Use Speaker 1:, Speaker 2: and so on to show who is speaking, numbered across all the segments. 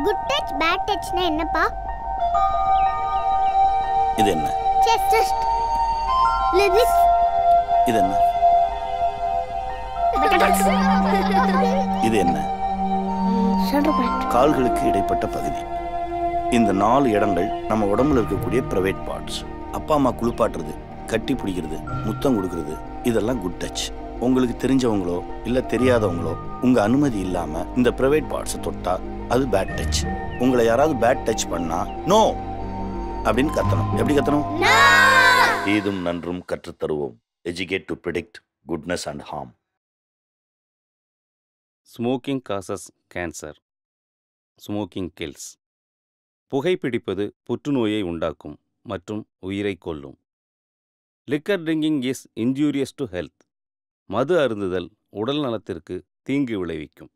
Speaker 1: Good touch bad டச்னா என்னப்பா?
Speaker 2: இது என்ன?
Speaker 1: செஸ்ட். லிப்ஸ்.
Speaker 2: இது என்ன? இது என்ன? கால்களுக்கு இடைப்பட்ட பகுதி. இந்த 4 இடங்கள் நம்ம உடம்புல இருக்கக்கூடிய பிரைவேட் பார்ட்ஸ். அப்பா அம்மா குளிப்பாட்டுறது, கட்டி பிடிக்கிறது, முத்தம் கொடுக்கறது, இதெல்லாம் குட் டச். உங்களுக்கு தெரிஞ்சவங்களோ இல்ல தெரியாதவங்களோ உங்க அனுமதி இல்லாம இந்த பிரைவேட் பார்ட்ஸை தொட்டா அது பேட் டச். உங்களை யாராவது பேட் டச் பண்ணா நோ அப்படின்னு கத்தணும். எப்படி கத்தணும்? தீதும் நன்றும் கற்றுத்தருவோம். Educate to predict goodness and harm.
Speaker 3: Smoking causes cancer. Smoking kills. புகைப்பிடிப்பது புற்றுநோயை உண்டாக்கும் மற்றும் உயிரை கொல்லும். Liquor drinking is injurious to health. மது அருந்துதல் உடல் நலத்திற்கு தீங்கு விளைவிக்கும்.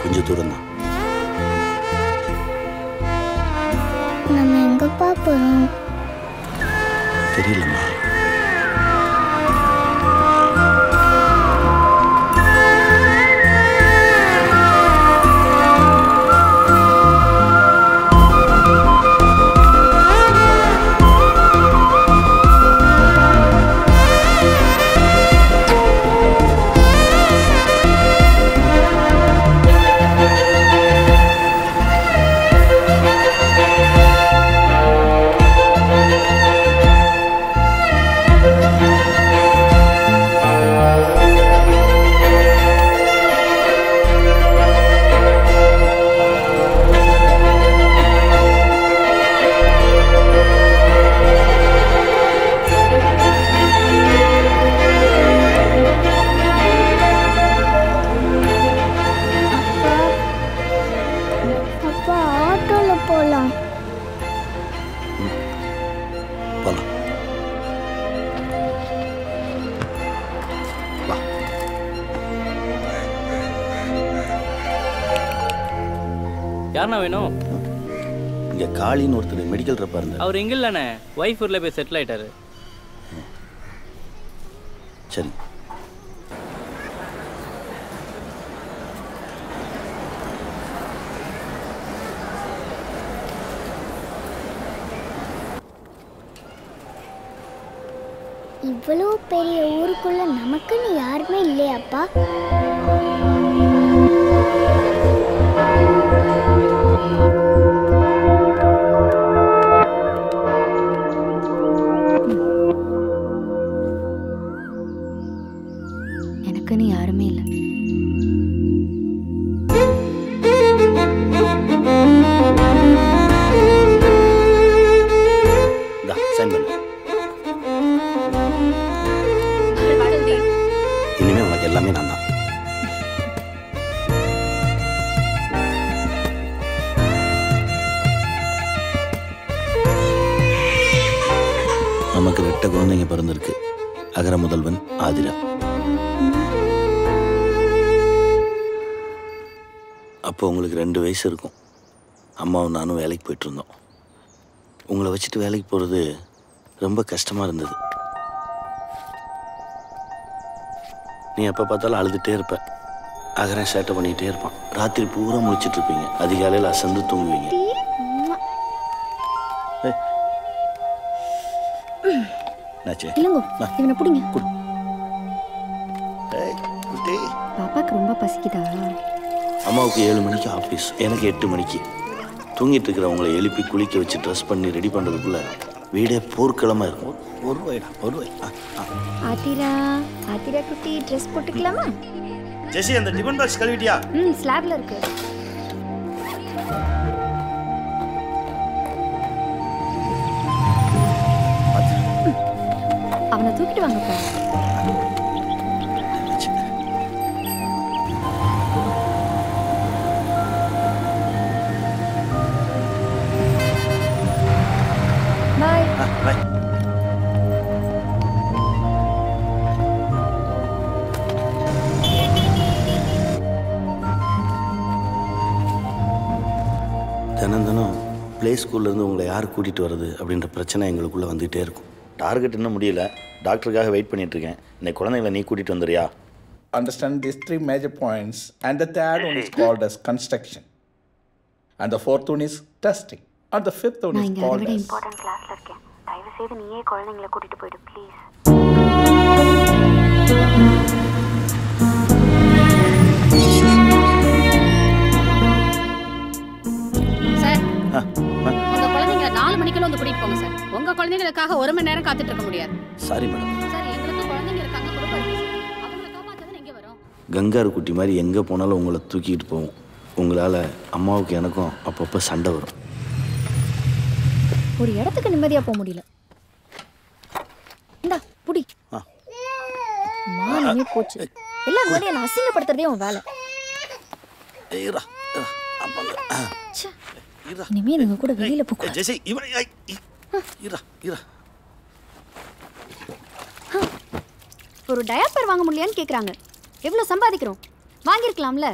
Speaker 2: கொஞ்சம் தூரம் தான்.
Speaker 1: நம்ம எங்கப்பா போறோம்?
Speaker 2: தெரியலம்மா.
Speaker 4: யாருண்ணா வேணும்?
Speaker 2: இங்கே காளின்னு ஒருத்தர் மெடிக்கல் ரெப்பாக இருந்தார்.
Speaker 4: அவர் எங்கே இல்லைண்ணே, ஒய்ஃப் ஊரில் போய் செட்டில் ஆகிட்டாரு.
Speaker 2: சரி.
Speaker 1: இவ்வளோ பெரிய ஊருக்குள்ள நமக்குன்னு யாருமே இல்லையாப்பா?
Speaker 5: நமக்குன்னு யாருமே இல்லை.
Speaker 2: சைன் பண்ணு. இனிமே உனக்கு எல்லாமே நான் தான். நமக்கு 2 குழந்தைங்க பிறந்திருக்கு. அகர முதல்வன் ஆதிரா. அப்போ உங்களுக்கு 2 வயசு இருக்கும். அம்மாவும் நானும் வேலைக்கு போயிட்டு இருந்தோம். உங்களை வச்சுட்டு வேலைக்கு போகிறது ரொம்ப கஷ்டமாக இருந்தது. நீ எப்போ பார்த்தாலும் அழுதுகிட்டே இருப்ப. அகரன் சேட்டை பண்ணிகிட்டே இருப்பான். ராத்திரி பூரா முழிச்சிட்டு இருப்பீங்க. அதிகாலையில் அசந்து தூங்குவீங்க.
Speaker 5: இவனை பிடிங்க. பாப்பாக்கு ரொம்ப பசிக்குதா?
Speaker 2: அம்மாவுக்கு 7 மணிக்கு ஆஃபீஸ், எனக்கு 8 மணிக்கு. தூங்கிட்டு இருக்கிறவங்களை எழுப்பி குளிக்க வச்சு ட்ரெஸ் பண்ணி ரெடி பண்ணுறதுக்குள்ள வீடே போர்க்களமாக இருக்கும். ஒரு ரூபாய்.
Speaker 5: ஆதிரா குட்டி ட்ரெஸ் போட்டுக்கலாமா?
Speaker 2: ஜெசி, அந்த டிபன் பாக்ஸ் கழுவிட்டியா?
Speaker 5: ஸ்லாப்ல இருக்கு. அவனை தூக்கிட்டு வாங்கப்பா. பாய்.
Speaker 2: பாய். தினம் ப்ளே ஸ்கூல்லேருந்து உங்களை யார் கூட்டிகிட்டு வர்றது அப்படின்ற பிரச்சனை எங்களுக்குள்ளே வந்துகிட்டே இருக்கும். டார்கெட் இன்னும் முடியல. டாக்டருக்காக வெயிட் பண்ணிகிட்ருக்கேன். இன்னைக்கு குழந்தைங்களை நீ கூட்டிகிட்டு வந்துடுறியா?
Speaker 6: Understand these 3 major points, and the third one is called as construction, and the fourth one is testing, and the fifth one is called as
Speaker 7: important classல இருக்கேன். தயவு செய்து நீயே குழந்தைகளை கூட்டிட்டு போய்டு ப்ளீஸ்.
Speaker 8: சார், உங்க குழந்தைங்களை 4 மணிக்குள்ள வந்து கூட்டிட்டு போங்க சார். உங்க குழந்தைகளுக்காக 1 மணி நேரம் காத்துட்டு இருக்க முடியாது.
Speaker 2: Sorry madam.
Speaker 8: சார், எங்களுக்கு குழந்தைங்க இருக்காங்க, குடும்பம் இருக்கு. அவங்களை காப்பாத்துறது எங்க வரும்?
Speaker 2: கங்காரு குட்டி மாதிரி எங்கே போனாலும் உங்களை தூக்கிட்டு போவோம். உங்களால் அம்மாவுக்கு எனக்கும் அப்பப்போ சண்டை வரும்.
Speaker 5: ஒரு இடத்துக்கு நிம்மதியா போக முடியல. இந்தா புடி. மானமே போச்சு. எல்லாம் முன்னாடி என்ன அசிங்கப்படுத்துறதே உன் வேலை. இனிமே நீங்க கூட வெளியில போக. ஒரு டயப்பர் வாங்க முடியலையான்னு கேக்குறாங்க. எவ்வளவு சம்பாதிக்கிறோம்? வாங்கிருக்கலாம்ல.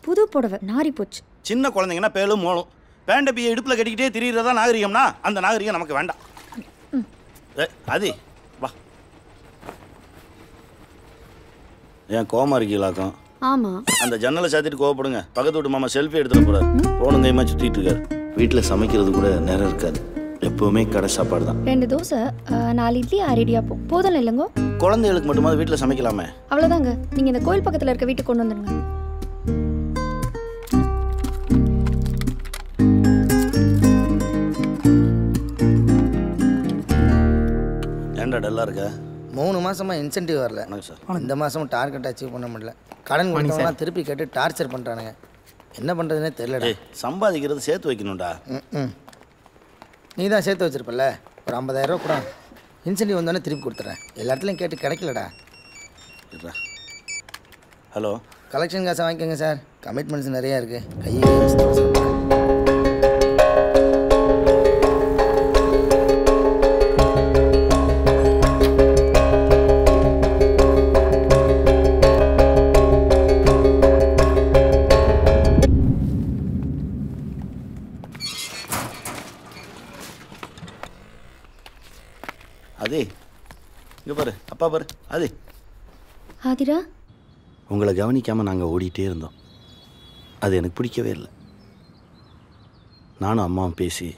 Speaker 5: புது புடவை நாரி போச்சு.
Speaker 2: சின்ன குழந்தைங்கன்னா பேலும் மோளும். பேண்ட பிய இடுப்பில் கட்டிக்கிட்டே திரியிறதா நாகரிகம்னா அந்த நாகரிகம் நமக்கு வேண்டாம். அது வா. ஏன் கோமா இருக்கீங்களாக்கும்?
Speaker 5: ஆமா.
Speaker 2: அந்த ஜன்னலை சாத்திட்டு கோவப்படுங்க. பக்கத்து வீட்டு மாமா செல்ஃபி எடுத்துட்டு போறாரு. போனும் கைமா சுத்திட்டு இருக்காரு. வீட்டில் சமைக்கிறது கூட நேரம் இருக்காது. எப்பவுமே கடை சாப்பாடு தான்.
Speaker 5: 2 தோசை, 4 இட்லி, 6 இடியாப்பம். போதும் இல்லைங்கோ?
Speaker 2: குழந்தைகளுக்கு மட்டுமாவது வீட்டில் சமைக்கலாமே.
Speaker 5: அவ்வளோதாங்க. நீங்க இந்த கோயில் பக்கத்தில் இருக்க வீட்டுக்கு கொண்டு வந்துடுங்க.
Speaker 2: ஏன்டா டல்லா இருக்க?
Speaker 9: 3 மாசமா இன்சென்டிவ் வரல. இந்த மாசமும் டார்கெட் அச்சீவ் பண்ண முடியல. கடன் கொடுத்தவங்களாம் திருப்பி கேட்டு டார்ச்சர் பண்ணுறானுங்க. என்ன பண்ணுறதுனே தெரியலடா.
Speaker 2: சம்பாதிக்கிறது சேர்த்து வைக்கணும்டா.
Speaker 9: நீ தான் சேர்த்து வச்சிருப்பல. ஒரு 50,000 ரூபா கூட இன்சென்டிவ் வந்தோடனே திருப்பி கொடுத்துட்றேன். எல்லா இடத்துலையும் கேட்டு கிடைக்கலடா.
Speaker 2: ஹலோ,
Speaker 9: கலெக்ஷன் காசை வாங்கிக்கோங்க சார். கமிட்மெண்ட்ஸ் நிறையா இருக்குது. கையை
Speaker 2: அதே இங்கே பாரு, அப்பா பாரு. அது
Speaker 5: ஆதிரா,
Speaker 2: உங்களை கவனிக்காமல் நாங்கள் ஓடிட்டே இருந்தோம். அது எனக்கு பிடிக்கவே இல்லை. நானும் அம்மாவும் பேசி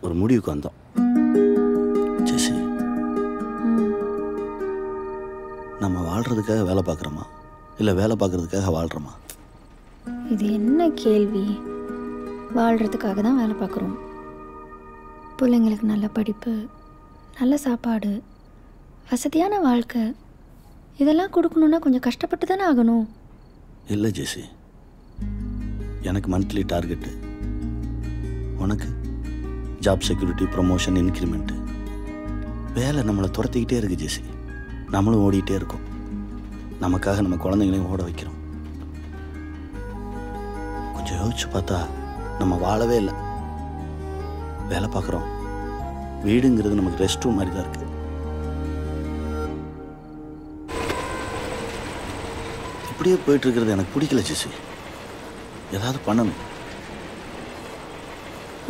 Speaker 2: ஒரு முடிவுக்கு வந்தோம். ஜெசி, நம்ம வாழ்கிறதுக்காக வேலை பார்க்குறோமா இல்லை வேலை பார்க்குறதுக்காக வாழ்கிறோமா?
Speaker 5: இது என்ன கேள்வி? வாழ்கிறதுக்காக தான் வேலை பார்க்குறோம். பிள்ளைங்களுக்கு நல்ல படிப்பு, நல்ல சாப்பாடு, வசதியான வாழ்க்கை இதெல்லாம் கொடுக்கணுன்னா கொஞ்சம் கஷ்டப்பட்டு தானே ஆகணும்.
Speaker 2: இல்லை ஜெசி, எனக்கு மந்த்லி டார்கெட்டு, உனக்கு ஜாப் செக்யூரிட்டி, ப்ரொமோஷன், இன்க்ரிமெண்ட்டு. வேலை நம்மளை துரத்திக்கிட்டே இருக்கு ஜெசி. நம்மளும் ஓடிக்கிட்டே இருக்கோம். நமக்காக நம்ம குழந்தைங்களையும் ஓட வைக்கிறோம். கொஞ்சம் யோசிச்சு பார்த்தா நம்ம வாழவே இல்லை. வேலை பார்க்குறோம், வீடுங்கிறது நமக்கு ரெஸ்ட் ரூம் மாதிரி தான் இருக்குது. இப்படியே போயிட்டு இருக்கிறது எனக்கு பிடிக்கல ஜெசி. ஏதாவது பண்ணணும்.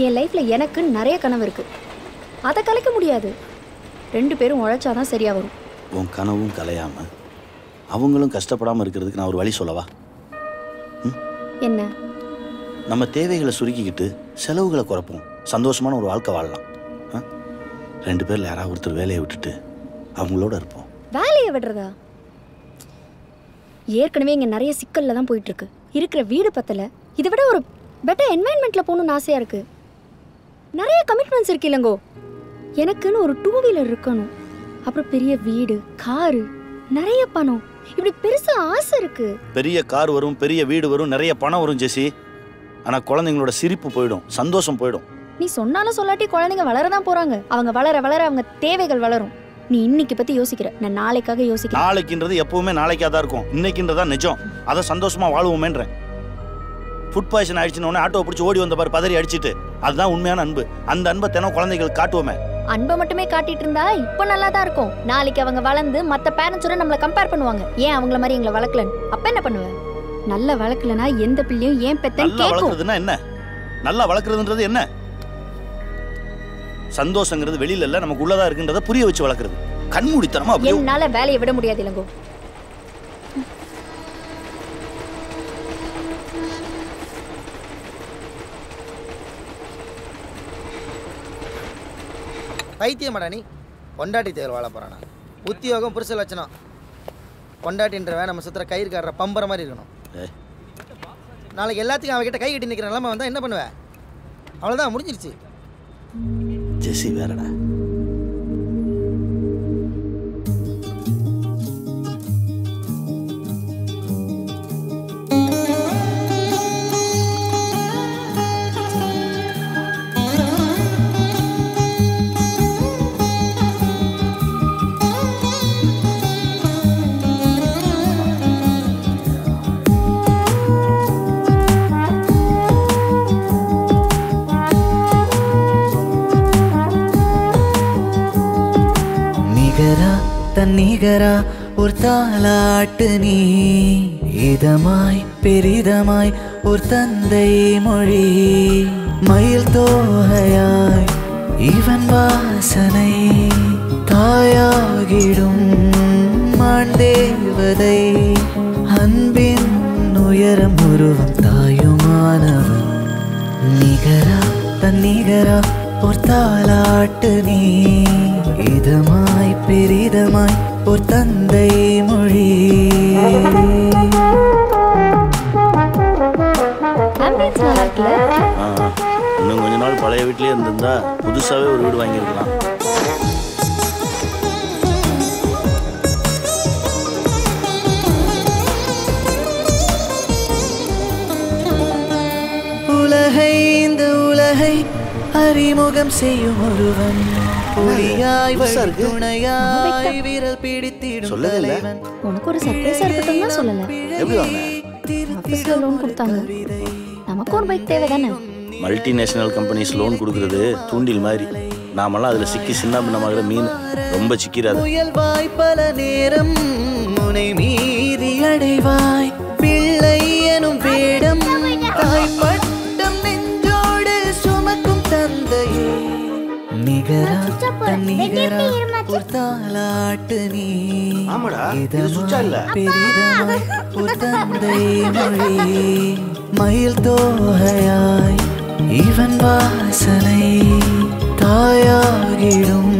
Speaker 5: என் லைஃப்பில் எனக்கு நிறைய கனவு இருக்குது, அதை கலைக்க முடியாது. 2 பேரும் உழைச்சாதான் சரியாக வரும்.
Speaker 2: உன் கனவும் கலையாமல் அவங்களும் கஷ்டப்படாமல் இருக்கிறதுக்கு நான் ஒரு வழி சொல்லவா?
Speaker 5: என்ன?
Speaker 2: நம்ம தேவைகளை சுருக்கிக்கிட்டு செலவுகளை குறைப்போம், சந்தோஷமான ஒரு வாழ்க்கை வாழலாம். 2 பேரில் யாராவது ஒருத்தர் வேலையை விட்டுட்டு அவங்களோட இருப்போம்.
Speaker 5: வேலையை விடுறதா? ஏற்கனவே இங்கே நிறைய சிக்கலில் தான் போயிட்டுருக்கு. இருக்கிற வீடு பத்தலை, இதை விட ஒரு பெட்டர் என்வாயன்மெண்ட்டில் போகணுன்னு ஆசையாக இருக்குது. நிறைய கமிட்மெண்ட்ஸ் இருக்கு இல்லைங்கோ. எனக்குன்னு ஒரு 2 வீலர் இருக்கணும், அப்புறம் பெரிய வீடு, காரு, நிறைய பணம், இப்படி பெருசாக ஆசை இருக்கு.
Speaker 2: பெரிய கார் வரும், பெரிய வீடு வரும், நிறைய பணம் வரும் ஜெசி. ஆனால் குழந்தைங்களோட சிரிப்பு போயிடும், சந்தோஷம் போயிடும்.
Speaker 5: நீ சொன்னாலும் சொல்லாட்டி குழந்தைங்க வளரதான் போகிறாங்க. அவங்க வளர வளர அவங்க தேவைகள் வளரும். நீ இன்னைக்கு பற்றி யோசிக்கிற, நான் நாளைக்காக யோசிக்கிறேன்.
Speaker 2: நாளைக்குன்றது எப்பவுமே நாளைக்காக தான் இருக்கும், இன்னைக்குன்றதா நிஜம். அதை சந்தோஷமா வாழ்வோமேன்றேன். ஃபுட் பாய்சன் ஆயிடுச்சுன்னு ஆட்டோவை பிடிச்சி ஓடி வந்த பாரு, பதறி அடிச்சுட்டு. அதுதான் உண்மையான அன்பு. அந்த அன்பை தினம் குழந்தைகள் காட்டுவோமே.
Speaker 5: அன்பை மட்டுமே காட்டிட்டு இருந்தா இப்போ நல்லா தான் இருக்கும். நாளைக்கு அவங்க வளர்ந்து மற்ற பேரண்ட்ஸோட நம்மளை கம்பேர் பண்ணுவாங்க. ஏன் அவங்கள மாதிரி எங்களை வளர்க்கலன்னு. அப்ப என்ன பண்ணுவேன்? நல்லா வளர்க்கலனா எந்த பிள்ளையும் ஏன் பெத்தன்னு கேட்கும்.
Speaker 2: வளர்க்கறதுன்னா என்ன? நல்லா வளர்க்கறதுன்றது என்ன? சந்தோஷங்கிறது வெளியில இல்ல, நமக்கு உள்ளதா இருக்குன்றத புரிய வச்சு வளர்க்கறது. கண்மூடித்தனமா அப்படியே.
Speaker 5: என்னால வேலையை விட முடியாது இளங்கோ.
Speaker 9: பைத்தியமாடா நீ? பொண்டாட்டி தேர் வாழ போகிறானா? உத்தியோகம் புருஷ லட்சணம். பொண்டாட்டின்றவன் நம்ம சுற்றுற கயிறு காடுற பம்பர மாதிரி இருக்கணும். நாளைக்கு எல்லாத்துக்கும் அவகிட்ட கை கட்டி நிற்கிற நிலமை வந்தால் என்ன பண்ணுவேன்? அவ்வளோதான், முடிஞ்சிருச்சு.
Speaker 2: ஜெசி வேறடா.
Speaker 10: தன்னிகரா ஒரு தாலாட்டு நீ, இதமாய் பெரிதமாய் ஒரு தந்தை மொழி, மயில் தோகையாய் இவன் வாசனை, தாயாகிடும் மாண்டேவதை, அன்பின் உயரம் உருவம் தாயுமானவன், நிகரா தன்னிகரா ஒரு தாலாட்டு நீ, இதமாய் பெரிதமாய் ஒரு தந்தை மொழி.
Speaker 2: இன்னும் கொஞ்ச நாள் பழைய வீட்லயே இருந்திருந்தா புதுசாவே ஒரு வீடு வாங்கியிருக்கலாம்.
Speaker 10: உலகை இந்த உலகை அறிமுகம் செய்யும் ஒருவன், ஒளியாய் துணையாய் விரல் பிடித்திடும் தலைவன்.
Speaker 5: உனக்கு ஒரு சர்ப்ரைஸா இருக்கட்டும் தான் சொல்லல. ஆபீஸ்ல லோன் கொடுத்தாங்க, நமக்கு ஒரு பைக் தேவை தானே.
Speaker 2: மல்டிநேஷனல் கம்பெனிஸ் லோன் கொடுக்கறது தூண்டில் மாதிரி. நாமெல்லாம் அதுல சிக்கி சின்ன பின்னமாகிற மீன். ரொம்ப சிக்கிறாது.
Speaker 10: முயல்வாய் பல நேரம் முனை மீறி அடைவாய், பிள்ளை எனும் வேடம் தாய்ப்பட்டம் நெஞ்சோடு சுமக்கும் தந்தையே, நிகரா தன்னிகரா ஒரு தாலாட்டு நீ, பெரிதமாய் ஒரு தந்தை மொழி, மயில் தோகையாய் இவன் வாசனை, தாயாகிடும்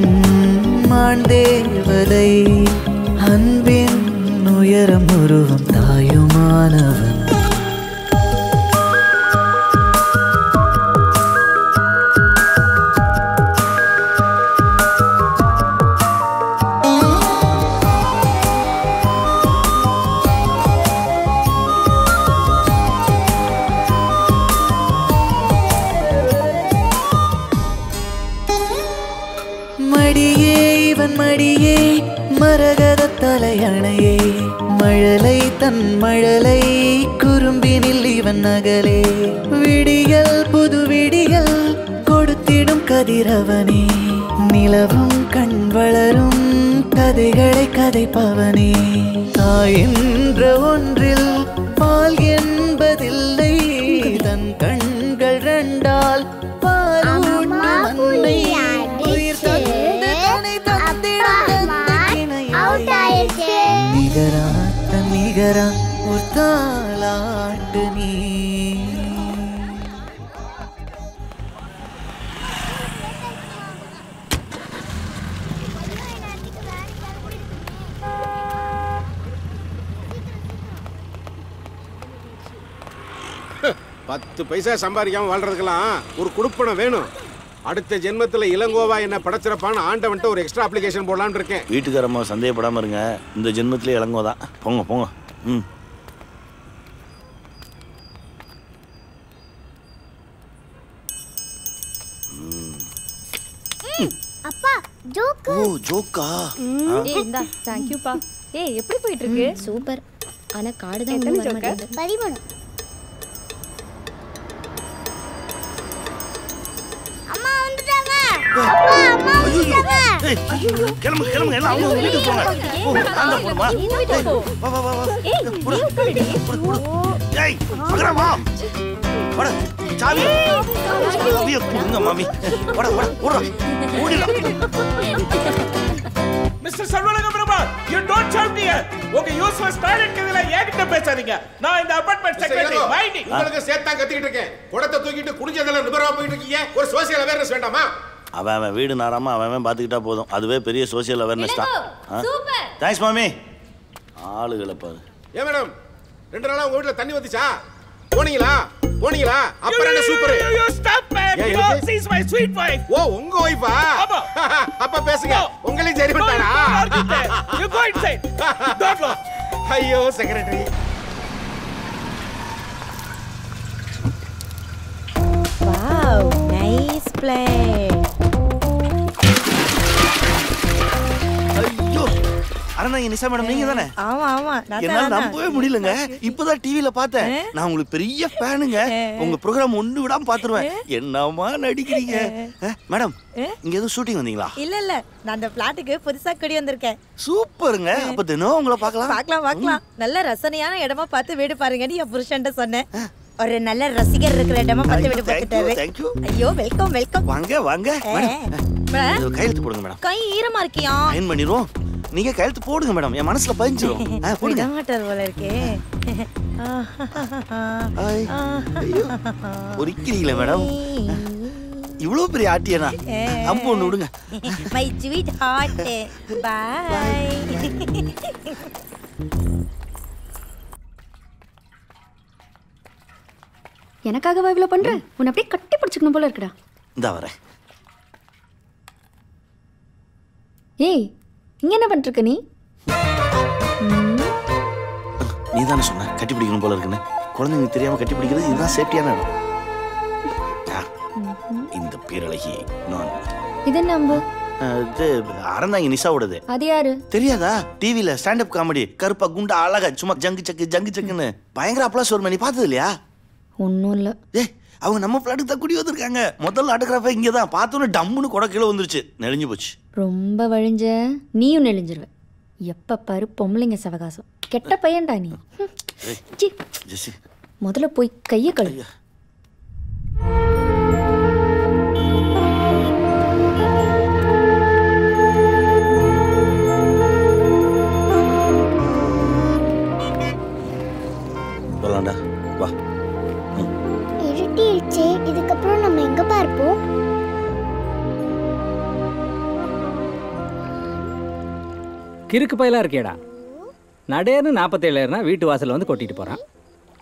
Speaker 10: மாண்டேவதை, அன்பின் உயரம் உருவம் தாயுமானவன். விழியே மரகத தலையணையே மழலை தன் மழலை குறும்பினில் இவன் நகலே விடியல் புது விடியல் கொடுத்திடும் கதிரவனே நிலவும் கண் வளரும் கதைகளை கதைப்பவனே தாய் என்ற ஒன்றில் பால் என்பதில்லை தன் கண்கள் ரெண்டால் பாலூட்டும் அன்னை உயிர் தந்து தன்னை தந்திடும் நிகரா தன் நிகரா ஒரு தாலாட்டு நீ
Speaker 11: பத்து பைசா சம்பாதிக்காம வாழ்றதுக்கெல்லாம் ஒரு குடுப்பணம் வேணும். அடுத்த ஜென்மத்தில் இளங்கோவா என்ன படைச்சிருப்பான்னு ஆண்டவன்ட்டு ஒரு எக்ஸ்ட்ரா அப்ளிகேஷன் போடலான்னு இருக்கேன்.
Speaker 2: வீட்டுக்காரம்மா சந்தேகப்படாமல் இருங்க. இந்த ஜென்மத்திலே இளங்கோ தான். போங்க போங்க. ம்.
Speaker 1: அப்பா ஜோக்.
Speaker 2: ஓ ஜோக்கா.
Speaker 5: ஏய் இந்தா थैंक यू பா. ஏய் எப்படி போயிட்டு இருக்கு?
Speaker 1: சூப்பர்.
Speaker 5: ஆனா கார்டு தான் இன்னும் வர மாட்டேங்குது.
Speaker 1: 13. அம்மா வந்துட்டாங்க. அப்பா அம்மா வந்துட்டாங்க.
Speaker 2: கிளம்பு கிளம்பு எல்லாம் அவங்க வீட்டுக்கு போங்க. ஓ நாங்க போணுமா? வா வா வா வா.
Speaker 5: ஏய் நீ உட்காருடி.
Speaker 2: ஏய் மகரா வா. வட சாவி. சாவியை கொடுங்க மாமி. வட வட ஓடுறா. ஓடிடா.
Speaker 12: மிஸ்டர் சர்வலங்க பிரபார், you don't shout here. உங்க யூஸ்லெஸ் டாய்லெட் கதையில ஏகிட்ட பேசாதீங்க. நான் இந்த அபார்ட்மெண்ட் செக்ரட்டரி மைண்டிங்.
Speaker 11: உங்களுக்கு சேர்த்தா கத்திக்கிட்டு இருக்கேன். குடத்தை தூக்கிட்டு குடிஞ்சதெல்லாம் நிபரவா போயிட்டு இருக்கீங்க. ஒரு சோசியல் அவேர்னஸ் வேண்டாமா?
Speaker 2: அவன் வீடு நாராம அவன் பார்த்துக்கிட்டா போதும். அதுவே பெரிய சோசியல் அவேர்னஸ் தான். சூப்பர். தேங்க்ஸ் மாமி. ஆளுகளை பாரு.
Speaker 11: ஏ மேடம் 2 நாளா உங்க வீட்ல தண்ணி வந்துச்சா? போனீங்களா? போனீங்களா? அப்புறம் என்ன super.
Speaker 12: You stop man. She is my sweet wife.
Speaker 11: ஓ உங்க வைஃபா? அப்ப பேசுங்க. உங்களையும் சரி பண்ணானா?
Speaker 12: You go inside. Don't go.
Speaker 11: ஐயோ செக்ரட்டரி.
Speaker 13: Wow, nice play.
Speaker 2: ஐயோ அரணாங்க நிஷா மேடம் நீங்க தானே?
Speaker 13: ஆமா ஆமா
Speaker 2: என்னால நம்பவே முடியலங்க. இப்பதான் டிவில பார்த்தேன். நான் உங்களுக்கு பெரிய ஃபேனுங்க. உங்க ப்ரோகிராம் ஒண்ணு விடாம பாத்துருவேன். என்னமா நடிக்கிறீங்க மேடம்? இங்க ஏதோ ஷூட்டிங் வந்தீங்களா?
Speaker 13: இல்ல இல்ல நான் அந்த பிளாட்டுக்கு புதுசா குடி வந்திருக்கேன்.
Speaker 2: சூப்பருங்க. அப்ப தினம் உங்களை பார்க்கலாம்.
Speaker 13: பார்க்கலாம். நல்ல ரசனையான இடமா பார்த்து வீடு பாருங்கன்னு என் புருஷன்ட்ட சொன்னேன். ஒரு நல்ல ரசிகர் இருக்கிற இடமா பார்த்து வீடு பார்த்துட்டாரு. ஐயோ வெல்கம் வெல்கம்.
Speaker 2: வாங்க வாங்க மேடம். கையெழுத்து போடுங்க மேடம்.
Speaker 13: கை ஈரமா இருக்கியா?
Speaker 2: அயன் பண்ணிடுவோம். நீங்க கையெழுத்து போடுங்க மேடம். என் மனசுல பதிஞ்சிரும். போடுங்க.
Speaker 13: மாட்டார் போல இருக்கே.
Speaker 2: ஒரிக்கிறீங்களா மேடம்? இவ்வளவு பெரிய ஆட்டியனா? அம்பு ஒண்ணு விடுங்க.
Speaker 13: My sweetheart. பை.
Speaker 5: எனக்காகவா இவ்வளோ பண்ற? உன்னை அப்படியே கட்டி பிடிச்சிக்கணும் போல இருக்குடா.
Speaker 2: இந்தா வரேன்.
Speaker 5: ஏய் இங்க என்ன பண்ணிட்டு இருக்க நீ?
Speaker 2: நீ தானே சொன்ன கட்டி பிடிக்கணும் போல இருக்குன்னு. குழந்தைங்க தெரியாம கட்டி பிடிக்கிறது இதுதான் சேஃப்டியான இடம். இந்த பேரழகி நான்.
Speaker 5: இது என்ன அம்பு?
Speaker 2: இது அறந்தாங்க நிஷாவோடது.
Speaker 5: அது யாரு?
Speaker 2: தெரியாதா? டிவில ஸ்டாண்ட் அப் காமெடி கருப்பா குண்டா அழகா சும்மா ஜங்கு சக்குன்னு பயங்கர அப்ளாஸ் வருமே. நீ பார்த்தது இல்லையா?
Speaker 5: ஒன்றும் இல்லை.
Speaker 2: ஏய் அவங்க நம்ம பிளாட்டுக்கு தான் குடி வந்திருக்காங்க. முதல்ல ஆட்டோகிராஃபே இங்கே தான். பார்த்தோன்னே டம்முன்னு கொடை கீழே வந்துருச்சு. நெளிஞ்சு போச்சு.
Speaker 5: ரொம்ப வழிஞ்ச நீயும் நெளிஞ்சிருவ. எப்ப பாரு பொம்பளைங்க சவகாசம். கெட்ட பையன்டா நீ. முதல்ல போய் கையை கழுவு.
Speaker 2: போலாம்டா வா.
Speaker 1: இருட்டிடுச்சே. இதுக்கப்புறம் நம்ம எங்க பார்ப்போம்?
Speaker 4: கிறுக்கு பையலாக இருக்கேடா. நடேன்னு 47 வீட்டு வாசலில் வந்து கொட்டிட்டு போகிறான்.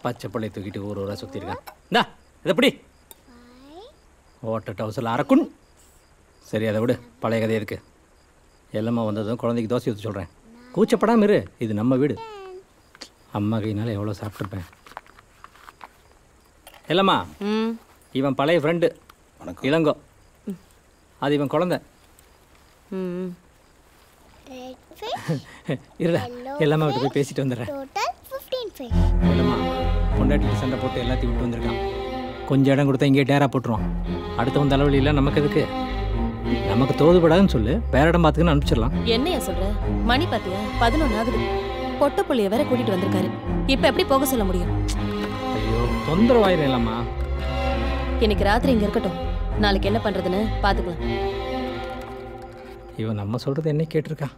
Speaker 4: பச்சை பிள்ளை தூக்கிட்டு ஊரா சுற்றிருக்கான். இந்தா இதை எப்படி ஓட்ட டவுசரில் அறக்குன். சரி அதை விடு. பழைய கதை இருக்கு. எல்லாமே வந்ததும் குழந்தைக்கு தோசை ஊற்றி சொல்கிறேன். கூச்சப்படாமல் இரு. இது நம்ம வீடு. அம்மா கையினால எவ்வளோ சாப்பிட்ருப்பேன். இல்லைம்மா இவன் பழைய ஃப்ரெண்டு இளங்கோ. அது இவன் குழந்தை. இருடா எல்லாமே அவர்கிட்ட போய் பேசிட்டு வந்துடுறேன்.
Speaker 1: Total 15 fish.
Speaker 4: இல்லைம்மா பொண்டாட்டிக்கு சண்டை போட்டு எல்லாத்தையும் விட்டு வந்திருக்கான். கொஞ்சம் இடம் கொடுத்தா இங்கே டேரா போட்டுருவான். அடுத்தவன் தலைவலியில் நமக்கு எதுக்கு? நமக்கு தோதுபடாதுன்னு சொல்லு, வேற இடம் பார்த்துக்குன்னு அனுப்பிச்சிடலாம்.
Speaker 14: என்னையா சொல்ற? மணி பாத்தியா 11 ஆகுது. பொட்ட புள்ளைய வேற கூட்டிட்டு வந்திருக்காரு. இப்ப எப்படி போக சொல்ல முடியும்?
Speaker 4: ஐயோ தொந்தரவாயிரும் இல்லம்மா.
Speaker 14: இன்னைக்கு ராத்திரி இங்க இருக்கட்டும், நாளைக்கு என்ன பண்றதுன்னு பாத்துக்கலாம்.
Speaker 4: இவன் நம்ம சொல்றது என்ன கேட்டிருக்கா?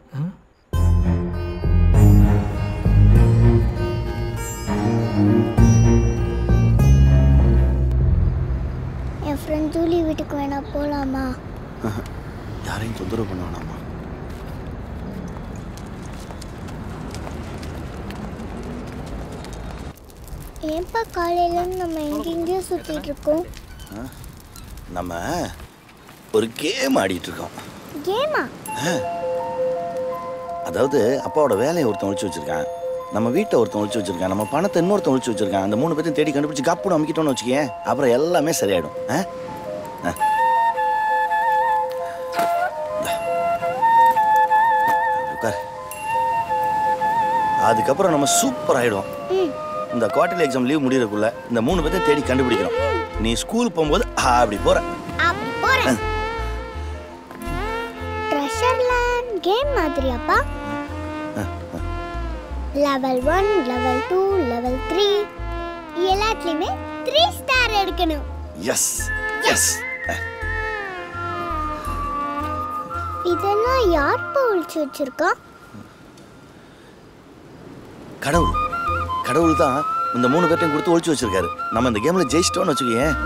Speaker 1: என் ஃப்ரெண்ட் ஜூலி வீட்டுக்கு வேணா போலாமா?
Speaker 2: யாரையும் தொந்தரவு பண்ண வேணாமா?
Speaker 1: ஏன்பா காலையில நம்ம எங்கெங்கேயோ சுத்திட்டு இருக்கோம்?
Speaker 2: நம்ம ஒரு கேம் ஆடிட்டு இருக்கோம்.
Speaker 1: கேமா?
Speaker 2: அதாவது அப்பாவோட வேலையை ஒருத்தன் ஒழிச்சு வச்சிருக்கான், நம்ம வீட்டை ஒருத்தன் ஒழிச்சு வச்சிருக்கான், நம்ம பணத்தை இன்னொருத்தன் ஒழிச்சு வச்சிருக்கான். அந்த 3 பேர்த்தையும் தேடி கண்டுபிடிச்சு கப்புன்னு அமைக்கிட்டோன்னு வச்சுக்கேன், அப்புறம் எல்லாமே சரியாயிடும். அதுக்கப்புறம் நம்ம சூப்பர் ஆயிடும். இந்த குவார்டர்லி எக்ஸாம் லீவ் முடியறதுக்குள்ள இந்த 3 பேர்த்தையும் தேடி கண்டுபிடிக்கிறோம். நீ ஸ்கூல் போகும்போது அப்படி போற.
Speaker 1: ட்ரெஷர் லேண்ட் கேம் மாதிரியாப்பா? லெவல் 1, லெவல் 2, லெவல் 3 எல்லாத்துலயுமே 3 ஸ்டார் எடுக்கணும்.
Speaker 2: Yes yes.
Speaker 1: இதெல்லாம் யார் ஒழிச்சு வச்சிருக்கா?
Speaker 2: கடவுள். கடவுள் தான் இந்த 3 பேர்த்தையும் கொடுத்து ஒழிச்சு வச்சிருக்காரு. நம்ம இந்த கேம்ல ஜெயிச்சிட்டோம்னு வச்சுக்கேன்,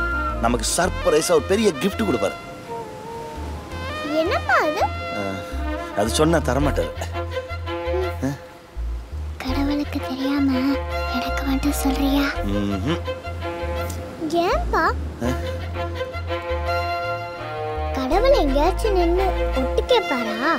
Speaker 2: நமக்கு சர்ப்ரைஸா ஒரு பெரிய gift கொடுப்பாரு.
Speaker 1: என்னப்பா அது?
Speaker 2: அது சொன்னா தரமாட்டாரு.
Speaker 1: கடவுளுக்கு தெரியாம எனக்கு மட்டும் சொல்றியா? ஏன்பா? கடவுள் எங்கேயாச்சும் நின்று ஒட்டு கேட்பாரா?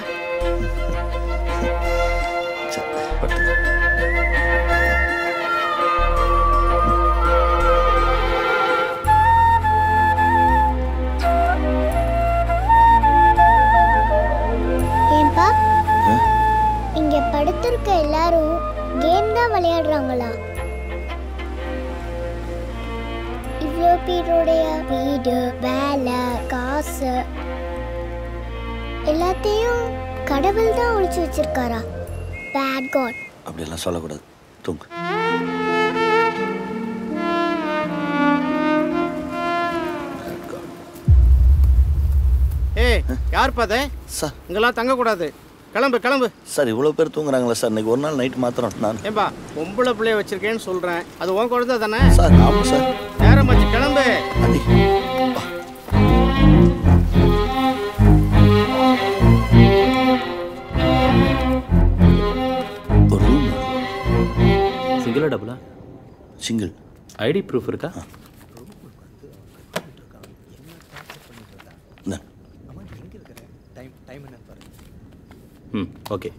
Speaker 1: ஏன்பா இங்க படுத்திருக்க எல்லாரும் கேம் தான் விளையாடுறாங்களா? இவ்வளோ பேருடைய வீடு, வேலை, காசு எல்லாத்தையும் கடவுள் தான் ஒழிச்சு வச்சிருக்காரா? Bad God.
Speaker 2: அப்படியெல்லாம் சொல்லக்கூடாது. தூங்கு.
Speaker 9: ஏய் யார் பாதே?
Speaker 2: சார்
Speaker 9: இங்கெல்லாம் தங்கக்கூடாது. கிளம்பு கிளம்பு.
Speaker 2: சார் இவ்வளோ பேர் தூங்குறாங்களா சார்? இன்னைக்கு ஒரு நாள் நைட் மாத்திரம் நான்.
Speaker 9: ஏம்பா பொம்பளை பிள்ளைய வச்சிருக்கேன்னு சொல்றேன், அது உன் குழந்தை தானே?
Speaker 2: சார் ஆமாம் சார்.
Speaker 9: நேரம் ஆச்சு, கிளம்பு.
Speaker 2: ஒரு ரூம்.
Speaker 3: சிங்கிளா டபுளா?
Speaker 2: சிங்கிள்.
Speaker 3: ஐடி ப்ரூஃப் இருக்கா? ஓகே.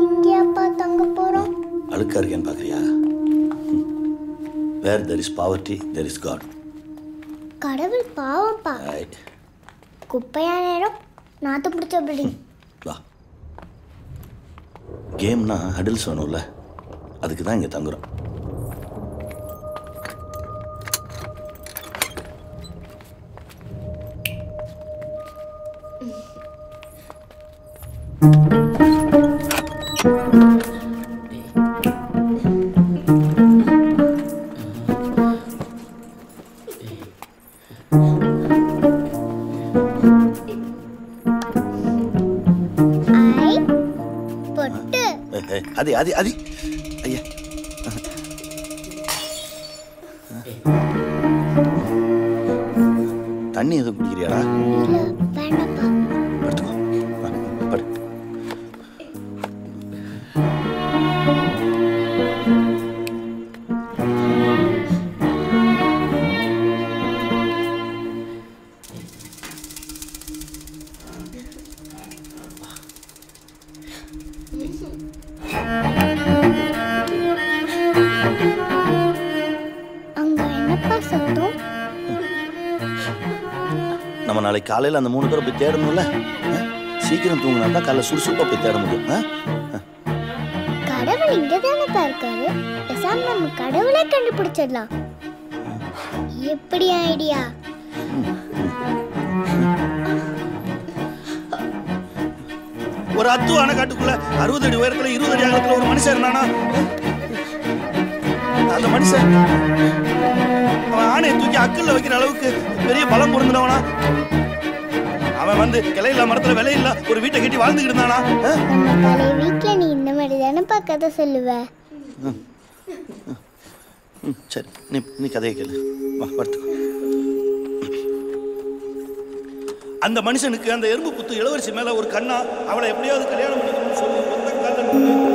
Speaker 1: இங்கேப்பா தங்க போறோம்?
Speaker 2: அழுக்கா இருக்கேன்னு பார்க்குறியா? Where there is poverty there is God.
Speaker 1: கடவுள் பாவம்ப்பா. குப்பையான நேரம் நாத்து பிடிச்ச பில்டிங்.
Speaker 2: வா. கேம்னா ஹடில்ஸ் வேணும்ல, அதுக்கு தான் இங்கே தங்குறோம். அது அது அது ஐயா தண்ணி எதுவும் குடிக்கிறியாடா?
Speaker 1: வேண்டாப்பா.
Speaker 2: படுத்துக்கோ. படு. நாளைக்கு காலையில் அந்த 3 பேரை போய் தேடணும்ல. சீக்கிரம் தூங்கினா தான் காலைல சுறுசுறுப்பாக போய் தேட முடியும்.
Speaker 1: கடவுள் இங்க தானே இருக்காரு, பேசாம நம்ம கடவுளை கண்டுபிடிச்சிடலாம். எப்படி ஐடியா?
Speaker 2: ஒரு அத்துவான காட்டுக்குள்ள 60 அடி உயரத்துல 20 அடி அகலத்துல ஒரு மனுஷன் இருந்தானா? அந்த மனுஷன் அவன் ஆணையை தூக்கி அக்கல்ல வைக்கிற அளவுக்கு பெரிய பலம் பொருந்தவனா? அவன் வந்து கிளையில மரத்துல விலையில்ல ஒரு வீட்டை கட்டி வாழ்ந்துகிட்டு இருந்தானா?
Speaker 1: நம்ம பழைய வீட்டுல நீ இந்த மாதிரி தானேப்பா கதை சொல்லுவ.
Speaker 2: சரி, நீ கதையை கேளு. வா, படுத்துக்கோ. அந்த மனுஷனுக்கு அந்த எறும்பு புத்து இளவரசி மேல ஒரு கண்ணா, அவளை எப்படியாவது கல்யாணம் பண்ணிக்கணும்னு சொல்லி மொத்த காதல்.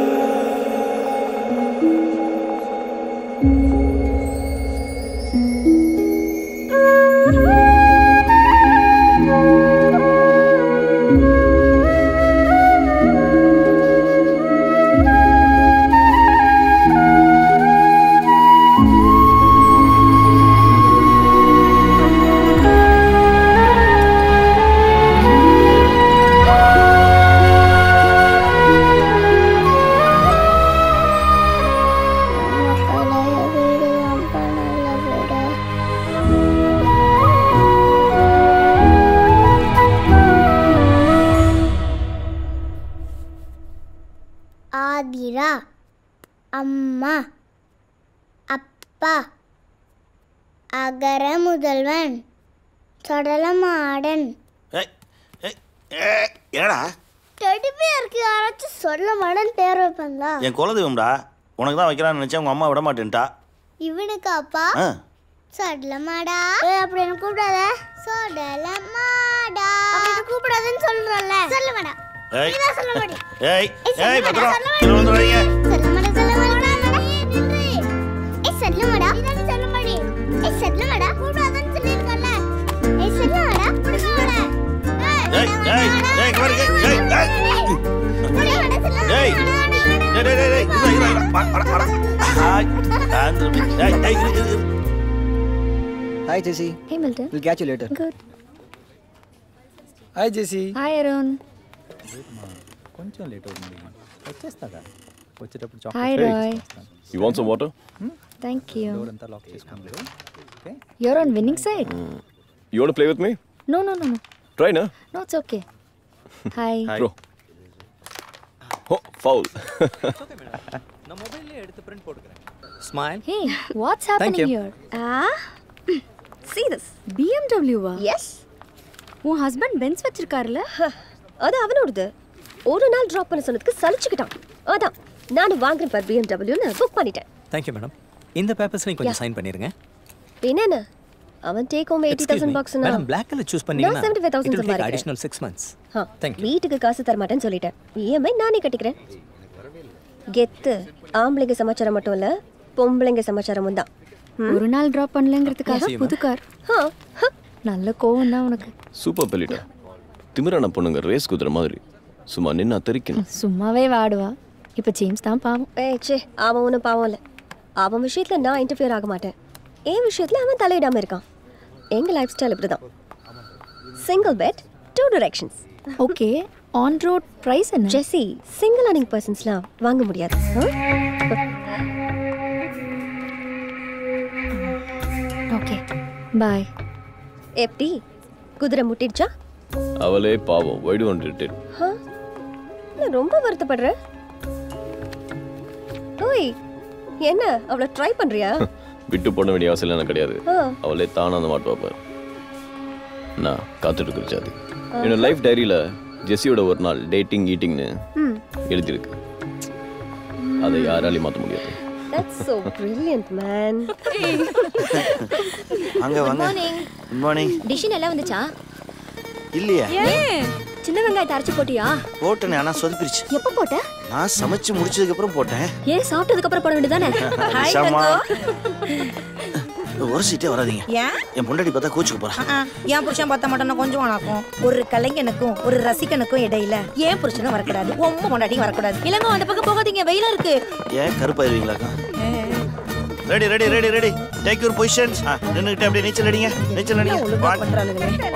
Speaker 1: ஆதிரா, அம்மா, அப்பா, அகர முதல்வன், சொடலமாடன்.
Speaker 2: ஏடா
Speaker 1: டெடிபியருக்கு யாராச்சும் சொடலமாடன் பேர் வைப்பாங்களா?
Speaker 2: என் குலதெய்வம்டா, உனக்கு தான் வைக்கலாம்னு நினைச்சேன், உங்க அம்மா விட மாட்டேன்ட்டா.
Speaker 1: இவனுக்கு அப்பா சொடலமாடா அப்படின்னு கூப்பிடாத. சொடலமாடா அப்படின்னு கூப்பிடாதுன்னு சொல்றல. சொல்லுமாடா. நீதான் சொல்ல மாட்டே.
Speaker 2: ஏய் ஏய் பத்ரா, கீழ விழுந்துறாதீங்க.
Speaker 1: சொல்லுமாடா சொல்லுமாடா. ஏய் சொல்லுமாடா. நீதான் சொல்ல மாட்டே. ஏய் சொல்லுமாடா. கூப்பிடாதுன்னு சொல்லிருக்கல. ஏய் சொல்லுமாடா. புடிங்கடா.
Speaker 2: ஏய் ஏய் ஏய் கவர் ஏய் ஏய்
Speaker 1: சொல்லுமாடா சொல்லுமாடா.
Speaker 2: ஏய் டேய் டேய் டேய் இரு வாடா. ஹாய் ஆந்திர. ஏய் ஏய் இரு.
Speaker 15: Hi Jesse.
Speaker 5: Hey Milton.
Speaker 15: We'll catch you later.
Speaker 5: Good.
Speaker 15: Hi Jesse.
Speaker 5: Hi Arun.
Speaker 15: కొంచెం లేట్ అవుతుంది వచ్చేస్తాగా వచ్చేటప్పుడు
Speaker 5: Hi
Speaker 15: chocolate
Speaker 5: Roy.
Speaker 16: You want some water?
Speaker 5: Thank you.
Speaker 15: Door అంతా లాక్ చేసుకోండి okay
Speaker 5: You're on winning side.
Speaker 16: You want to play with me?
Speaker 5: No.
Speaker 16: Try na.
Speaker 5: No, it's okay. Hi.
Speaker 16: Throw. Oh, foul.
Speaker 15: நான் மொபைல்ல எடுத்து print போட்டுக்கறேன். Smile.
Speaker 5: Hey, what's happening
Speaker 15: you.
Speaker 5: here? See this. BMW வா?
Speaker 17: Yes.
Speaker 5: உன் husband Benz வச்சிருக்காருல?
Speaker 17: அது அவனோடது. ஒரு நாள் drop பண்ண சொன்னதுக்கு சலிச்சுக்கிட்டான். அதான் நான் வாங்குறேன் பார் BMW ன்னு புக் பண்ணிட்டேன்.
Speaker 15: Thank you madam. இந்த பேப்பர்ஸ்ல கொஞ்சம் சைன் பண்ணிருங்க.
Speaker 17: என்னென்ன அவன் டேக் ஹோம் 80,000 bucks னா
Speaker 15: மேடம் black கலர் சூஸ் பண்ணீங்கன்னா
Speaker 17: 75,000 சம்பாதிக்கிறேன்.
Speaker 15: additional 6 months.
Speaker 17: Thank you. வீட்டுக்கு காசு தர மாட்டேன்னு சொல்லிட்டேன். EMI நானே கட்டிக்கிறேன். கெத்து ஆம்பளைங்க சமாச்சாரம் மட்டும் இல்ல, பொம்பளைங்க சமாச்சாரமும் தான்.
Speaker 5: ஒரு நாள் டிராப் பண்ணலங்கிறதுக்காக புது கார். நல்ல கோவம் தான் உனக்கு.
Speaker 16: சூப்பர் பெலிட்டா. திமிரான பொண்ணுங்க ரேஸ் குதிரை மாதிரி சும்மா நின்னா தெரிக்கணும்.
Speaker 5: சும்மாவே வாடுவா. இப்போ ஜேம்ஸ் தான் பாவம்.
Speaker 17: ஏய் சே, அவன் ஒன்றும் பாவம் இல்லை. அவன் விஷயத்தில் நான் இன்டர்ஃபியர் ஆக மாட்டேன். என் விஷயத்தில் அவன் தலையிடாமல் இருக்கான். எங்கள் லைஃப் ஸ்டைல் இப்படி தான். Single bed 2 directions.
Speaker 5: Okay, on road price Jessy?
Speaker 17: ஜெஸி, சிங்கிள் அர்னிங் பர்சன்ஸ்லாம் வாங்க முடியாது.
Speaker 5: Okay bye.
Speaker 17: எப்படி குதிரை முட்டிடுச்சா?
Speaker 16: அவளே பாவம். why do you want to irritate?
Speaker 17: நான் ரொம்ப வருத்தப்படுறேன். ஓய், என்ன அவளை ட்ரை பண்றியா?
Speaker 16: விட்டு போட வேண்டிய அவசியம் எனக்கு கிடையாது. அவளே தானா அந்த மாட்டு வைப்பார். நான் காத்துட்டு இருக்கிறது. என்னோட லைஃப் டைரியில ஜெஸியோட ஒரு நாள் டேட்டிங் ஈட்டிங்னு எழுதியிருக்கு. அதை யாராலையும் மாற்ற முடியாது.
Speaker 17: That's so brilliant, man.
Speaker 2: வாங்க வாங்க. Good morning.
Speaker 5: டிஷ் எல்லாம் வந்துச்சா?
Speaker 2: இல்லையா?
Speaker 5: ஏன் சின்ன வெங்காயத்தை அரைச்சு போட்டியா?
Speaker 2: போட்டேனே, ஆனா சொதப்பிருச்சு.
Speaker 5: எப்போ போட்ட?
Speaker 2: நான் சமைச்சு முடிச்சதுக்கு அப்புறம் போட்டேன்.
Speaker 5: ஏன் சாப்பிட்டதுக்கு அப்புறம் போட வேண்டியதானே?
Speaker 17: ஹாய்
Speaker 2: சமா.
Speaker 17: தங்கோ.
Speaker 2: ஒரு சீட்டே வராதீங்க.
Speaker 13: ஏன்?
Speaker 2: என் பொண்டாட்டி பார்த்தா கோச்சுக்கு போறா.
Speaker 13: என் புருஷன் பார்த்தா மட்டும் கொஞ்சம் வணக்கம். ஒரு கலைஞனுக்கும் ஒரு ரசிகனுக்கும் இடையில ஏன் புருஷனும் வரக்கூடாது, உங்க பொண்டாட்டியும் வரக்கூடாது.
Speaker 5: இல்லங்க அந்த பக்கம் போகாதீங்க, வெயிலா இருக்கு.
Speaker 2: ஏன் கருப்பாயிருவீங்களாக்கா? Ready ready ready ready take your positions. நின்னுக்கிட்டு அப்படியே நீச்சல் அடிங்க. நீச்சல் அடிங்க.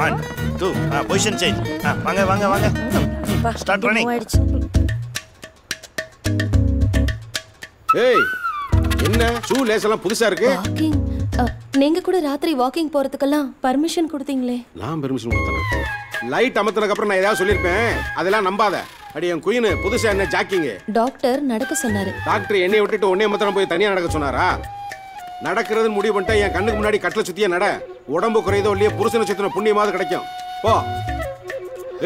Speaker 2: 1 2 பொசிஷன் சேஞ்ச். வாங்க வாங்க வாங்க. Start running.
Speaker 11: ஏய் என்ன ஷூ லேஸ் எல்லாம் புதுசா இருக்கு?
Speaker 14: வாக்கிங் நீங்க கூட ராத்திரி வாக்கிங் போறதுக்கெல்லாம் பர்மிஷன் கொடுத்தீங்களே.
Speaker 11: நான் பெர்மிஷன் கொடுத்தேன். லைட் அமர்த்தனதுக்கு அப்புறம் நான் ஏதாவது சொல்லிருப்பேன். அதெல்லாம் நம்பாத. அடி என் குயின் புதுசா என்ன ஜாக்கிங்.
Speaker 14: டாக்டர் நடக்க சொன்னாரு.
Speaker 11: டாக்டர் என்னைய விட்டுட்டு உன்னைய மாத்திரம் போய் தனியா நடக்க சொன்னாரா? நடக்கிறதுன்னு முடிவு பண்ணிட்டா என் கண்ணுக்கு முன்னாடி கட்டில சுத்தியே நட. உடம்பு குறையதோ இல்லையே புருஷனை சுத்தின புண்ணியமாவது கிடைக்கும். போ.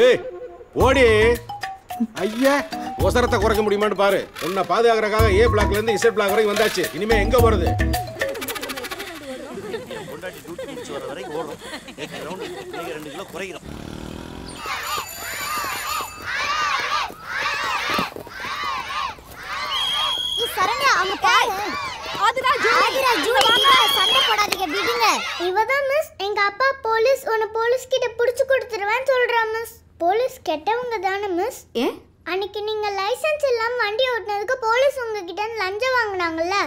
Speaker 11: ஏய் ஓடி. ஐயா ஒசரத்தை குறைக்க முடியுமான்னு பாரு. உன்னை பாதுகாக்கிறதுக்காக ஏ பிளாக்ல இருந்து இசட் பிளாக் வரைக்கும் வந்தாச்சு. இனிமே எங்க போறது?
Speaker 2: கொண்டாடி டியூட்டி முடிச்சு வர வரைக்கும் ஓடும். 8 ரவுண்ட் 2 கிலோ குறைகிறோம்.
Speaker 1: சரண்யா அங்க பாரு. ஆதிரா ஜூலி சண்டை போடாதீங்க விடுங்க. இவதான் மிஸ் எங்க அப்பா போலீஸ் உன்னை போலீஸ் கிட்ட புடிச்சு கொடுத்துருவேன்னு சொல்றா மிஸ். போலீஸ் கெட்டவங்க தானே மிஸ்? ஏன் அன்னைக்கு நீங்க லைசென்ஸ் இல்லாம வண்டி ஓட்டுனதுக்கு போலீஸ் உங்ககிட்ட லஞ்சம் வாங்குனாங்கல்ல?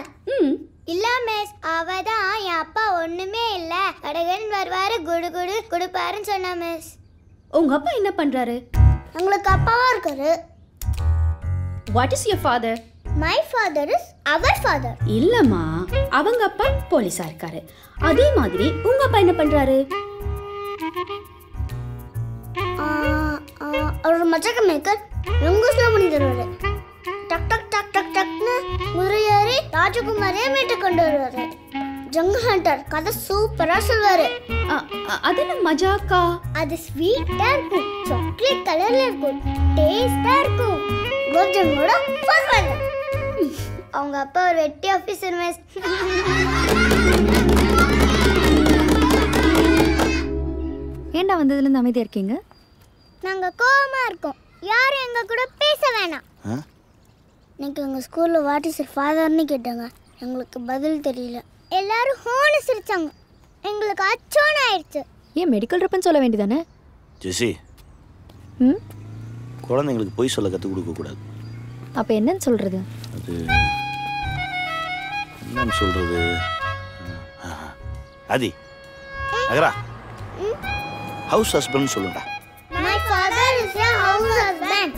Speaker 1: இல்ல மிஸ் அவதான் என் அப்பா ஒண்ணுமே இல்ல கடகன் வருவாரு குடு குடு குடுப்பாருன்னு சொன்னா மிஸ்.
Speaker 18: உங்க அப்பா என்ன பண்றாரு?
Speaker 1: உங்களுக்கு அப்பாவா இருக்காரு.
Speaker 18: What is your father?
Speaker 1: My father is our father.
Speaker 18: இல்லம்மா அவங்க அப்பா போலீஸா இருக்காரு. அதே மாதிரி உங்க அப்பா என்ன பண்றாரு?
Speaker 1: ஒரு மச்சக்க மேக்கர் லங்குஸ்ல பண்ணி தருவாரு. டக் டக் டக் டக் டக்னு முறையாரி ராஜகுமாரே மீட்டு கொண்டு வருவாரு. ஜங்கல் ஹண்டர் கதை சூப்பரா சொல்வாரு.
Speaker 18: அது என்ன மஜாக்கா?
Speaker 1: அது ஸ்வீட்டா இருக்கும், சாக்லேட் கலர்ல இருக்கும், டேஸ்டா இருக்கும். கோஜங்கோட பர்ஃபெக்ட். அவங்க அப்பா ஒரு வெட்டி ஆபீசர் மிஸ்.
Speaker 5: ஏண்டா வந்ததுல இருந்து அமைதியா இருக்கீங்க?
Speaker 1: நாங்க கோவமா இருக்கோம். யாரும் எங்க கூட பேச வேணாம். இன்னைக்கு எங்க ஸ்கூல்ல வாட் இஸ் யுவர் ஃபாதர்னு கேட்டாங்க. எங்களுக்கு பதில் தெரியல. எல்லாரும் ஹோன்னு சிரிச்சாங்க. எங்களுக்கு அச்சோன்னு ஆயிடுச்சு.
Speaker 5: ஏன் மெடிக்கல் ரிப்பன் சொல்ல வேண்டியதானே?
Speaker 2: ஜெசி குழந்தைங்களுக்கு பொய் சொல்ல கற்றுக் கொடுக்க கூடாது.
Speaker 5: அப்ப என்னன்னு சொல்றது?
Speaker 2: அது என்னன்னு சொல்றது? ஆதி அகரா ஹவுஸ் ஹஸ்பண்ட் சொல்லுடா.
Speaker 1: My father is a house husband.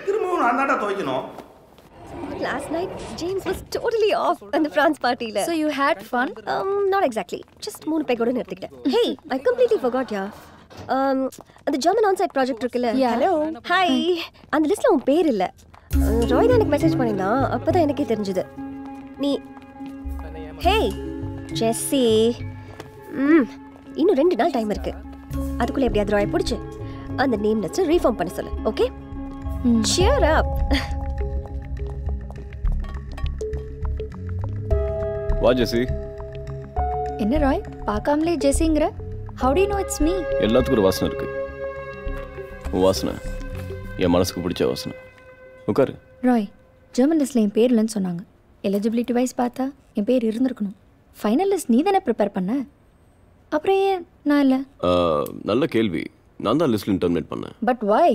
Speaker 2: திரும்பவும் நான் தான்டா துவைக்கணும்.
Speaker 17: Last night, James was totally off on the France party.
Speaker 5: So you had fun?
Speaker 17: Not exactly. Just 3 peggoda nirthikita. Hey, I completely forgot ya. அந்த German on-site project இருக்குல்ல?
Speaker 5: Hello.
Speaker 17: Hi. அந்த லிஸ்ட்ல உன் பேர் இல்ல. ராய் தான் எனக்கு மெசேஜ் பண்ணிருந்தான். அப்பதான் எனக்கே தெரிஞ்சது. நீ Hey, Jesse. இன்னும் 2 நாள் டைம் இருக்கு. அதுக்குள்ள எப்படியாவது ராய் பிடிச்சு அந்த நேம் லிஸ்ட் ரீஃபார்ம் பண்ண சொல்லு. ஓகே? Cheer up.
Speaker 16: வா ஜெசி.
Speaker 5: என்ன ராய் பார்க்காமலே ஜெசிங்கற? How do you know it's me?
Speaker 16: எல்லாத்துக்கும் ஒரு வாசனை இருக்கு. உன் வாசனை என் மனசுக்கு பிடிச்ச வாசனை. உட்காரு.
Speaker 5: ராய் ஜெர்மன் லிஸ்ட்ல என் பேர் இல்லைன்னு சொன்னாங்க. எலிஜிபிலிட்டி வைஸ் பார்த்தா என் பேர் இருந்திருக்கணும். ஃபைனல் லிஸ்ட் நீ தானே ப்ரிப்பேர் பண்ண, அப்புறம் ஏன் நான் இல்லை?
Speaker 16: நல்ல கேள்வி. நான் தான் லிஸ்ட்ல டெர்மினேட் பண்ணேன்.
Speaker 5: But why?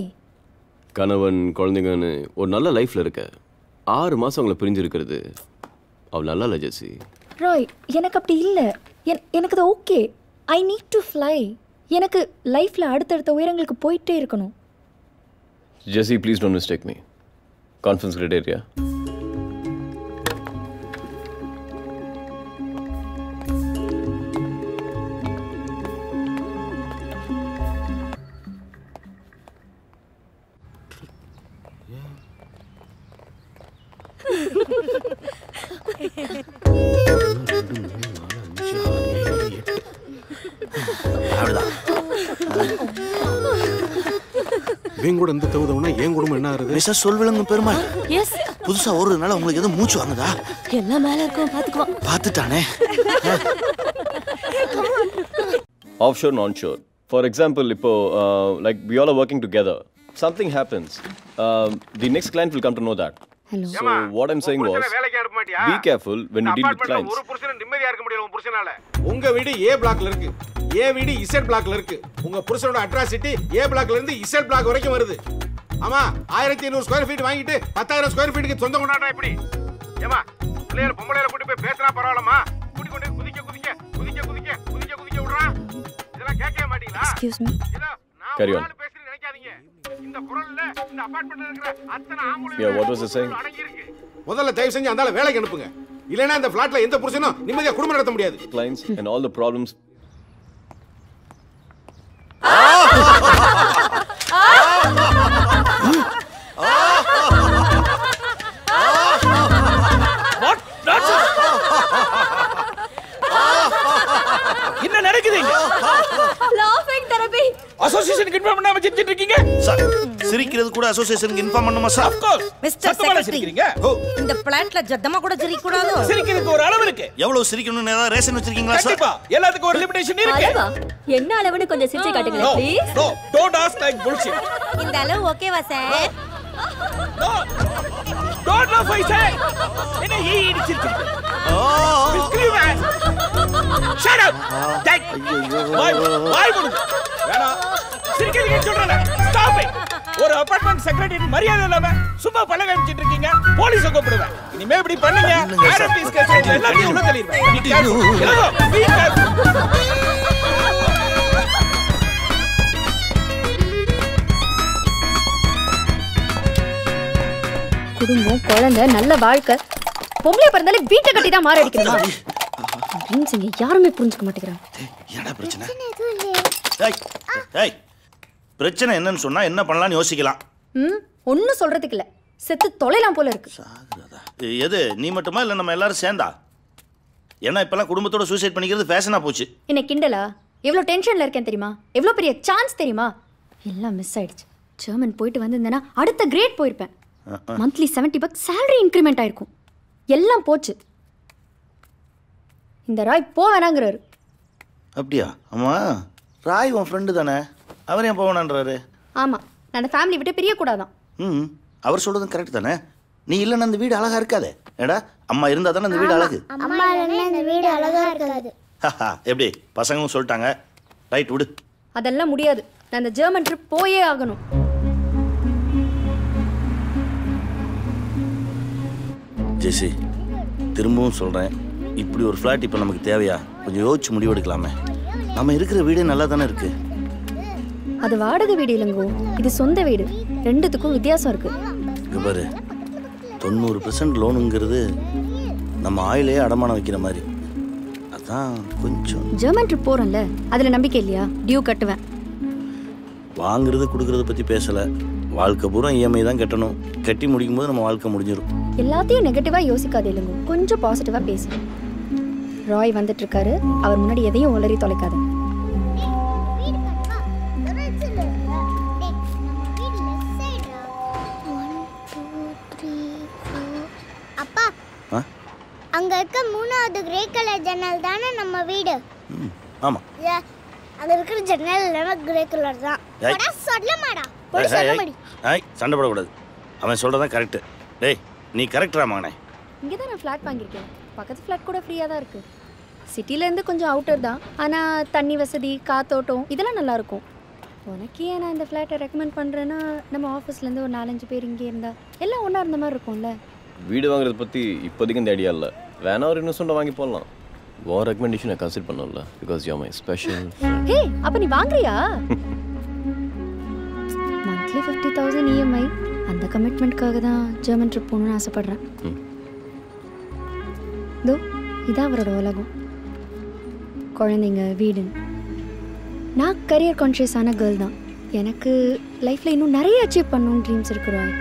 Speaker 16: கணவன் குழந்தைங்கன்னு ஒரு நல்ல லைஃப்ல இருக்க 6 மாசம் அவங்கள பிரிஞ்சு இருக்கிறது அவள் நல்லா இல்லை ஜெசி.
Speaker 5: ராய் எனக்கு அப்படி இல்லை. எனக்கு அது okay. I need to fly. எனக்கு லைஃப்பில் அடுத்தடுத்த உயரங்களுக்கு போயிட்டே இருக்கணும்.
Speaker 16: Jessie please don't mistake me. Conference criteria
Speaker 11: கூட இந்த தவுதவனா ஏன் குடும்பம் என்ன ஆறுது?
Speaker 2: மிஸ்டர் சொல்விலங்க பெருமாள்.
Speaker 14: எஸ்.
Speaker 2: புதுசா ஓடுறதுனால உங்களுக்கு எதுவும் மூச்சு வாங்குதா?
Speaker 14: எல்லாம் மேல இருக்கும் பாத்துக்குவா.
Speaker 2: பாத்துட்டானே.
Speaker 16: Offshore non shore. For example இப்போ like we all are working together. Something happens. The next client will come to know that.
Speaker 5: Hello.
Speaker 16: So what I'm saying was be careful when you deal with clients.
Speaker 11: ஒரு புருஷன் நிம்மதியா இருக்க முடியல உங்க புருஷனால. உங்க வீடு ஏ பிளாக்ல இருக்கு. ஏ வீடு இசட் பிளாக்ல இருக்கு. உங்க புருஷனோட அட்ராசிட்டி ஏ பிளாக்ல இருந்து இசட் பிளாக் வரைக்கும் வருது. ஆமா 1500 ஸ்கொயர் ஃபீட் வாங்கிட்டு 10000 ஸ்கொயர் ஃபீட்டுக்கு சொந்தம் கொண்டாடுறா எப்படி? ஏமா பிள்ளையார் பொம்பளையார கூட்டி போய் பேசுறா பரவாயில்லமா? கூட்டி கொண்டு குதிக்க குதிக்க குதிக்க குதிக்க குதிக்க குதிக்க விடுறா. இதெல்லாம் கேட்கவே மாட்டீங்களா?
Speaker 5: Excuse me.
Speaker 16: Carry on.
Speaker 11: பேசுறது நினைக்காதீங்க. இந்த குரல்ல இந்த அபார்ட்மெண்ட்ல இருக்கிற அத்தனை ஆம்பளை
Speaker 16: Yeah, what was I saying?
Speaker 11: அடங்கி இருக்கு. முதல்ல தயவு செஞ்சு அந்தால வேலைக்கு அனுப்புங்க. இல்லனா இந்த ஃபிளாட்ல எந்த புருஷனும் நிம்மதியா குடும்பம் நடத்த முடியாது.
Speaker 16: Clients and all the problems.
Speaker 12: என்ன நடக்குது இங்க?
Speaker 5: லாஃபிங் தெரபி.
Speaker 12: அசோசியேஷனுக்கு இன்ஃபார்ம் பண்ணாம சிரிச்சிட்டு இருக்கீங்க?
Speaker 2: சார் சிரிக்கிறது கூட அசோசியேஷனுக்கு இன்ஃபார்ம் பண்ணுமா sir?
Speaker 12: Of course.
Speaker 13: Mister secretary, இந்த பிளான்ட்ல ஜத்தமா கூட சிரிக்க கூடாது.
Speaker 12: சிரிக்கிறதுக்கு ஒரு அளவு இருக்கு.
Speaker 2: எவ்வளவு சிரிக்கணும்னு ஏதாவது ரேஷன் வச்சிருக்கீங்களா சார்?
Speaker 12: கண்டிப்பா எல்லாத்துக்கும் ஒரு லிமிட்டேஷன் இருக்கு.
Speaker 5: அளவா? என்ன அளவுன்னு கொஞ்சம் சிரிச்சு காட்டுங்க please.
Speaker 12: No don't ask like bullshit.
Speaker 13: இந்த அளவு ஓகேவா sir?
Speaker 12: Don't love I say. என்ன ஈ சிரிச்சிட்டு? Scream man. Shut up. Take. வாய் மூடு. வேணா. சிரிக்கிறீங்க சொல்றேன். Stop it. ஒரு அபார்ட்மெண்ட் செக்ரட்டரி மரியாதை இல்லாம சும்மா பழக வச்சிட்டு இருக்கீங்க. போலீஸ் கூப்பிடுவேன். இனிமே இப்படி பண்ணீங்க ஆர்எம்பிஎஸ் கேஸ் எல்லாத்தையும் உள்ள தள்ளிடுவேன்.
Speaker 5: குடும்பம் குழந்தை நல்ல வாழ்க்கை பொம்பளை பிறந்தாலே வீட்டை கட்டி தான் மாற அடிக்கணுமா? ட்ரீம்ஸ் இங்க யாருமே புரிஞ்சுக்க மாட்டேங்கிறாங்க.
Speaker 2: என்னடா பிரச்சனை? ஏய் ஏய் பிரச்சனை என்னன்னு சொன்னா என்ன பண்ணலாம்னு யோசிக்கலாம்.
Speaker 5: ஒன்னும் சொல்றதுக்கு இல்ல, செத்து தொலைலாம் போல இருக்கு.
Speaker 2: எது நீ மட்டுமா இல்ல நம்ம எல்லாரும் சேர்ந்தா? ஏன்னா இப்பெல்லாம் குடும்பத்தோட சூசைட் பண்ணிக்கிறது ஃபேஷனா போச்சு.
Speaker 5: என்ன கிண்டலா? எவ்வளவு டென்ஷன்ல இருக்கேன் தெரியுமா? எவ்வளவு பெரிய சான்ஸ் தெரியுமா? எல்லாம் மிஸ் ஆயிடுச்சு. ஜெர்மன் போயிட்டு வந்திருந்தேன்னா அடுத்த கிரேட் போயிருப்பேன். மந்த்லி $70 சேலரி இன்க்ரிமெண்ட் ஆயிருக்கும். எல்லாம் போச்சு. இந்த ராய் போவேனாங்கிறாரு.
Speaker 2: அப்படியா? ஆமா ராய் உன் ஃப்ரெண்டு தானே, அவர் ஏன் போவேனான்றாரு?
Speaker 5: ஆமா, நான் ஃபேமிலி விட்டு பிரியக்கூடாதான்.
Speaker 2: அவர் சொல்றதும் கரெக்ட் தானே. நீ இல்லைன்னா அந்த வீடு அழகா இருக்காது. ஏடா அம்மா இருந்தா தானே அந்த வீடு அழகு.
Speaker 1: அம்மா இல்லைன்னா இந்த வீடு அழகா இருக்காது.
Speaker 2: எப்படி பசங்களும் சொல்லிட்டாங்க, ரைட் விடு.
Speaker 5: அதெல்லாம் முடியாது. நான் அந்த ஜெர்மன் ட்ரிப் போயே ஆகணும்.
Speaker 2: ஜெசி திரும்பவும் சொல்கிறேன், இப்படி ஒரு ஃப்ளாட் இப்போ நமக்கு தேவையா? கொஞ்சம் யோசிச்சு முடிவெடுக்கலாமே. நம்ம இருக்கிற வீடே நல்லா தானே இருக்கு.
Speaker 5: அது வாடகை வீடு இல்லைங்கோ, இது சொந்த வீடு. ரெண்டுத்துக்கும் வித்தியாசம் இருக்கு.
Speaker 2: இங்க பாரு, 90% லோனுங்கிறது நம்ம ஆயிலே அடமானம் வைக்கிற மாதிரி. அதான் கொஞ்சம்
Speaker 5: ஜெர்மன் ட்ரிப் போகிறோம்ல, அதில் நம்பிக்கை இல்லையா? டியூ கட்டுவேன்.
Speaker 2: வாங்குறது கொடுக்கறத பற்றி பேசலை. வாழ்க்கை பூரா இஎம்ஐ தான் கட்டணும். கட்டி முடிக்கும் போது நம்ம வாழ்க்கை முடிஞ்சிடும்.
Speaker 5: எல்லாத்தையும் நெகட்டிவாக யோசிக்காது இல்லைங்க, கொஞ்சம் பாசிட்டிவாக பேசு. ராய் வந்துட்டு இருக்காரு, அவர் முன்னாடி எதையும் உளறி தொலைக்காது.
Speaker 1: அப்பா, அங்க இருக்க 3வது கிரே கலர் ஜன்னல் தானே நம்ம வீடு?
Speaker 2: ஆமா,
Speaker 1: அங்க இருக்கிற ஜன்னல் எல்லாமே கிரே கலர் தான். போடா சொல்லமாடா. போய் சொல்லமாடி.
Speaker 2: சண்டை போடக்கூடாது. அவன் சொல்றதான் கரெக்ட். டேய் நீ கரெக்டரா மகனே?
Speaker 5: இங்கே தான் நான் ஃப்ளாட் வாங்கியிருக்கேன். பக்கத்து ஃப்ளாட் கூட ஃப்ரீயாக தான் இருக்குது. சிட்டிலேருந்து கொஞ்சம் அவுட்டர் தான், ஆனால் தண்ணி வசதி, காத்தோட்டம் இதெல்லாம் நல்லாயிருக்கும். உனக்கே நான் இந்த ஃப்ளாட்டை ரெக்கமெண்ட் பண்ணுறேன்னா, நம்ம ஆஃபீஸ்லேருந்து ஒரு 4-5 பேர் இங்கே இருந்தால் எல்லாம் ஒன்றா இருந்த மாதிரி இருக்கும்ல.
Speaker 16: வீடு வாங்குறத பற்றி இப்போதைக்கு இந்த ஐடியா இல்லை. வேணா ஒரு இன்வெஸ்ட்மெண்ட் வாங்கி போடலாம். உன் ரெக்கமெண்டேஷனை கன்சிடர் பண்ணல, because you are my special.
Speaker 5: Hey, அப்போ நீ வாங்குறியா? Monthly 50,000 EMI. அந்த கமிட்மெண்ட்காக தான் ஜெர்மன் ட்ரிப் போகணுன்னு ஆசைப்பட்றேன். இதோ இதான் அவரோட உலகம். குழந்தைங்க, வீடு. நான் கரியர் கான்ஷியஸான கேர்ள் தான். எனக்கு லைஃப்பில் இன்னும் நிறைய அச்சீவ் பண்ணணும்னு ட்ரீம்ஸ் இருக்கு ராய்.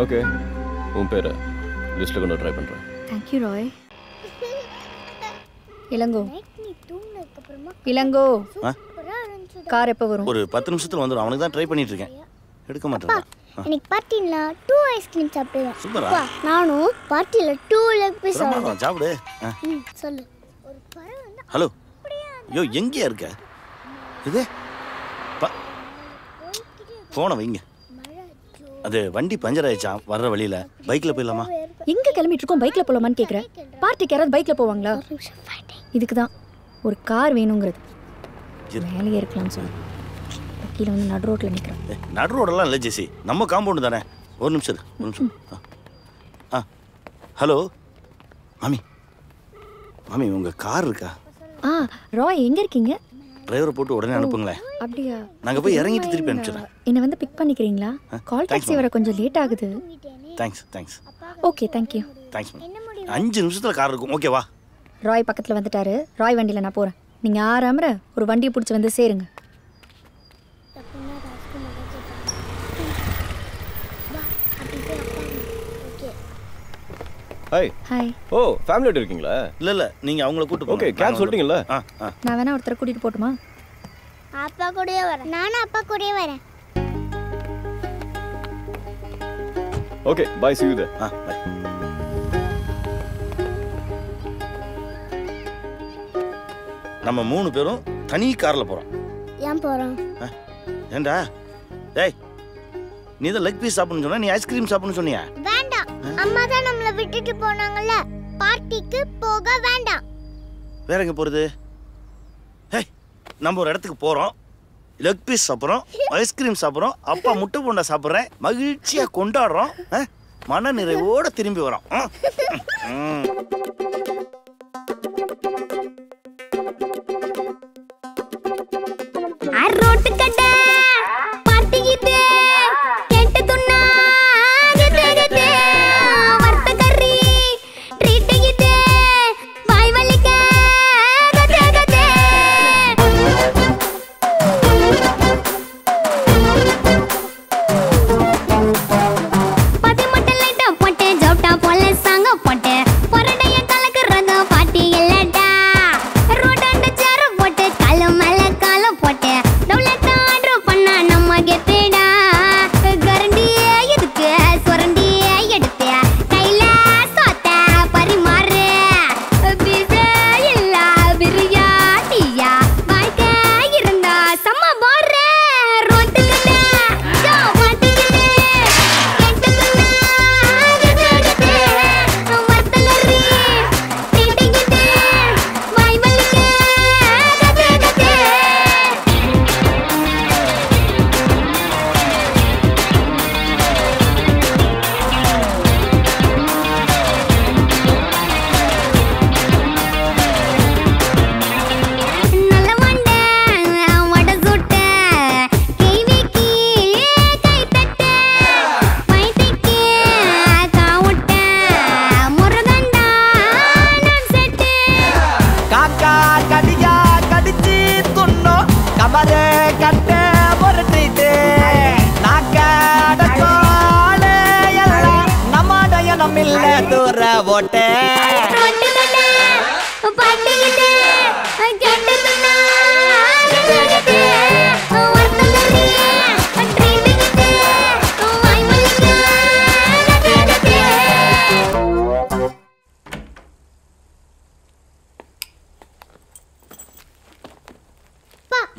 Speaker 16: ஓகே, உன் பேரை லிஸ்ட்டில் கொண்டு ட்ரை பண்ணுறேன்.
Speaker 5: தேங்க்யூ ராய். இளங்கோ, இளங்கோ, கார் எப்போ வரும்?
Speaker 2: ஒரு 10 நிமிஷத்துல வந்துடும். அவனுக்கு தான் ட்ரை பண்ணிட்டு இருக்கேன், எடுக்க மாட்டேன்.
Speaker 1: எனக்கு பார்ட்டில 2 ஐஸ்கிரீம் சாப்பிடுவேன்.
Speaker 2: சூப்பரா.
Speaker 1: நானும் பார்ட்டில 2 லெக் பீஸ் சாப்பிடுவேன்.
Speaker 2: சாப்பிடு.
Speaker 1: சொல்லு. ஒரு பறவை வந்து
Speaker 2: ஹலோ. யோ எங்கயா இருக்க? இது போன வைங்க. அது வண்டி பஞ்சர் ஆயிடுச்சா, வர்ற வழியில. பைக்ல போயிடலாமா?
Speaker 5: எங்க கிளம்பிட்டு இருக்கோம், பைக்ல போலாமான்னு கேக்குறேன். பார்ட்டிக்கு யாராவது பைக்ல போவாங்களா? இதுக்கு தான் ஒரு கார் வேணுங்கிறது. மேலேயே இருக்கலாம்னு சொல்லு. கீழே வந்து நடு ரோட்டில் நிற்கிறேன்.
Speaker 2: நடு ரோடெல்லாம் இல்லை ஜெசி, நம்ம காம்பவுண்டு தானே. ஒரு நிமிஷம் இரு, ஒரு நிமிஷம். ஹலோ மாமி, மாமி உங்கள் கார் இருக்கா?
Speaker 5: ராய் எங்கே இருக்கீங்க?
Speaker 2: டிரைவரை போட்டு உடனே அனுப்புங்களேன்.
Speaker 5: அப்படியா?
Speaker 2: நாங்கள் போய் இறங்கிட்டு திருப்பி அனுப்பிச்சிடுறேன்.
Speaker 5: என்னை வந்து பிக் பண்ணிக்கிறீங்களா? கால் டாக்ஸி வர கொஞ்சம் லேட் ஆகுது.
Speaker 2: Thanks.
Speaker 5: Okay, thank you.
Speaker 2: Thanks ma'am. 5 நிமிஷத்தில் கார் இருக்கும், ஓகேவா?
Speaker 5: ராய் பக்கத்தில் வந்துட்டாரு. ராய் வண்டியில் நான் போகிறேன். நீங்கள் ஆறாமற ஒரு வண்டியை பிடிச்சி வந்து சேருங்க.
Speaker 16: ஹாய். ஓ ஃபேமிலியோட இருக்கீங்களா?
Speaker 2: இல்லை நீங்கள் அவங்கள கூட்டு போங்க.
Speaker 16: ஓகே, கேப் சொல்லிட்டீங்களா?
Speaker 5: நான் வேணா ஒருத்தரை கூட்டிகிட்டு போட்டுமா?
Speaker 1: அப்பா கூடயே வரேன். நானும் அப்பா கூடயே வரேன்.
Speaker 16: Okay, bye, see you there.
Speaker 2: Bye. நம்ம 3 பேரும் தனி காரில் போகிறோம்.
Speaker 1: ஏன் போகிறோம்?
Speaker 2: ஏண்டா டேய், நீ தான் லெக் பீஸ் சாப்பிடணும்னு சொன்னா, நீ ஐஸ்கிரீம் சாப்பிடணும்னு சொன்னியா?
Speaker 1: வேண்டாம், அம்மா தான் நம்மளை விட்டுட்டு போனாங்கல்ல, பார்ட்டிக்கு போக வேண்டாம்.
Speaker 2: வேற எங்கே போகிறது? ஹேய், நம்ம ஒரு இடத்துக்கு போகிறோம், லெக் பீஸ் சாப்பிட்றோம், ஐஸ்கிரீம் சாப்பிட்றோம், அப்பா முட்டை போண்டா சாப்பிட்றேன், மகிழ்ச்சியாக கொண்டாடுறோம், மன நிறைவோடு திரும்பி வரோம்.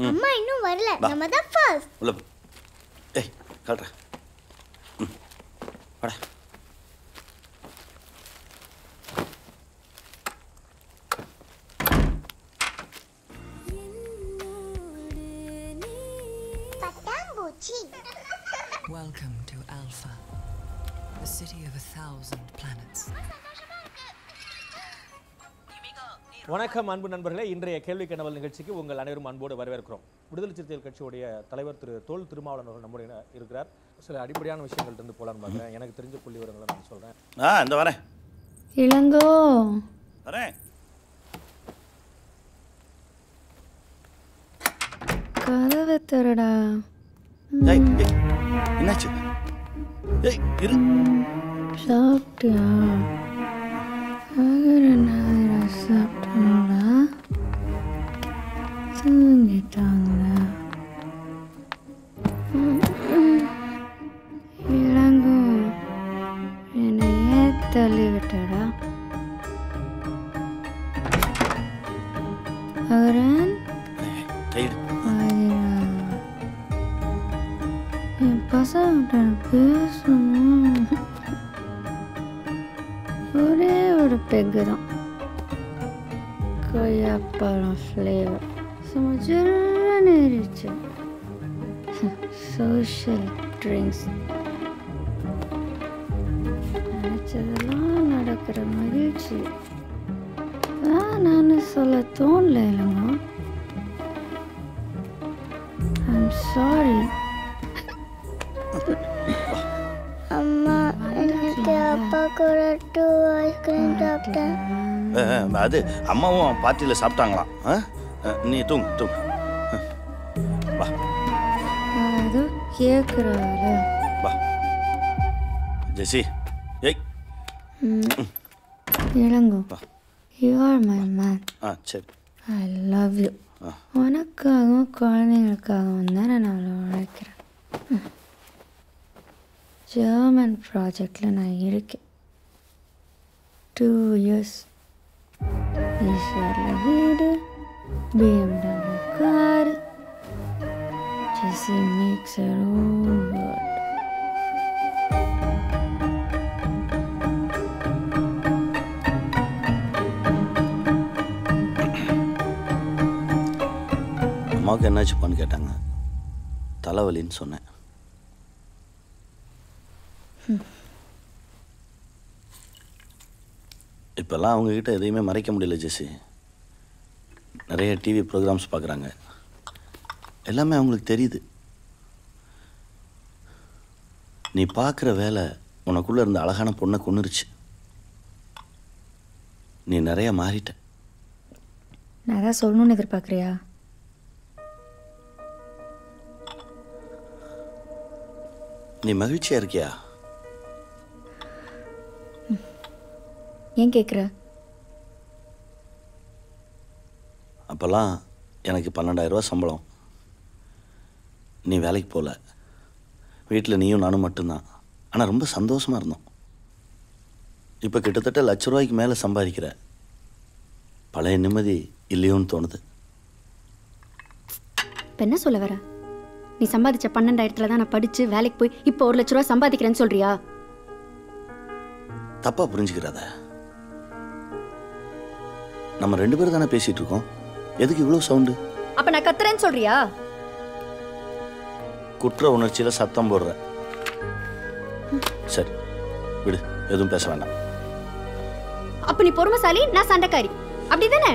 Speaker 1: அம்மா இன்னும் வரல, நம்ம தான் ஃபர்ஸ்ட்.
Speaker 2: உள்ள ஏய் காட்றா. வாடா.
Speaker 1: பட்டாம்பூச்சி.
Speaker 19: Welcome to Alpha, the city of 1,000 planets.
Speaker 15: வணக்கம் அன்பு நண்பர்களே, இன்றைய கேள்வி கணவல் நிகழ்ச்சிக்கு உங்கள் அனைவரும் அன்போடு வரவேற்கிறோம். விடுதலை சிறுத்தைகள் கட்சியுடைய தலைவர் திரு தோல் திருமாவளவன் அவர்கள் நம்முடைய இருக்கிறார். சில அடிப்படையான விஷயங்கள் இருந்து போலான்னு பார்க்குறேன். எனக்கு தெரிஞ்ச புள்ளி விவரங்களை நான் சொல்கிறேன்.
Speaker 2: இந்த வரேன்.
Speaker 5: இளங்கோ
Speaker 2: வரேன்.
Speaker 5: கதவை திறடா.
Speaker 2: என்னாச்சு? ஏய் இரு.
Speaker 5: சாப்பிட்டியா? சாப்பிட்டாங்களா? தூங்கிட்டாங்களா? இளங்கோ என்னை ஏன் தள்ளி விட்டடா? அகரன் என் பசங்க பேசணும். ஒரே ஒரு பெக்கு தான், கொய்யாப்பழம் ஃப்ளேவர். சும்மா ஜில்லுன்னு இருந்துச்சு. சோஷியல் ட்ரிங்க்ஸ் நினச்சதெல்லாம் நடக்கிற மகிழ்ச்சி நான் சொல்ல தோணல இல்லைங்க. I'm sorry.
Speaker 1: அம்மா எனக்கு அப்பா கூட 2 ஐஸ்கிரீம் சாப்பிட்டேன்.
Speaker 2: அது அம்மாவும் பார்ட்டியில் சாப்பிட்டாங்களாம். நீ தூங்கு. வா
Speaker 5: அது கேட்குறாள்.
Speaker 2: வா ஜெசி. ஏய்
Speaker 5: Elango, you are my man.
Speaker 2: சரி.
Speaker 5: I love you. உனக்காகவும் குழந்தைங்களுக்காகவும் தானே நான் உழைக்கிறேன். ஜெர்மன் ப்ராஜெக்டில் நான் இருக்கேன். 2 years. ஈஸ்வரில் வீடு, BMW car. Jessie makes her own world.
Speaker 2: அம்மாவுக்கு என்னாச்சுப்பான்னு கேட்டாங்க. தலைவலின்னு சொன்னேன். இப்போல்லாம் அவங்கக்கிட்ட எதையுமே மறைக்க முடியல ஜெசி. நிறைய டிவி ப்ரோக்ராம்ஸ் பார்க்குறாங்க. எல்லாமே அவங்களுக்கு தெரியுது. நீ பார்க்குற வேலை உனக்குள்ளே இருந்த அழகான பொண்ணை கொன்னுருச்சு. நீ நிறைய மாறிட்ட.
Speaker 5: நான் அதான் சொல்லணும்னு எதிர்பார்க்குறியா?
Speaker 2: நீ மகிழ்ச்சியாக இருக்கியா?
Speaker 5: ஏன் கேட்குற?
Speaker 2: அப்போல்லாம் எனக்கு 12,000 ரூபா சம்பளம். நீ வேலைக்கு போகல. வீட்டில் நீயும் நானும் மட்டும்தான். ஆனால் ரொம்ப சந்தோஷமாக இருந்தோம். இப்போ கிட்டத்தட்ட ₹1,00,000 மேலே சம்பாதிக்கிற. பழைய நிம்மதி இல்லையோன்னு தோணுது.
Speaker 5: இப்போ என்ன சொல்ல வர? நீ சம்பாதிச்ச 12,000 தான் நான் படித்து வேலைக்கு போய் இப்போ ₹1,00,000 சம்பாதிக்கிறேன்னு சொல்றியா?
Speaker 2: தப்பாக புரிஞ்சுக்கிறாத. நம்ம 2 பேரும் தானே பேசிகிட்டு இருக்கோம். எதுக்கு இவ்வளோ சவுண்டு?
Speaker 5: அப்போ நான் கத்துறேன்னு சொல்றியா?
Speaker 2: குற்ற உணர்ச்சியில் சத்தம் போடுற. சரி விடு, எதுவும் பேச வேண்டாம்.
Speaker 5: அப்போ நீ பொறுமைசாலி, நான் சண்டைக்காரி, அப்படிதானே?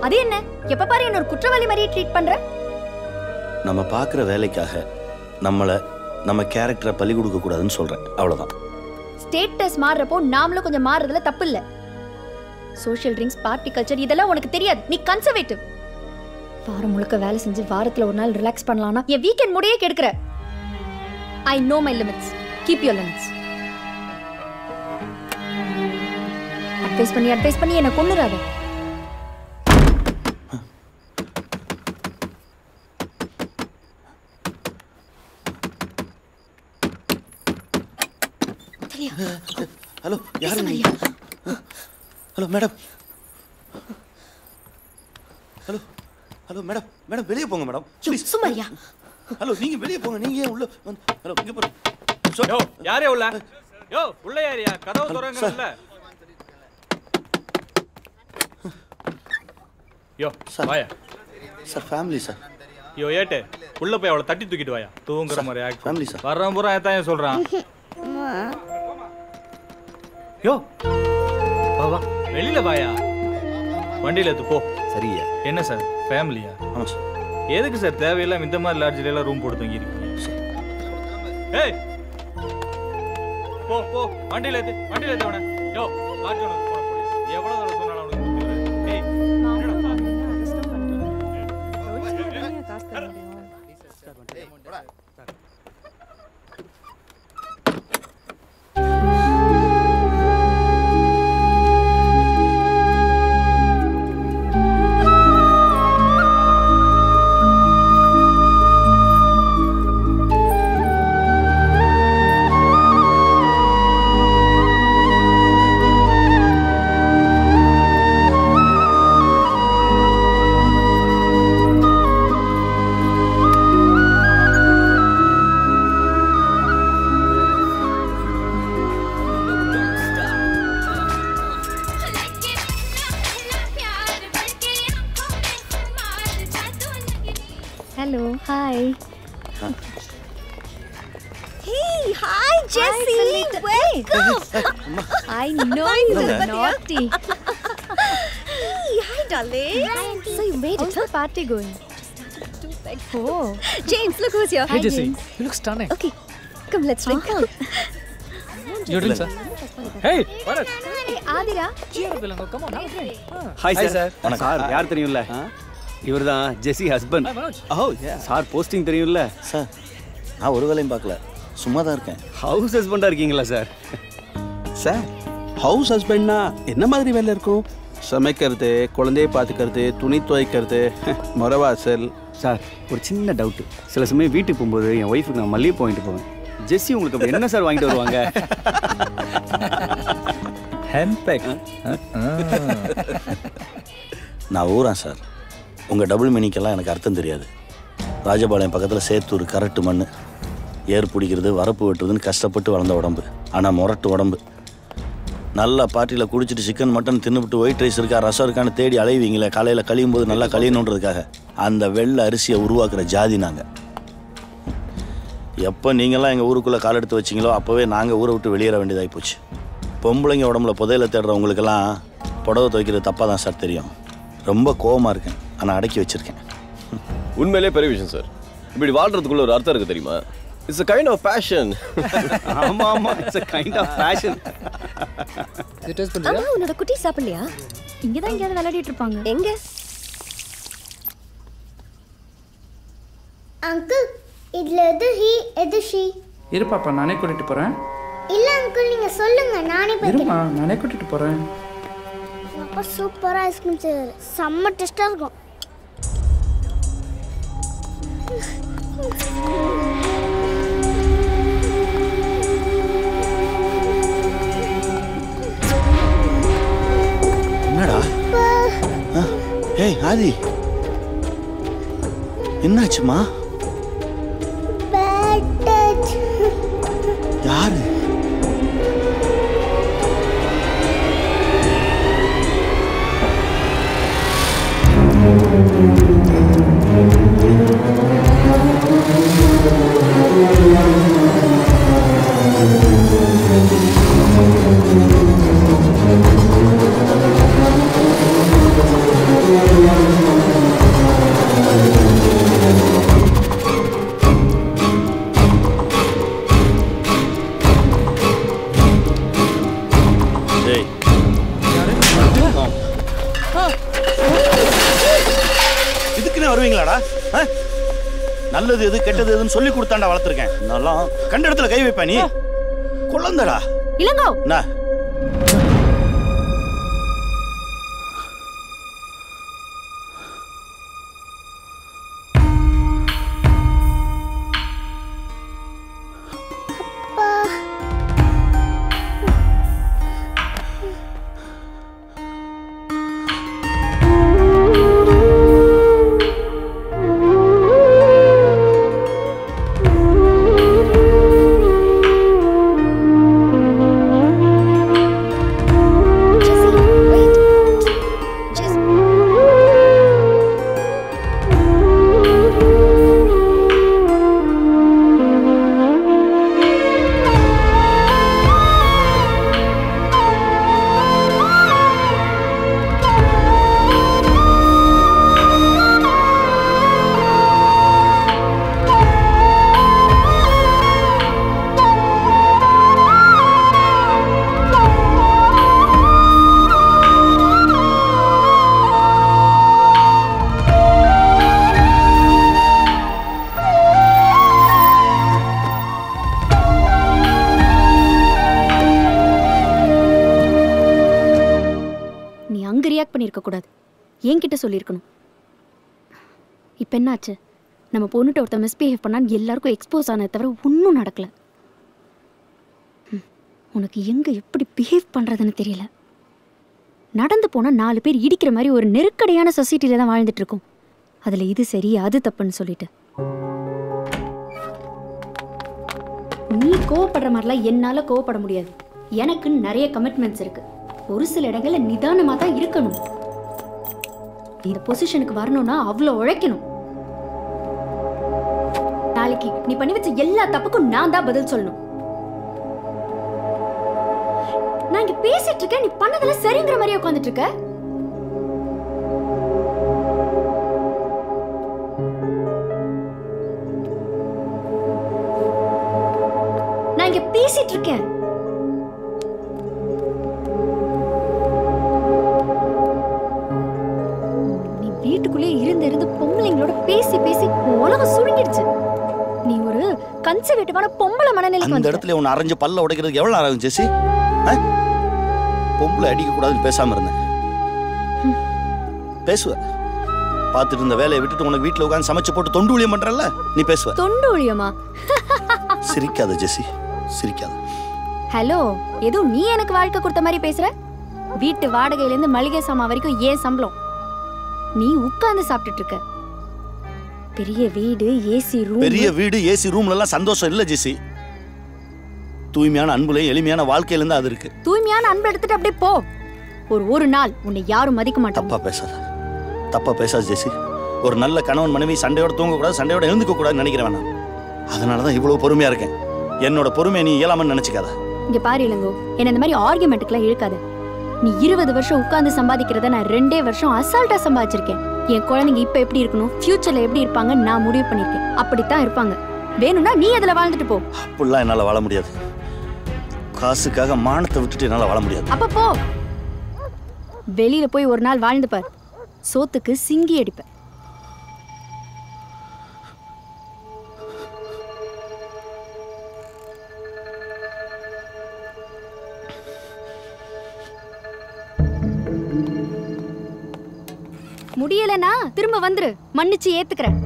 Speaker 5: அது என்ன எப்ப பாரு என்ன ஒரு குற்றவாளி மாதிரியே ட்ரீட் பண்ற?
Speaker 2: நம்ம பார்க்குற வேலைக்காக நம்ம கேரக்டரை பலி கொடுக்க கூடாதுன்னு சொல்றேன், அவ்வளவுதான்.
Speaker 5: ஸ்டேட்டஸ் மாறுறப்போ நாமளும் கொஞ்சம் மாறுறதுல தப்பு இல்ல. சோஷியல் ட்ரிங்க்ஸ், பார்ட்டி கல்ச்சர் இதெல்லாம் உனக்கு தெரியாது. நீ கன்சர்வேட்டிவ். வாரம் முழுக்க வேலை செஞ்சு வாரத்துல ஒரு நாள் ரிலாக்ஸ் பண்ணலாம்னா என் வீக்கெண்ட் முடியே கெடுக்கிற. I know my limits. Keep your limits. Advice பண்ணி என்ன கொன்னுறாத.
Speaker 2: ஹலோ, யாரு நீ? Hello madam. Hello madam. வெளியே போங்க மேடம்.
Speaker 5: சும்மாரியா?
Speaker 2: ஹலோ, நீங்க வெளியே போங்க. நீங்க ஏன் உள்ள வந்து? ஹலோ, இங்க போங்க.
Speaker 15: யோ, யாரே உள்ள? யோ, உள்ள யாரியா? கதவு திறங்க உள்ள. யோ, வாயா.
Speaker 2: Sir, family sir.
Speaker 15: யோ, ஏட்டு உள்ள போய் அவளை தட்டி தூக்கிட்டு வாயா. தூங்குற மாதிரி ஆக்ட்.
Speaker 2: Family sir.
Speaker 15: வர்றவன் பூரா ஏன் சொல்றான்? யோ, வா வெளியில வாயா. வண்டியில எடுத்து போ.
Speaker 2: சரியா?
Speaker 15: என்ன சார், ஃபேமிலியா?
Speaker 2: ஆமா சார்.
Speaker 15: எதுக்கு சார் தேவையில்லாம இந்த மாதிரி லாட்ஜில எல்லாம் ரூம் போட்டு தங்கி இருக்கீங்க? ஏய், போ வண்டியில ஏத்து அவனை. யோ, லாட்ஜ் ஒன்று போட போடி. எவ்வளவு தடவை சொன்னாலும் அவனுக்கு புரியுது. ஏய்,
Speaker 5: hello hi
Speaker 17: Hey, hi Jessie. Welcome.
Speaker 5: I know you're naughty.
Speaker 17: Hey, hi darling. So you made it.
Speaker 5: How's the party going? Oh,
Speaker 17: James, look who's here.
Speaker 5: Hi, Jessie.
Speaker 20: You look stunning.
Speaker 17: Okay, come let's drink.
Speaker 20: Your drink, sir. Hey, Bharat.
Speaker 5: Hey, Adira.
Speaker 20: Cheer up, Ilango. Come on, have a drink.
Speaker 21: Hi sir sir யார் தெரியும்ல இவர் தான் ஜெஸி husband ஓ sir posting தெரியும்ல
Speaker 2: sir நான் ஒரு வேலையும் பார்க்கல சும்மா தான் இருக்கேன்
Speaker 21: ஹவுஸ் ஹஸ்பண்டாக இருக்கீங்களா சார்
Speaker 22: சார் ஹவுஸ் ஹஸ்பண்ட்னா என்ன மாதிரி வேலை இருக்கும் சமைக்கிறது குழந்தைய பார்த்துக்கிறது துணி துவைக்கிறது மொரவாசல்
Speaker 21: சார் ஒரு சின்ன டவுட்டு சில சமயம் வீட்டுக்கு போகும்போது என் ஒய்ஃபுக்கு நான் மல்லிகை வாங்கிட்டு போவேன் ஜெஸ்ஸி உங்களுக்கு அப்படி என்ன சார் வாங்கிட்டு வருவாங்க
Speaker 22: ஹேண்ட்பேக்
Speaker 2: நான் ஊறேன் சார் உங்கள் டபுள் மீனிங்கெல்லாம் எனக்கு அர்த்தம் தெரியாது ராஜபாளையம் பக்கத்தில் சேத்தூர் கரட்டு மண் ஏர் பிடிக்கிறது வரப்பு வெட்டுறதுன்னு கஷ்டப்பட்டு வளர்ந்த உடம்பு ஆனால் முரட்டு உடம்பு நல்லா பார்ட்டியில் குடிச்சிட்டு சிக்கன் மட்டன் தின்னுபிட்டு ஒயிட் ரைஸ் இருக்கா ரசம் இருக்கான்னு தேடி அலைவீங்களே காலையில் கழியும் போது நல்லா கழியணுன்றதுக்காக அந்த வெள்ளை அரிசியை உருவாக்குற ஜாதி நாங்கள் எப்போ நீங்களாம் எங்கள் ஊருக்குள்ளே கால் எடுத்து வச்சிங்களோ அப்போவே நாங்கள் ஊரை விட்டு வெளியேற வேண்டியதாகி போச்சு பொம்பளைங்க உடம்புல புதையில தேடுறவங்களுக்கெல்லாம் புடவை துவைக்கிறது தப்பாக தான் சார் தெரியும் ரொம்ப கோவமாக இருக்கேன் ஆனால் அடக்கி வச்சுருக்கேன்
Speaker 16: உண்மையிலே பெரிய விஷயம் சார் இப்படி வாழ்றதுக்குள்ள ஒரு அர்த்தம் இருக்கு தெரியுமா it's a kind of passion
Speaker 21: ஆமா ஆமா it's a kind of passion
Speaker 17: அம்மா உன்னோட குட்டி சாப்பிடலையா
Speaker 5: இங்க தான் எங்கயாவது விளையாடிட்டு இருப்பாங்க
Speaker 17: எங்க
Speaker 1: அங்கிள் இதுல எது ஹி எது ஷி
Speaker 23: இரு பாப்பா நானே கூட்டிட்டு போறேன்
Speaker 1: இல்ல அங்கிள் நீங்க சொல்லுங்க நானே
Speaker 23: இருமா நானே கூட்டிட்டு போறேன்
Speaker 1: அப்பா சூப்பரா ஐஸ்கிரீம் செய்வாரு செம்ம டேஸ்டா இருக்கும்
Speaker 2: என்னடா ஏய் ஆதி என்னாச்சுமா யாரு இதுக்குன்னு வருவீங்களாடா நல்லது எது கெட்டது எதுன்னு சொல்லி கொடுத்தாண்டா வளர்த்துருக்கேன் நல்லா கண்ட இடத்துல கை வைப்ப நீ குழந்தடா
Speaker 5: இளங்கோ
Speaker 2: என்ன
Speaker 5: பண்ணியிருக்கக்கூடாது என்கிட்ட சொல்லியிருக்கணும். இப்போ என்னாச்சு? நம்ம பொண்ணுகிட்ட ஒருத்தர் மிஸ்பிஹேவ் பண்ணான்னு எல்லாருக்கும் எக்ஸ்போஸ் ஆனதை தவிர ஒன்றும் நடக்கலை. உனக்கு எங்கே எப்படி பிஹேவ் பண்ணுறதுன்னு தெரியல. நடந்து போனால் 4 பேர் இடிக்கிற மாதிரி ஒரு நெருக்கடியான சொசைட்டியில் தான் வாழ்ந்துட்டு இருக்கோம். அதில் இது சரி அது தப்புன்னு சொல்லிட்டு நீ கோவப்படுற மாதிரிலாம் என்னால் கோவப்பட முடியாது. எனக்கு நிறைய கமிட்மெண்ட்ஸ் இருக்கு. ஒரு சில இடங்களில் நிதானமாக தான் இருக்கணும். இந்த பொசிஷனுக்கு வரணும்னா அவ்வளோ உழைக்கணும். நாளைக்கு நீ பண்ணி வச்ச எல்லா தப்புக்கும் நான் தான் பதில் சொல்லணும். நான் இங்க பேசிட்டு இருக்கேன், நீ பண்ணதெல்லாம் சரிங்கிற மாதிரியே உட்கார்ந்துட்டு இருக்க. நான் இங்க பேசிட்டு இருக்கேன். நீ வீட்டுக்குள்ளே இருந்து பொம்பளைங்களோட பேசி பேசி உலகம் சுருங்கிடுச்சு. நீ ஒரு கன்சர்வேட்டிவான பொம்பளை மனநிலைக்கு
Speaker 2: அந்த இடத்துல உன்னை அரைஞ்சு பல்ல உடைக்கிறதுக்கு எவ்வளவு நேரம் ஆகும் ஜெசி? பொம்பளை அடிக்க கூடாதுன்னு பேசாம இருந்தேன். பேசுவ பார்த்துட்டு இருந்த வேலையை விட்டுட்டு உனக்கு வீட்டுல உட்காந்து சமைச்சு போட்டு தொண்டு ஊழியம் பண்றல்ல, நீ பேசுவ.
Speaker 5: தொண்டு ஊழியமா?
Speaker 2: சிரிக்காத ஜெசி, சிரிக்காத.
Speaker 5: ஹலோ, ஏதோ நீ எனக்கு வாழ்க்கை கொடுத்த மாதிரி பேசுற. வீட்டு வாடகையில இருந்து மளிகை சாமான் வரைக்கும் ஏன் சம்பளம். நீ உட்கார்ந்து சாப்பிட்டுட்டு இருக்க. பெரிய வீடு, ஏசி ரூம்.
Speaker 2: பெரிய வீடு, ஏசி ரூம்ல எல்லாம் சந்தோஷம் இல்ல ஜெசி. தூய்மையான அன்புலையும் எளிமையான வாழ்க்கையில இருந்து அது இருக்கு.
Speaker 5: தூய்மையான அன்பு எடுத்துட்டு அப்படியே போ. ஒரு நாள் உன்னை யாரும் மதிக்க மாட்டாங்க.
Speaker 2: தப்பா பேசாத, தப்பா பேசாத ஜெசி. ஒரு நல்ல கணவன் மனைவி சண்டையோட தூங்க கூடாது, சண்டையோட எழுந்துக்க கூடாதுன்னு நினைக்கிறேன் நான். அதனாலதான் இவ்வளவு பொறுமையா இருக்கேன். என்னோட பொறுமையை நீ இயலாமன்னு நினைச்சுக்காத.
Speaker 5: இங்க பாரு இளங்கோ, என்ன இந்த மாதிரி ஆர்குமெண்ட்டுக்குலாம் இழுக்காத. நீ 20 வருஷம் உட்கார்ந்து சம்பாதிக்கிறத நான் 2 வருஷம் அசால்ட்டா சம்பாதிச்சிருக்கேன். என் குழந்தைங்க இப்ப எப்படி இருக்கணும், ஃபியூச்சர்ல எப்படி இருப்பாங்க நான் முடிவு பண்ணிருக்கேன். அப்படித்தான் இருப்பாங்க. வேணும்னா நீ அதுல வாழ்ந்துட்டு போ.
Speaker 2: அப்படிலாம் என்னால வாழ முடியாது. காசுக்காக மானத்தை விட்டுட்டு என்னால வாழ முடியாது.
Speaker 5: அப்ப போ. வெளியில போய் ஒரு நாள் வாழ்ந்து பார். சோத்துக்கு சிங்கி அடிப்ப. முடியலனா திரும்ப வந்துரு, மன்னிச்சு ஏத்துக்கிறேன்.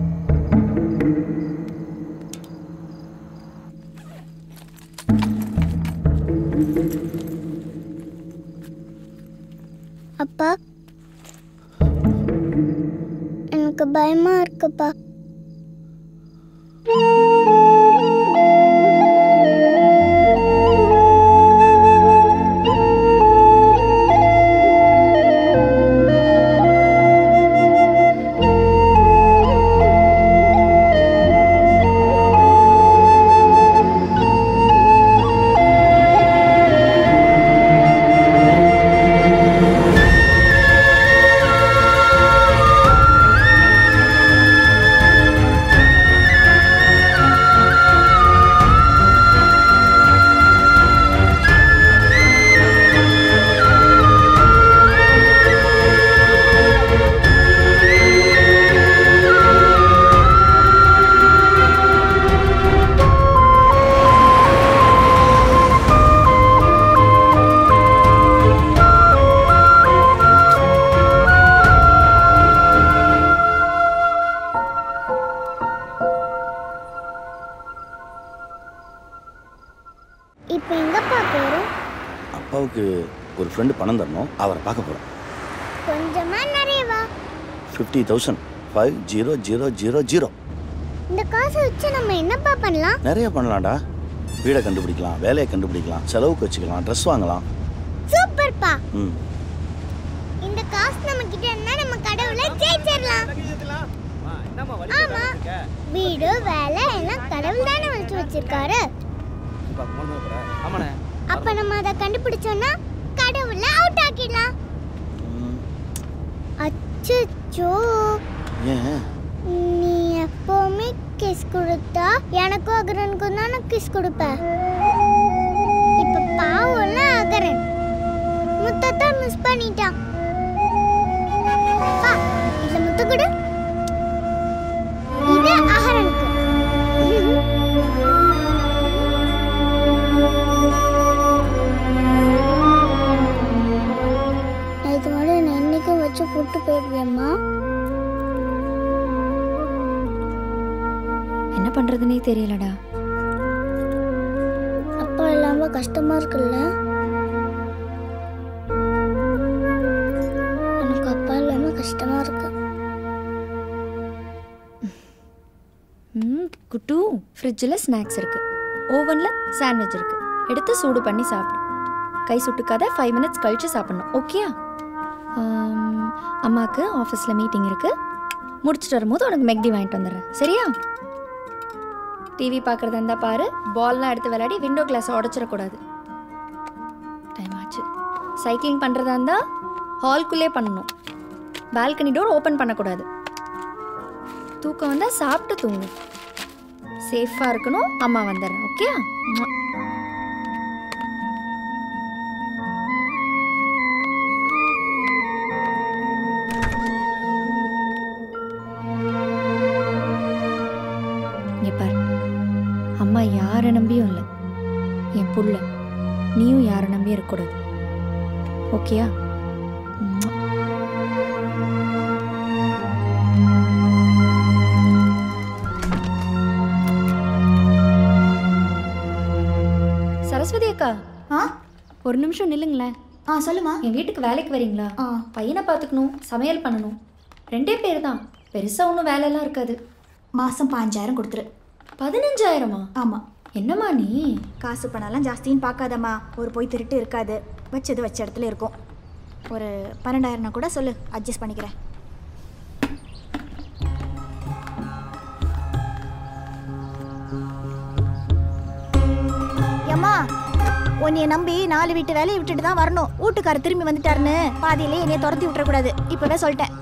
Speaker 1: அப்பா, எனக்கு பயமா இருக்குப்பா. இப்போ எங்கப்பா போறோம்?
Speaker 2: அப்பாவுக்கு ஒரு ஃப்ரெண்டு பணம் தரணும், அவரை பார்க்க போறோம்.
Speaker 1: கொஞ்சமா நிறையவா?
Speaker 2: 50,000. 50,000.
Speaker 1: இந்த காசை வச்சு நம்ம என்னப்பா பண்ணலாம்?
Speaker 2: நிறைய பண்ணலாம்டா. வீடை கண்டுபிடிக்கலாம், வேலையை கண்டுபிடிக்கலாம், செலவுக்கு வச்சுக்கலாம், ட்ரெஸ் வாங்கலாம்.
Speaker 1: சூப்பர்ப்பா. இந்த காசு நம்ம கிட்ட இருந்தா நம்ம கடவுளை ஜெயிச்சிரலாம். ஆமா, வீடு வேலை எல்லாம் கடவுள் தானே வச்சு வச்சிருக்காரு. அப்ப நம்ம அதை கண்டுபிடிச்சோம்னா கடவுளை அவுட் ஆக்கிடலாம். அச்சச்சோ, நீ எப்பவுமே கிஸ் கொடுத்தா எனக்கும் அகரனுக்கும் தானே கிஸ் கொடுப்ப. இப்ப பாவம்ல அகரன் முத்தத்தை மிஸ் பண்ணிட்டான். இதுல முத்து கொடு, இது அகரனுக்கு. இது மாதிரி நான் என்னைக்கும் வச்சு போட்டு போயிடுவேம்மா.
Speaker 5: என்ன பண்றதுன்னே தெரியலடா.
Speaker 1: அப்பா இல்லாம கஷ்டமா இருக்குல்ல? எனக்கு அப்பா இல்லாம கஷ்டமா இருக்கு.
Speaker 5: குட்டு, ஃப்ரிட்ஜில் ஸ்நாக்ஸ் இருக்கு, ஓவன்ல சாண்ட்விச் இருக்கு. எடுத்து சூடு பண்ணி சாப்பிடு. கை சுட்டுக்காத, 5 மினிட்ஸ் கழிச்சு சாப்பிடணும். ஓகேயா? அம்மாவுக்கு ஆஃபீஸில் மீட்டிங் இருக்கு, முடிச்சுட்டு வரும்போது உனக்கு மெக்டி வாங்கிட்டு வந்துடுறேன். சரியா? டிவி பார்க்குறதா இருந்தால் பாரு, பால்லாம் எடுத்து விளையாடி விண்டோ கிளாஸை உடச்சிடக்கூடாது. டைம் ஆச்சு. சைக்கிளிங் பண்ணுறதா இருந்தால் ஹால்குள்ளே பண்ணணும். பால்கனி டோர் ஓப்பன் பண்ணக்கூடாது. தூக்கம் வந்தால் சாப்பிட்டு தூங்கும். சேஃபாக இருக்கணும். அம்மா வந்துடுறேன். ஓகே? இங்கே பாரு, அம்மா யாரை நம்பியும் இல்லை. என் புள்ள, நீயும் யாரை நம்பியும் இருக்கக்கூடாது. ஓகேயா? சரஸ்வதி அக்கா, ஒரு நிமிஷம் நில்லுங்களேன்.
Speaker 18: சொல்லுமா.
Speaker 5: என் வீட்டுக்கு வேலைக்கு வரீங்களா? பையனை பார்த்துக்கணும், சமையல் பண்ணணும். 2 பேர் தான். பெருசாக ஒன்றும் வேலையெல்லாம் இருக்காது.
Speaker 18: மாதம் 5,000 கொடுத்துரு.
Speaker 5: 15,000மா?
Speaker 18: ஆமாம்.
Speaker 5: என்னம்மா நீ?
Speaker 18: காசு பணம்லாம் ஜாஸ்தின்னு பார்க்காதம்மா. ஒரு போய் திருட்டு இருக்காது. வச்சது வச்ச இடத்துல இருக்கும். ஒரு 12,000 கூட சொல்லு, அட்ஜஸ்ட் பண்ணிக்கிறேன். ஏம்மா, உன்னைய நம்பி 4 வீட்டு வேலையை விட்டுட்டு தான் வரணும். வீட்டுக்காரர் திரும்பி வந்துட்டாருன்னு பாதியிலே என்னைய துரத்தி விட்டுறக்கூடாது. இப்போவே சொல்லிட்டேன்.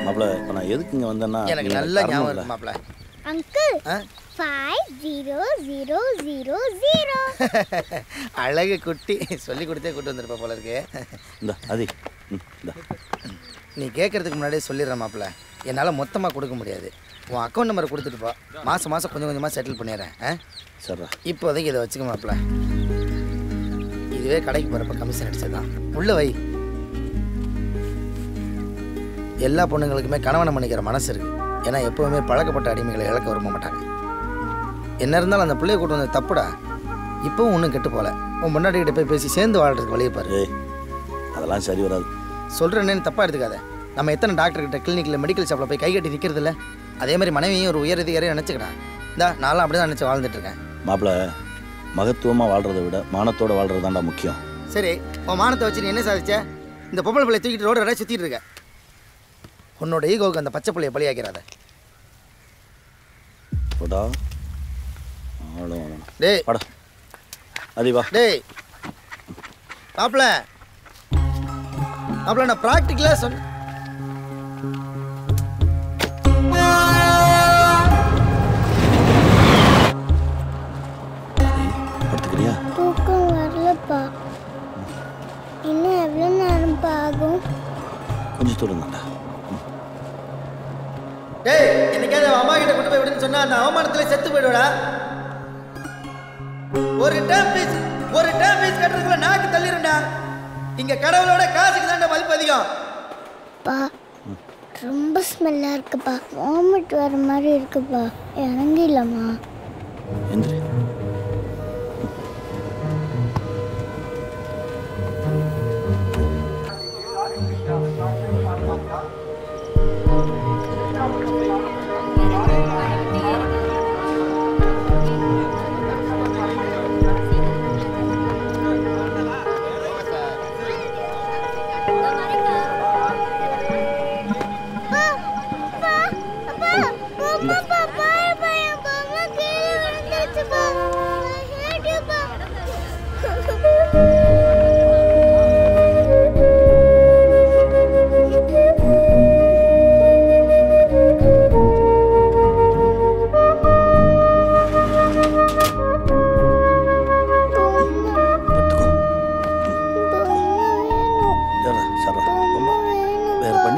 Speaker 2: மாப்ள, இப்போ நான் எதுக்கு இங்கே வந்தேன்னா
Speaker 9: எனக்கு நல்ல ஞாபகம் இருக்கு மாப்ள.
Speaker 1: அங்கிள் 5000.
Speaker 9: அழகு குட்டி சொல்லி கொடுத்தே கூட்டு வந்திருப்ப போல இருக்கு.
Speaker 2: இந்த அது
Speaker 9: நீ கேட்கறதுக்கு முன்னாடியே சொல்லிடுறேன் மாப்பிள்ள. என்னால் மொத்தமாக கொடுக்க முடியாது. உன் அக்கௌண்ட் நம்பரை கொடுத்துட்டு போ. மாதம் மாதம் கொஞ்சம் கொஞ்சமாக செட்டில் பண்ணிடுறேன்.
Speaker 2: சரிடா.
Speaker 9: இப்போதைக்கு இதை வச்சுக்க மாப்பிள்ள. இதுவே கடைக்கு போகிறப்ப கமிஷன் அடிச்சது தான். உள்ள வை. எல்லா பொண்ணுங்களுக்குமே கணவனை மன்னிக்கிற மனசு இருக்குது. ஏன்னா எப்போவுமே பழக்கப்பட்ட அடிமைகளை இழக்க விரும்ப மாட்டாங்க. என்ன இருந்தாலும் அந்த பிள்ளைய கூட்டு வந்து தப்புடா. இப்போவும் ஒன்றும் கெட்டு போகல. உன் முன்னாடிக்கிட்ட போய் பேசி சேர்ந்து வாழ்றதுக்கு வழியை பாரு.
Speaker 2: அதெல்லாம் சரி வராது.
Speaker 9: சொல்கிறேன்னு தப்பாக எடுத்துக்காத. நம்ம எத்தனை டாக்டர்கிட்ட கிளினிக்கில் மெடிக்கல் ஷாப்பில் போய் கை கட்டி நிற்கிறது இல்லை. அதே மாதிரி மனைவியும் ஒரு உயர் அதிகாரியும் நினச்சிக்கிட்டான். இந்தா நான்லாம் அப்படி தான் நினச்சி வாழ்ந்துட்டுருக்கேன்.
Speaker 2: மாப்பிள்ள, மகத்துவமாக வாழ்கிறத விட மானத்தோடு வாழ்கிறது தான்டா முக்கியம்.
Speaker 9: சரி, உன் மானத்தை வச்சு நீ என்ன சாதிச்ச? இந்த பொம்பளை பிள்ளைய தூக்கிட்டு ரோடு வர சுற்றிட்டு இருக்க. உன்னோட ஈகோவுக்கு அந்த பச்சை பிள்ளைய பலியாக்கிறாத. டேய்
Speaker 2: வாடா. அதிவா.
Speaker 9: டேய் மாப்பிள்ள, மாப்பிள்ள நான் ப்ராக்டிக்கலாக சொன்னேன்.
Speaker 1: தூக்கம் வரலப்பா. இன்னும் எவ்வளோ நேரம்ப்பா ஆகும்?
Speaker 2: கொஞ்சம் தூரம் தான்டா.
Speaker 9: டேய், என்னைக்காவது அம்மா கிட்ட கொண்டு போய் விடுன்னு சொன்னா அந்த அவமானத்துல செத்து போயிடுவடா. ஒரு டேம் பீஸ் கட்டுறதுக்குள்ள நாக்கு தள்ளிடும்டா. இங்க கடவுளோட காசுக்கு தான்டா மதிப்பு அதிகம்.
Speaker 1: பா, ரொம்ப ஸ்மெல்லா இருக்குப்பா. வாமிட் வர மாதிரி இருக்குப்பா. இறங்கிடலாமா?
Speaker 2: எந்திரி.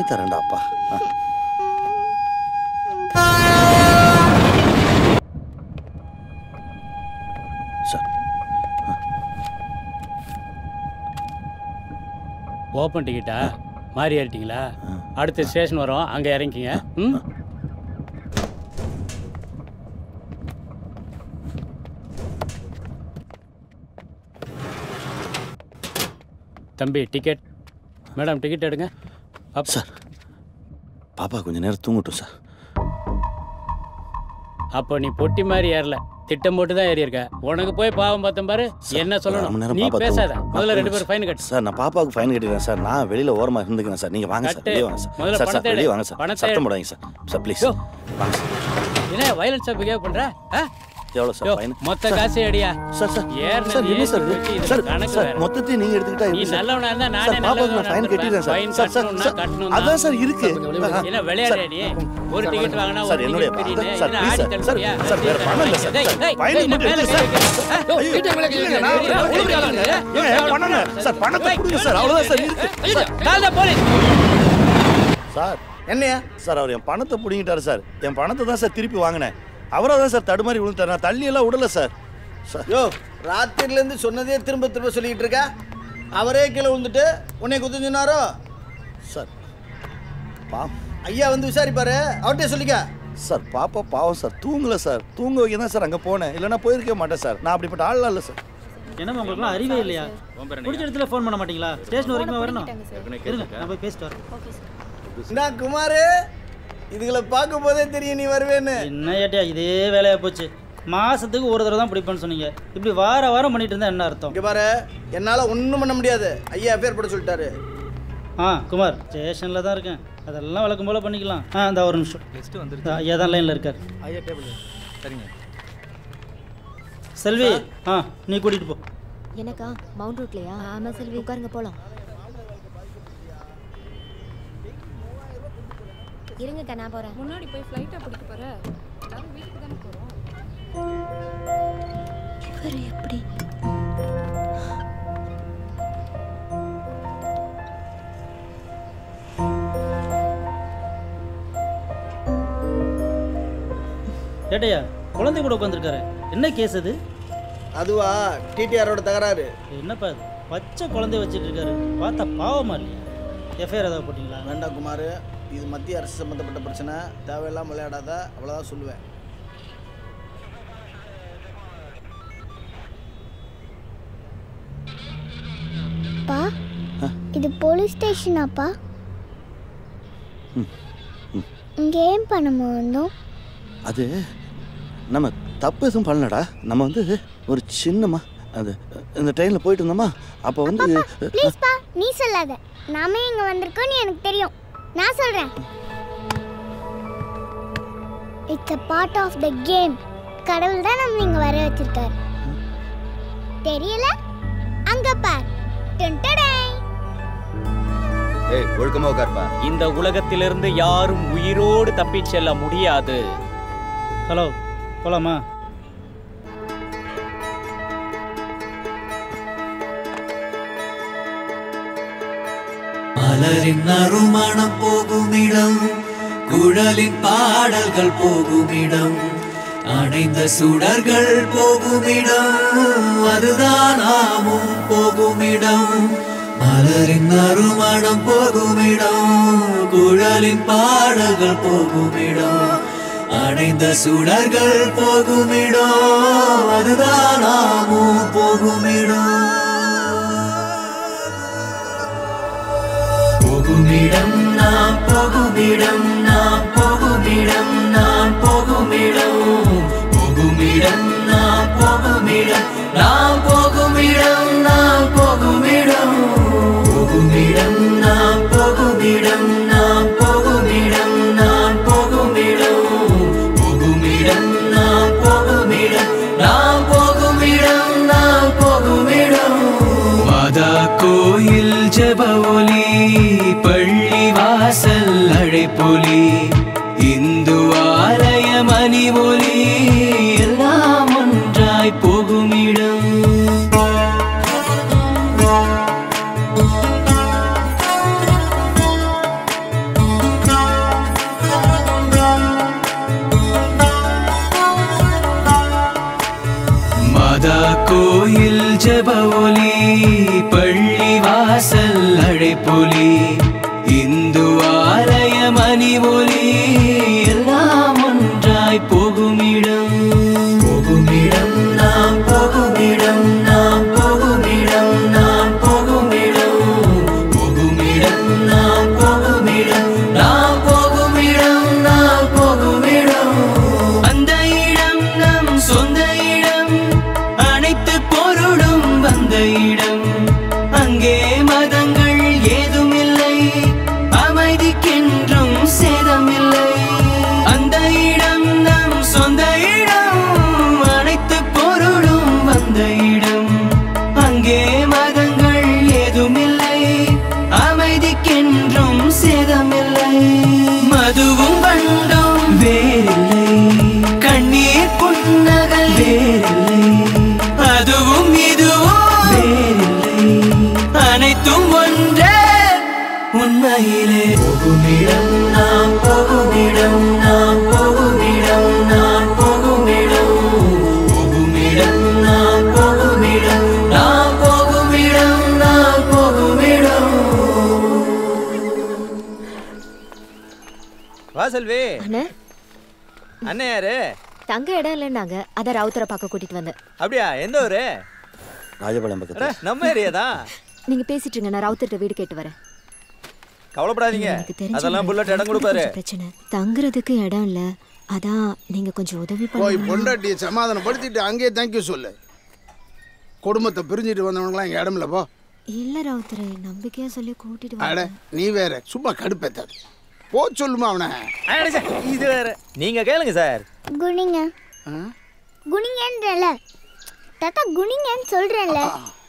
Speaker 2: தரேன்டாப்பா.
Speaker 6: ஓப்பன் டிக்கெட்டா? மாறி ஏறிட்டீங்களா? அடுத்த ஸ்டேஷன் வரும், அங்கே இறங்கிக்கிங்க. ம், தம்பி டிக்கெட். மேடம் டிக்கெட் எடுங்க. அப்
Speaker 2: சார், பாப்பா கொஞ்சம் நேரம் தூங்கட்டும் சார்.
Speaker 6: அப்போ நீ பொட்டி மாதிரி ஏறல, திட்டம் போட்டு தான் ஏறி இருக்க. உனக்கு போய் பாவம் பார்த்தேன் பாரு. என்ன சொல்லணும் நீ பேசாத. முதல்ல 2 பேரும் ஃபைன் கட்டு.
Speaker 2: சார் நான் பாப்பாவுக்கு ஃபைன் கட்டிடுறேன் சார். நான் வெளியில ஓரமா இருந்துக்கிறேன் சார். நீங்க வாங்க சார். வெளியே வாங்க சார். சார் சார் வெளியே வாங்க சார். சத்தம் போடாதீங்க சார். சார் ப்ளீஸ் வாங்க சார்.
Speaker 6: என்ன வயலன்ஸா பிஹேவ் பண்ற?
Speaker 2: எவ்வளவு சார் ஃபைன்?
Speaker 6: மொத்த காசு அடியா.
Speaker 2: சார் சார் சார் என்ன சார் சார் சார் மொத்தத்தை நீங்க எடுத்துக்கிட்டா
Speaker 6: நீ நல்லவனா இருந்தா நானே
Speaker 2: நல்லவனா ஃபைன் கட்டிடுறேன் சார்.
Speaker 6: ஃபைன் கட்டணும்.
Speaker 2: அதான் சார் இருக்கு.
Speaker 6: என்ன விளையாடுற நீ? ஒரு டிக்கெட் வாங்குனா
Speaker 2: சார் என்னோட சார் ப்ளீஸ் சார் சார் வேற பணம் இல்ல சார். ஃபைன் மட்டும் எடுத்து சார்.
Speaker 12: வீட்டை மேல கேளுங்க. நான்
Speaker 2: பண்ணுங்க சார். பணத்தை கொடுங்க சார். அவ்வளவுதான் சார் இருக்கு.
Speaker 6: கால்ல போலீஸ்.
Speaker 2: சார் என்னையா சார் அவர் என் பணத்தை புடிங்கிட்டாரு சார். என் பணத்தை தான் சார் திருப்பி வாங்கினேன். அவரா தான் சார் தடுமாறி விழுந்தார். நான் தள்ளி எல்லாம் விடல சார்.
Speaker 9: யோ ராத்திரில இருந்து சொன்னதே திரும்ப திரும்ப சொல்லிட்டு இருக்க. அவரே கீழே விழுந்துட்டு உன்னை குத்து சொன்னாரோ?
Speaker 2: சார் பா
Speaker 9: ஐயா வந்து விசாரிப்பாரு. அவர்கிட்ட சொல்லிக்க.
Speaker 2: சார் பாப்பா பாவம் சார். தூங்கல சார். தூங்க வைக்க தான் சார் அங்கே போனேன். இல்லைன்னா போயிருக்க மாட்டேன் சார். நான் அப்படிப்பட்ட ஆள்லாம் இல்லை சார்.
Speaker 7: என்னம்மா உங்களுக்குலாம் அறிவே இல்லையா? பிடிச்ச இடத்துல ஃபோன் பண்ண மாட்டீங்களா? ஸ்டேஷன் வரைக்கும் வரணும். இருங்க நான் போய் பேசிட்டு வரேன்.
Speaker 9: நான் குமார் இதுகளை பார்க்கும் போதே தெரியும் நீ வருவேன்னு.
Speaker 7: என்ன ஏட்டியா இதே வேலையா போச்சு. மாசத்துக்கு ஒரு தடவை தான் பிடிப்பேன்னு சொன்னீங்க. இப்படி வாரம் பண்ணிட்டு இருந்தா என்ன அர்த்தம்?
Speaker 9: இங்க பாரு என்னால ஒன்றும் பண்ண முடியாது. ஐயா பேர் போட சொல்லிட்டாரு.
Speaker 7: குமார் ஸ்டேஷனில் தான் இருக்கேன். அதெல்லாம் வழக்கம் போல பண்ணிக்கலாம். இந்த ஒரு நிமிஷம். ஐயா தான் லைனில் இருக்கார்.
Speaker 21: ஐயா டேபிள் சரிங்க.
Speaker 7: செல்வி நீ கூட்டிட்டு போ.
Speaker 5: எனக்கா மவுண்ட் ரோட்லையா? ஆமாம் செல்வி உட்காருங்க போகலாம். இருங்கக்கா நான் போகிறேன்.
Speaker 14: முன்னாடி போய் ஃப்ளைட்டாக பிடிக்க போகிற? எல்லாரும் வீட்டுக்கு தானே போகிறோம்.
Speaker 5: இவர் எப்படி?
Speaker 7: ஏட்டையா குழந்தை கூட உட்காந்துருக்காரு. என்ன கேஸ் அது?
Speaker 9: அதுவா டிடிஆரோட தகராறு.
Speaker 7: என்னப்பா அது பச்சை குழந்தைய வச்சுட்டு இருக்காரு. பார்த்தா பாவமா இல்லையா? எஃப்ஐஆர் ஏதாவது போட்டிங்களா?
Speaker 9: வேண்டாம் குமார், இது மத்திய அரசு சம்மந்தப்பட்ட பிரச்சனை. தேவையெல்லாம் விளையாடாத, அவ்வளோதான் சொல்லுவேன்.
Speaker 1: பா இது போலீஸ் ஸ்டேஷனாப்பா? இங்கே ஏன் பண்ண வந்தோம்?
Speaker 2: அது நம்ம தப்பு எதுவும் பண்ணலடா. நம்ம வந்து ஒரு சின்னமா அது இந்த ட்ரெயினில் போயிட்டு இருந்தோமா அப்போ வந்து
Speaker 1: ப்ளீஸ்ப்பா நீ சொல்லாத. நாமே இங்கே வந்திருக்கோன்னு எனக்கு தெரியும். நான் சொல்கிறேன். It's a part of the game. கடவுள் தான் நம்ம இங்கே வர வச்சிருக்காரு. தெரியல? அங்க பார்.
Speaker 2: ஏய் ஒழுக்கமா உட்கார்ப்பா.
Speaker 8: இந்த உலகத்திலிருந்து யாரும் உயிரோடு தப்பிச் செல்ல முடியாது.
Speaker 7: ஹலோ போலாமா?
Speaker 10: மலரின் நறுமணம் போகுமிடம், குழலின் பாடல்கள் போகுமிடம், அணைந்த சுடர்கள் போகுமிடம், அதுதான் நாமும் போகுமிடம். மலரின் நறுமணம் போகுமிடம், குழலின் பாடல்கள் போகுமிடம், அணைந்த சுடர்கள் போகுமிடம், அதுதான் நாமும் போகுமிடம். போகுமிடம் நாம் போகுமிடம், நாம் போகுமிடம், நாம் போகுமிடம், போகுமிடம் நாம் போகுமிடம், நாம் போகுமிடம், நாம் போகுமிடம், போகுமிடம் நாம் போகுமிடம், நாம் போகுமிடம், நாம் போகுமிடம், போகுமிடம் நாம் போகுமிடம், நாம் போகுமிடம், நாம் போகுமிடம். மாதா கோயில் ஜெப ஒலி, பள்ளி வாசல் அழைப்பொலி, இந்து ஆலய மணி ஒலி, எல்லாம் ஒன்றாய் போகுமிடம். மாதா கோயில் ஜெப ஒலி, பள்ளி வாசல் அழைப்பொலி, இந்து ஆலய மணி ஒலி, எல்லாம் ஒன்றாய் போகுமிடம். போகுமிடம் நாம் போகுமிடம், நாம் போகுமிடம், நாம் போகுமிடம், போகுமிடம் நாம் போகுமிடம், நாம் போகுமிடம், நாம் போகுமிடம். அந்த இடம் நம் சொந்த அனைத்து பொருளும் வந்த இடம் அங்கே மதங்கள் ஏதுமில்லை அமைதிக்கென்றும் சேதமில்லை அந்த இடம் நம் சொந்த இடம் அனைத்து பொருளும் வந்த இடம் அங்கே மதங்கள் ஏதுமில்லை அமைதிக்கென்றும் சேதமில்லை மதுவும் வண்டும் வேறில்லை கண்ணீர் புன்னகை வேறில்லை அதுவும் இதுவும் வேறில்லை அனைத்தும் ஒன்றே உண்மையிலே போகுமிடம் நாம் போகுமிடம் நாம் போகுமிடம் நாம் போகுமிடம் போகுமிடம் நாம் போகுமிடம் நாம் போகுமிடம் நாம் போகுமிடம்.
Speaker 3: வா செல்வி.
Speaker 4: அண்ணே
Speaker 3: அண்ணே யாரு?
Speaker 4: தங்க இடம் இல்லைன்னாங்க அதான் ராவுத்தரை பார்க்க கூட்டிட்டு வந்தேன்.
Speaker 3: அப்படியா? எந்த ஊரு?
Speaker 2: ராஜபாளையம் பக்கத்துல.
Speaker 3: நம்ம ஏரியா தான்.
Speaker 4: நீங்க பேசிட்டு இருங்க, நான் ராவுத்தர்ட்ட வீடு கேட்டு வரேன்.
Speaker 3: கவலைப்படாதீங்க, அதெல்லாம் புல்லட் இடம் கொடுப்பாரு.
Speaker 4: பிரச்சனை தங்குறதுக்கு இடம் இல்ல, அதான் நீங்க கொஞ்சம் உதவி
Speaker 11: போய்
Speaker 4: பண்ணுங்க.
Speaker 11: பொண்டாட்டியை சமாதானப்படுத்திட்டு அங்கேயே தேங்க்யூ சொல்லு. குடும்பத்தை பிரிஞ்சுட்டு வந்தவங்களாம் இங்கே இடம் இல்லை போ.
Speaker 4: இல்ல ராவுத்தரை நம்பிக்கையா சொல்லி கூட்டிட்டு
Speaker 11: அட
Speaker 4: வர.
Speaker 11: நீ வேற சும்மா கடுப்பேத்தாது. போ சொல்லுமா அவனை.
Speaker 3: இது வேற. நீங்க கேளுங்க சார்.
Speaker 1: குனிங்க குனிங்கன்றல தாத்தா, குனிங்கன்னு சொல்றேன்ல.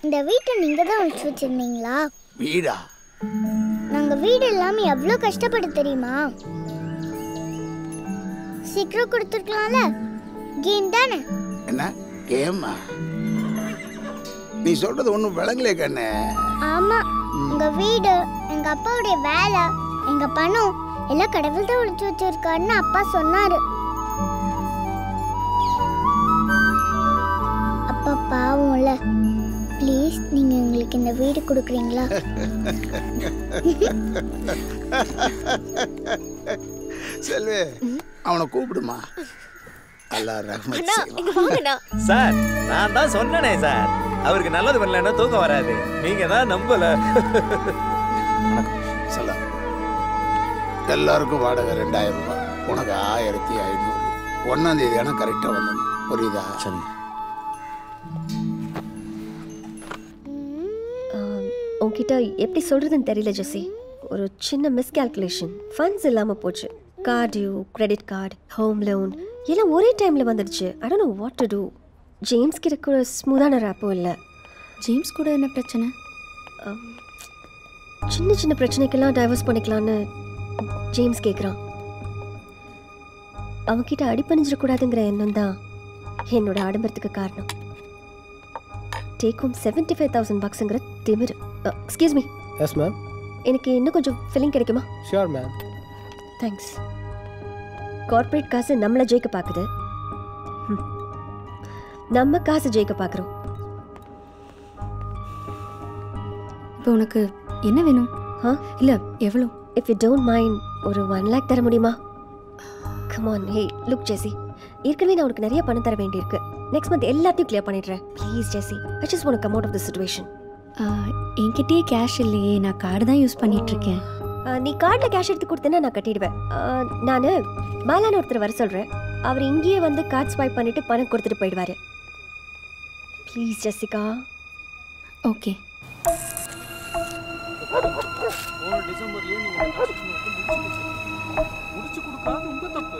Speaker 1: இந்த வீட்டை நீங்க தான் ஒழிச்சு வச்சிருந்தீங்களா?
Speaker 11: வீடா?
Speaker 1: நாங்க வீடு இல்லாம எவ்வளவு கஷ்டப்பட்டு தெரியுமா? சீக்கிரம் கொடுத்துருக்கலாம்ல. கேம் தானே.
Speaker 11: என்ன கேமா? நீ சொல்றது ஒன்றும் விளங்கலே கண்ணே.
Speaker 1: ஆமா, உங்க வீடு, எங்க அப்பாவுடைய வேலை, எங்க பணம் எல்லாம் கடவுள் தான் ஒழிச்சு வச்சிருக்காருன்னு அப்பா சொன்னாரு. அப்பா பாவம்ல, ப்ளீஸ் நீங்க எங்களுக்கு இந்த வீடு கொடுக்குறீங்களா?
Speaker 11: செல்வி, அவனை கூப்பிடுமா.
Speaker 3: சார் நான் தான் சொன்னனே சார், அவருக்கு நல்லது பண்ணலன்னா தூக்கம் வராது. நீங்க தான் நம்பல.
Speaker 11: சொல்ல எல்லாருக்கும் வாடகை 2000 ரூபாய், உனக்கு 1500. 1ஆம் தேதி ஆனால் கரெக்டாக வந்துடும். புரியுதா?
Speaker 2: சரி.
Speaker 17: உன்கிட்ட எப்படி சொல்கிறதுன்னு தெரியல ஜெசி. ஒரு சின்ன மிஸ்கால்குலேஷன். ஃபண்ட்ஸ் இல்லாமல் போச்சு. கார்டியூ, கிரெடிட் கார்டு, ஹோம் லோன் எல்லாம் ஒரே டைமில் வந்துடுச்சு. I don't know what to do. James கிட்ட கூட ஸ்மூத்தான ரேப்பும் இல்லை.
Speaker 5: ஜேம்ஸ் கூட என்ன பிரச்சனை?
Speaker 17: சின்ன சின்ன பிரச்சனைக்கெல்லாம் டைவர்ஸ் பண்ணிக்கலான்னு ஜேம்ஸ் கேட்குறான். அவன்கிட்ட அடிப்பணிஞ்சிடக்கூடாதுங்கிற எண்ணம் தான் என்னோட ஆடம்பரத்துக்கு காரணம். டேக் ஹோம் $75,000 திமிரு. Excuse me.
Speaker 24: Yes ma'am.
Speaker 17: எனக்கு இன்னும் கொஞ்சம் ஃபில்லிங் கிடைக்குமா?
Speaker 24: Sure ma'am.
Speaker 17: தேங்க்ஸ். கார்ப்பரேட் காசு நம்மளை ஜெயிக்க பார்க்குது, நம்ம காசு ஜெயிக்க பார்க்குறோம்.
Speaker 5: இப்போ உனக்கு என்ன வேணும்? இல்லை எவ்வளோ?
Speaker 17: இஃப் யூ டோன்ட் மைண்ட் ஒரு 1 lakh தர முடியுமா? Come on. Hey look Jessie, ஏற்கனவே நான் உனக்கு நிறைய பணம் தர வேண்டியிருக்கு. நெக்ஸ்ட் மந்த் எல்லாத்தையும் கிளியர் பண்ணிடுறேன். Please Jessie, I just want to come out of the situation.
Speaker 5: என்கிட்டயே கேஷ் இல்லையே, நான் கார்டு தான் யூஸ் பண்ணிகிட்ருக்கேன்.
Speaker 17: நீ கார்டில் கேஷ் எடுத்து கொடுத்தேன்னா நான் கட்டிடுவேன். நான் பாலான்னு ஒருத்தர் வர சொல்கிறேன். அவர் இங்கேயே வந்து கார்டு ஸ்வைப் பண்ணிவிட்டு பணம் கொடுத்துட்டு போயிடுவார். Please Jessica.
Speaker 5: ஓகே.
Speaker 20: டிசம்பர்லயே நீங்க முடிச்சு கொடுக்காது உங்க தப்பு.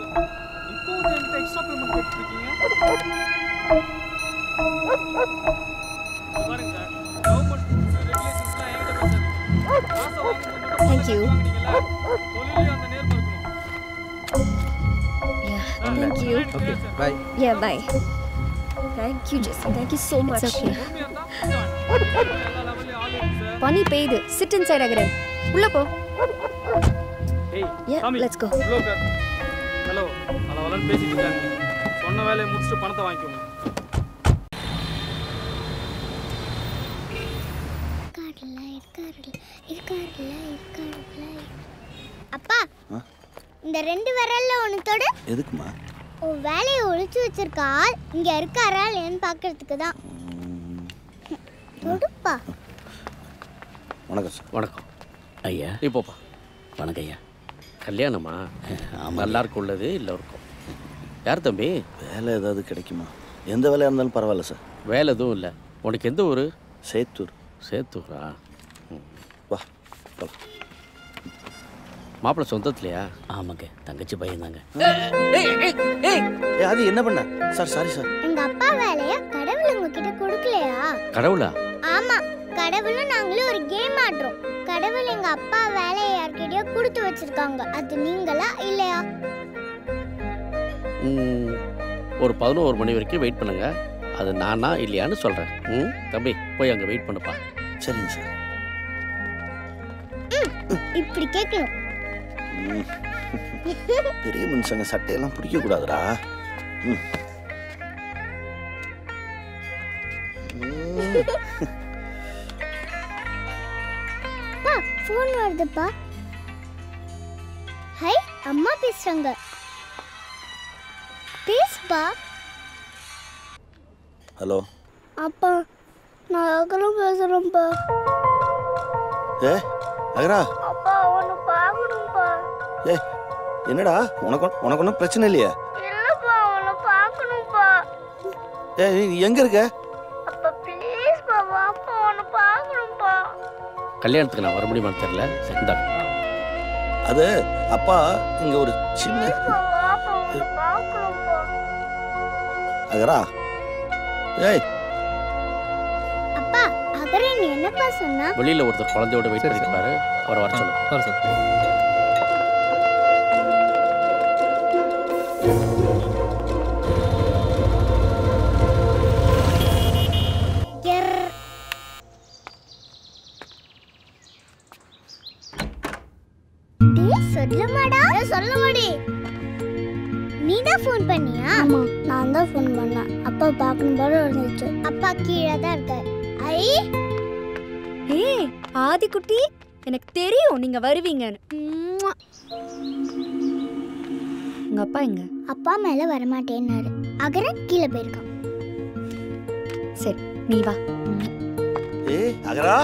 Speaker 20: இப்போ என்கிட்ட எக்ஸ்ட்ரா பேமெண்ட் கேட்டுருக்கீங்க. பாருங்க சார், கவர்மெண்ட் ரெகுலேஷன்ஸ்லாம் என்கிட்ட பேசுறாங்க. காசை வாங்கும்போது
Speaker 17: Thank you.
Speaker 20: தொழிலே அந்த நேர்மை இருக்கணும்.
Speaker 17: Yeah, thank you.
Speaker 3: Okay, bye.
Speaker 17: Yeah, bye. Thank you, Jesse. Thank you so much.
Speaker 5: It's okay. பனி பெய்யுது. Sit inside Agaran. உள்ள போ.
Speaker 20: ஏய்,
Speaker 17: Yeah,
Speaker 20: சாமி,
Speaker 17: let's go.
Speaker 20: உள்ள உட்கார். ஹலோ, அளவலன்னு பேசிட்டு இருக்காங்க. சொன்ன வேலையை முடிச்சுட்டு பணத்தை வாங்கிக்கோங்க.
Speaker 1: அப்பா, இந்த 2 விரல்ல ஒன்னு தொடு.
Speaker 2: எதுக்குமா?
Speaker 1: உன் வேலையை ஒளிச்சு வச்சிருக்க ஆள் இங்க இருக்காரா இல்லையான்னு பார்க்கறதுக்கு தான். தொடுப்பா.
Speaker 2: வணக்கம் சார்.
Speaker 25: வணக்கம் ஐயா. இப்போப்பா வணக்கம் ஐயா. கல்யாணமா? நல்லா இருக்கும் உள்ளது இல்லை இருக்கும். யார் தம்பி?
Speaker 2: வேலை ஏதாவது கிடைக்குமா? எந்த வேலையாக இருந்தாலும் பரவாயில்ல சார்.
Speaker 13: வேலை எதுவும் இல்லை. உனக்கு எந்த ஊர்?
Speaker 2: சேத்தூர்.
Speaker 13: சேத்தூரா?
Speaker 2: வா போலாம்.
Speaker 13: மாப்பிள்ளை சொந்தத்துலையா?
Speaker 25: ஆமாங்க, தங்கச்சி பையன் தாங்க.
Speaker 2: அது என்ன பண்ண சார்? Sorry sir.
Speaker 1: எங்க அப்பா வேலைய கடவுள் உங்ககிட்ட கொடுக்கலையா?
Speaker 13: கடவுளா?
Speaker 1: ஆமா, கடவுளும் நாங்களும் ஒரு கேம் ஆடுறோம். கடவுள் எங்க அப்பா வேலையை யார்கிட்டயோ கொடுத்து வச்சிருக்காங்க. அது நீங்களா இல்லையா?
Speaker 13: ஒரு 11 மணி வரைக்கும் வெயிட் பண்ணுங்க. அது நானா இல்லையான்னு சொல்கிறேன். தம்பி போய் அங்கே வெயிட் பண்ணுப்பா.
Speaker 2: சரிங்க சார்.
Speaker 1: இப்படி கேட்கணும்.
Speaker 2: பெரிய மனுஷங்க சட்டையெல்லாம் பிடிக்க கூடாதுடா.
Speaker 1: ஃபோன் வருதுப்பா. ஹை, அம்மா பேசுறாங்க. பேசுப்பா.
Speaker 2: ஹலோ
Speaker 1: அப்பா, நான் அகரம் பேசுறேன்ப்பா.
Speaker 2: அகரா.
Speaker 1: அப்பா, உன்னை பார்க்கணும்ப்பா.
Speaker 2: என்னடா உனக்கு ஒன்றும் பிரச்சனை இல்லையா?
Speaker 1: இல்லப்பா, உன்னை பார்க்கணும்ப்பா.
Speaker 2: நீ எங்க இருக்க?
Speaker 1: அப்பா ப்ளீஸ்ப்பா, வாப்பா, உன்னை பார்க்கணும்ப்பா.
Speaker 13: கல்யாணத்துக்கு நான் வர முடியுமான்னு தெரியல. சரிதா.
Speaker 2: அது அப்பா இங்க ஒரு சின்ன அகரா.
Speaker 1: அப்பா, அகரா நீ என்னப்பா சொன்னா?
Speaker 13: வெளியில ஒருத்தர் குழந்தையோட வெயிட் பண்ணிட்டு பாரு. அவரை வர சொல்லு.
Speaker 1: சொல்லமாடா. சொல்லமாடி. நீ தான் ஃபோன் பண்ணியா? ஆமா, நான் தான் ஃபோன் பண்ணேன். அப்பா பார்க்கணும் போல இருந்துச்சு. அப்பா கீழே தான் இருக்காரு.
Speaker 5: ஏய் ஆதி குட்டி, எனக்கு தெரியும் நீங்க வருவீங்கன்னு. உங்க அப்பா எங்க?
Speaker 1: அப்பா மேல வர மாட்டேன்னாரு. அகரன் கீழே போயிருக்கான்.
Speaker 5: சரி, நீ வா.
Speaker 2: அகரா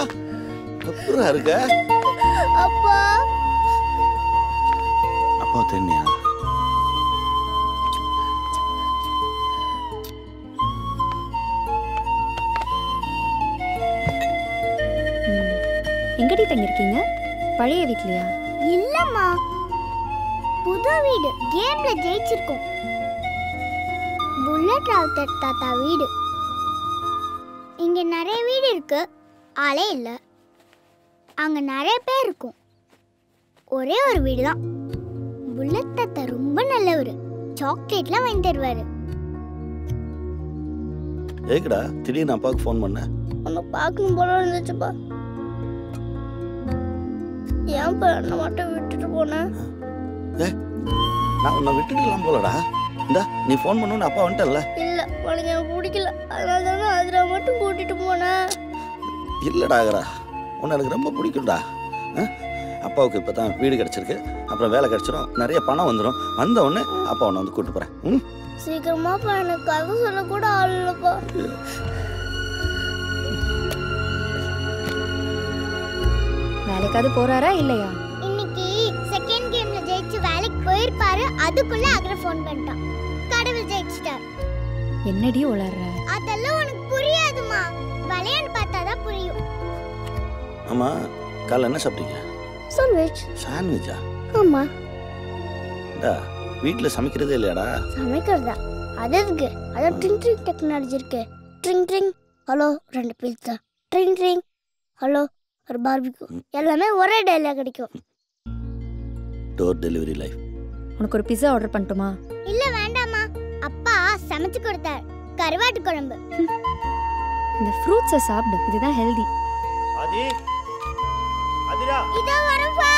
Speaker 2: அப்புறம் இருக்க.
Speaker 1: அப்பா
Speaker 2: அப்பா தெரியா?
Speaker 5: எங்கடி தங்கிருக்கீங்க? பழைய வீட்லயா?
Speaker 1: இல்லம்மா, புது வீடு. கேம்ல ஜெயிச்சிருக்கோம். புல்லட் ராவுத்தர் தாத்தா வீடு. இங்க நிறைய வீடு இருக்கு, ஆளே இல்ல. அங்க நிறைய பேர் இருக்கும், ஒரே ஒரு வீடு தான். புல்லட் தாத்தா ரொம்ப நல்லவர். சாக்லேட்லாம் வாங்கி தருவாரு.
Speaker 2: ஏகடா திடீர்னு அப்பாவுக்கு ஃபோன் பண்ண?
Speaker 1: உன்னை பார்க்கணும் போல இருந்துச்சுப்பா. ஏன்ப்பா என்ன மட்டும் விட்டுட்டு போனேன்?
Speaker 2: நான் உன்னை விட்டுட்டுலாம் போலடா. இந்தா நீ ஃபோன் பண்ணோன்னு அப்பா வந்துட்டல்ல.
Speaker 1: இல்ல, உனக்கு எனக்கு பிடிக்கல, அதனால தானே அதில் மட்டும் கூட்டிட்டு போனேன்.
Speaker 2: இல்லடா அகரா, உன்னை எனக்கு ரொம்ப பிடிக்கும்டா. அப்பாவுக்கு இப்போ தான் வீடு கிடச்சிருக்கு, அப்புறம் வேலை கிடச்சிரும், நிறைய பணம் வந்துடும். வந்த உடனே அப்பா உன்னை வந்து கூப்பிட்டு போகிறேன்.
Speaker 1: சீக்கிரமாப்பா, எனக்கு கதை சொல்லக்கூட ஆள் இல்லைப்பா.
Speaker 5: வேலைக்காவது போறாரா இல்லையா?
Speaker 1: இன்னைக்கு செகண்ட் கேம்ல ஜெயிச்சு வேலைக்கு போயிருப்பாரு. அதுக்குள்ள அகர ஃபோன் பண்ணிட்டான். கடவுள் ஜெயிச்சிட்டார்.
Speaker 5: என்னடி உளறற?
Speaker 1: அதெல்லாம் உனக்கு புரியாதுமா. விளையாண்டு பார்த்தாதான் புரியும்.
Speaker 2: ஆமா, காலைல என்ன சாப்பிட்டீங்க?
Speaker 1: சாண்ட்விச்.
Speaker 2: சாண்ட்விச்சா?
Speaker 1: ஆமா.
Speaker 2: டா, வீட்ல சமைக்கிறதே இல்லையாடா?
Speaker 1: சமைக்கிறதா? அது எதுக்கு? அதான் ட்ரிங் ட்ரிங் டெக்னாலஜி இருக்கு. Drink drink hello 2 pizza. Drink drink hello ஒரு பார்பிக்யூ. எல்லாமே ஒரே டேல கிடைக்கும்.
Speaker 2: Door delivery life.
Speaker 5: உனக்கு ஒரு பிஸா ஆர்டர் பண்ணட்டுமா?
Speaker 1: இல்ல வேண்டாமா, அப்பா சமைச்சு கொடுத்தார். கருவாட்டு குழம்பு.
Speaker 5: இந்த ஃப்ரூட்ஸை சாப்பிடு, இதுதான் ஹெல்தி.
Speaker 2: ஆதி, ஆதிரா,
Speaker 1: இதோ வரேன்ப்பா.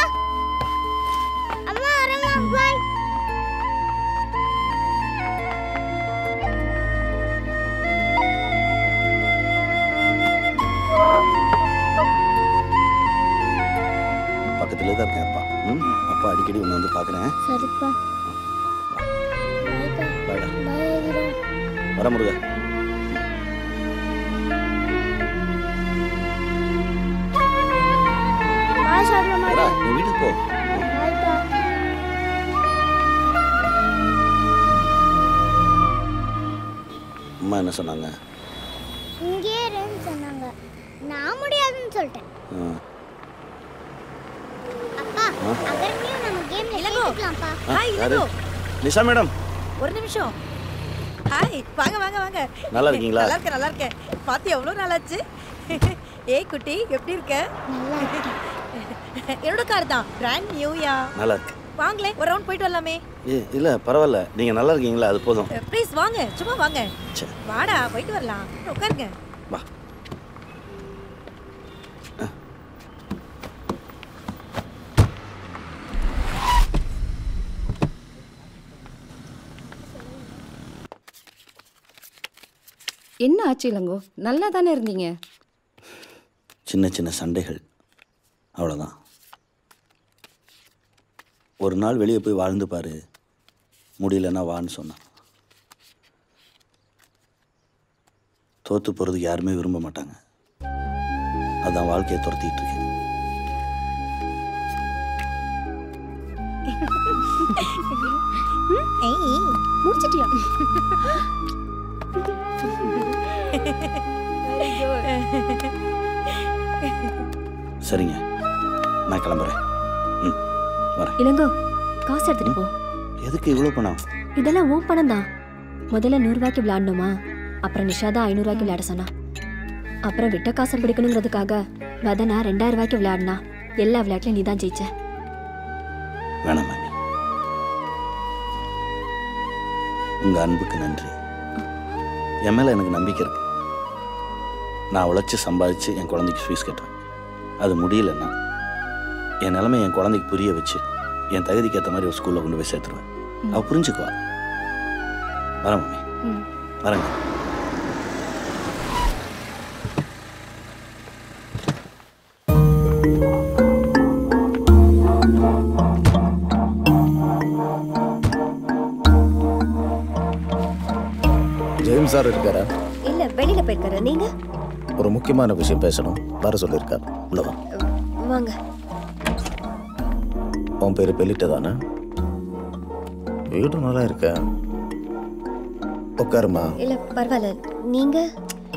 Speaker 1: அம்மா வரேம்மா, பை.
Speaker 2: பக்கத்துல தான் இருக்கேன் அப்பா. அப்பா அடிக்கடி உன்னை வந்து பார்க்குறேன்.
Speaker 1: சரிப்பா.
Speaker 2: பாய்டா.
Speaker 1: பை ஆதிரா.
Speaker 2: வர முருகா.
Speaker 1: பாய் சாப்பிடமா.
Speaker 2: நீ வீட்டுக்கு போ.
Speaker 1: பாய்ப்பா.
Speaker 2: அம்மா என்ன சொன்னாங்க?
Speaker 1: இங்கே இருன்னு சொன்னாங்க. நான் முடியாதுன்னு சொல்லிட்டேன். அப்பா அகர்மியும் நம்ம கேம்ல சேர்த்துக்கலாம்ப்பா.
Speaker 2: ஹாய் இளங்கோ. நிஷா மேடம்
Speaker 15: ஒரு நிமிஷம். ஹாய் வாங்க வாங்க வாங்க.
Speaker 2: நல்லா இருக்கீங்களா?
Speaker 15: நல்லா இருக்கேன். பாத்தி எவ்வளவு நாள் ஆச்சு? ஏய் குட்டி எப்படி இருக்க?
Speaker 1: நல்லா இருக்கேன்.
Speaker 15: என்னோட கார் தான். பிராண்ட் நியூயா.
Speaker 2: நல்லா இருக்கு.
Speaker 15: வாங்களே ஒரு ரவுண்ட் போயிட்டு வரலாமே.
Speaker 2: இல்ல பரவாயில்ல, நீங்க நல்லா இருக்கீங்களா? அது போதும்.
Speaker 15: ப்ளீஸ் வாங்க, சும்மா வாங்க. வாடா போயிட்டு வரலாம். உட்காருங்க.
Speaker 2: வா.
Speaker 16: என்ன ஆச்சு இளங்கோ? நல்லா தானே இருந்தீங்க?
Speaker 2: சின்ன சின்ன சண்டைகள், அவ்வளோதான். ஒரு நாள் வெளியே போய் வாழ்ந்து பாரு, முடியலன்னா வான்னு சொன்னான். தோற்று போகிறதுக்கு யாருமே விரும்ப மாட்டாங்க. அதான் வாழ்க்கையை துரத்திட்டு இருக்கேன்.
Speaker 15: முடிச்சிட்டியா?
Speaker 2: சரிங்க, நான் கிளம்புறேன். வரேன்.
Speaker 4: இளங்கோ, காசு எடுத்துட்டு போ.
Speaker 2: எதுக்கு இவ்வளோ பணம்?
Speaker 4: இதெல்லாம் உன் பணம் தான். முதல்ல 100 ரூபாய்க்கு விளையாடணுமா, அப்புறம் நிஷா தான் 500 ரூபாய்க்கு விளையாட சொன்னா. அப்புறம் விட்ட காசை பிடிக்கணுங்கிறதுக்காக வதனா 2000 ரூபாய்க்கு விளையாடினா. எல்லா விளையாட்டுலையும் நீ தான் ஜெயிச்ச.
Speaker 2: வேணாம் மாமி, உங்க அன்புக்கு நன்றி. என் மேல எனக்கு நம்பிக்கை இருக்கு. நான் உழைச்சி சம்பாதிச்சு என் குழந்தைக்கு ஃபீஸ் கட்டுறேன். அது முடியலன்னா என் நிலைமை என் குழந்தைக்கு புரிய வச்சு என் தகுதிக்கு ஏற்ற மாதிரி ஒரு ஸ்கூலில் கொண்டு போய் சேர்த்துருவேன். அவ புரிஞ்சுக்குவா. வரேன் மாமி, வரேங்க.
Speaker 19: ஜெயம் சார் இருக்காரா?
Speaker 17: இல்ல வெளியில போயிருக்காரு. நீங்க?
Speaker 19: ஒரு முக்கியமான விஷயம் பேசணும், வர சொல்லியிருக்காரு. உள்ள வா.
Speaker 17: வாங்க.
Speaker 19: உன் பேரு பெல்லிட்ட தானே? வீடு நல்லா இருக்க. உட்காருமா.
Speaker 17: இல்ல பரவாயில்ல, நீங்க?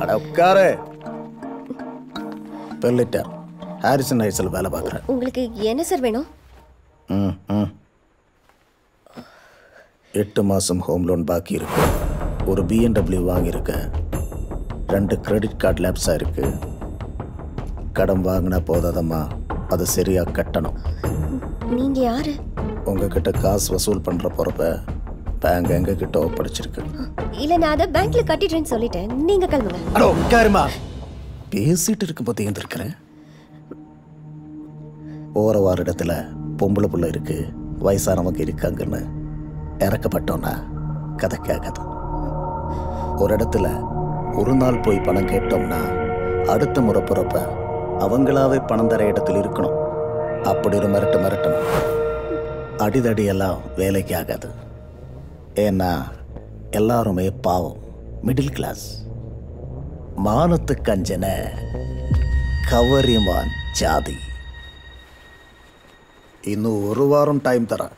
Speaker 19: அட உட்காரு. பெல்லிட்ட ஹாரிசன் ஹைட்ஸ்ல வேலை பார்க்குறேன்.
Speaker 17: உங்களுக்கு என்ன சார் வேணும்?
Speaker 19: 8 மாசம் ஹோம் லோன் பாக்கி இருக்கு. ஒரு BMW வாங்கியிருக்கேன். 2 கிரெடிட் கார்டு லேப்ஸாக இருக்கு. கடன் வாங்கினா போதாதம்மா, அதை சரியா கட்டணும்.
Speaker 17: நீங்க யாரு?
Speaker 19: உங்ககிட்ட காசு வசூல் பண்ற பொறுப்பை பேங்க் எங்க கிட்ட ஒப்படைச்சிருக்கு.
Speaker 17: இல்ல நான் அதை பேங்க்ல கட்டிட்டேன்னு சொல்லிட்டேன். நீங்க கிளம்புங்க.
Speaker 19: அடோ உட்காருமா. பேசிட்டு இருக்கும்போது எழுந்திருக்கிறேன். போற வார இடத்துல பொம்பளை புள்ள இருக்கு, வயசானவங்க இருக்காங்கன்னு இறக்கப்பட்டோன்னா கதை கேட்காது. ஒரு இடத்துல ஒரு நாள் போய் பணம் கேட்டோம்னா அடுத்த முறை பிறப்ப அவங்களாவே பணம் தர இடத்துல இருக்கணும். அப்படி ஒரு மிரட்டணும். அடிதடியெல்லாம் வேலைக்கு ஆகாது. ஏன்னா எல்லாருமே பாவம், மிடில் கிளாஸ். மானத்துக்கு அஞ்சன கவரிமான் ஜாதி. இன்னும் 1 வாரம் டைம் தரேன்.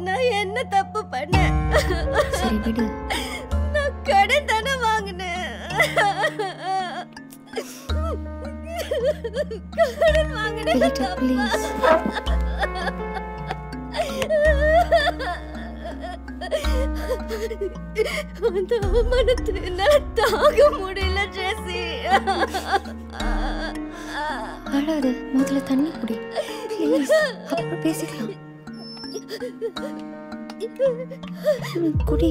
Speaker 15: நான் என்ன தப்பு பண்ணேன்?
Speaker 4: சரி விடு.
Speaker 15: நான் கடன் தானே வாங்கினேன். கடன் வாங்கினேன்.
Speaker 4: ப்ளீஸ்.
Speaker 15: அந்த அவமானத்தை என்னால தாங்க முடியல ஜெசி.
Speaker 4: அழாத, முதல்ல தண்ணி குடி. ப்ளீஸ், அப்புறம் பேசிக்கலாம். குடி.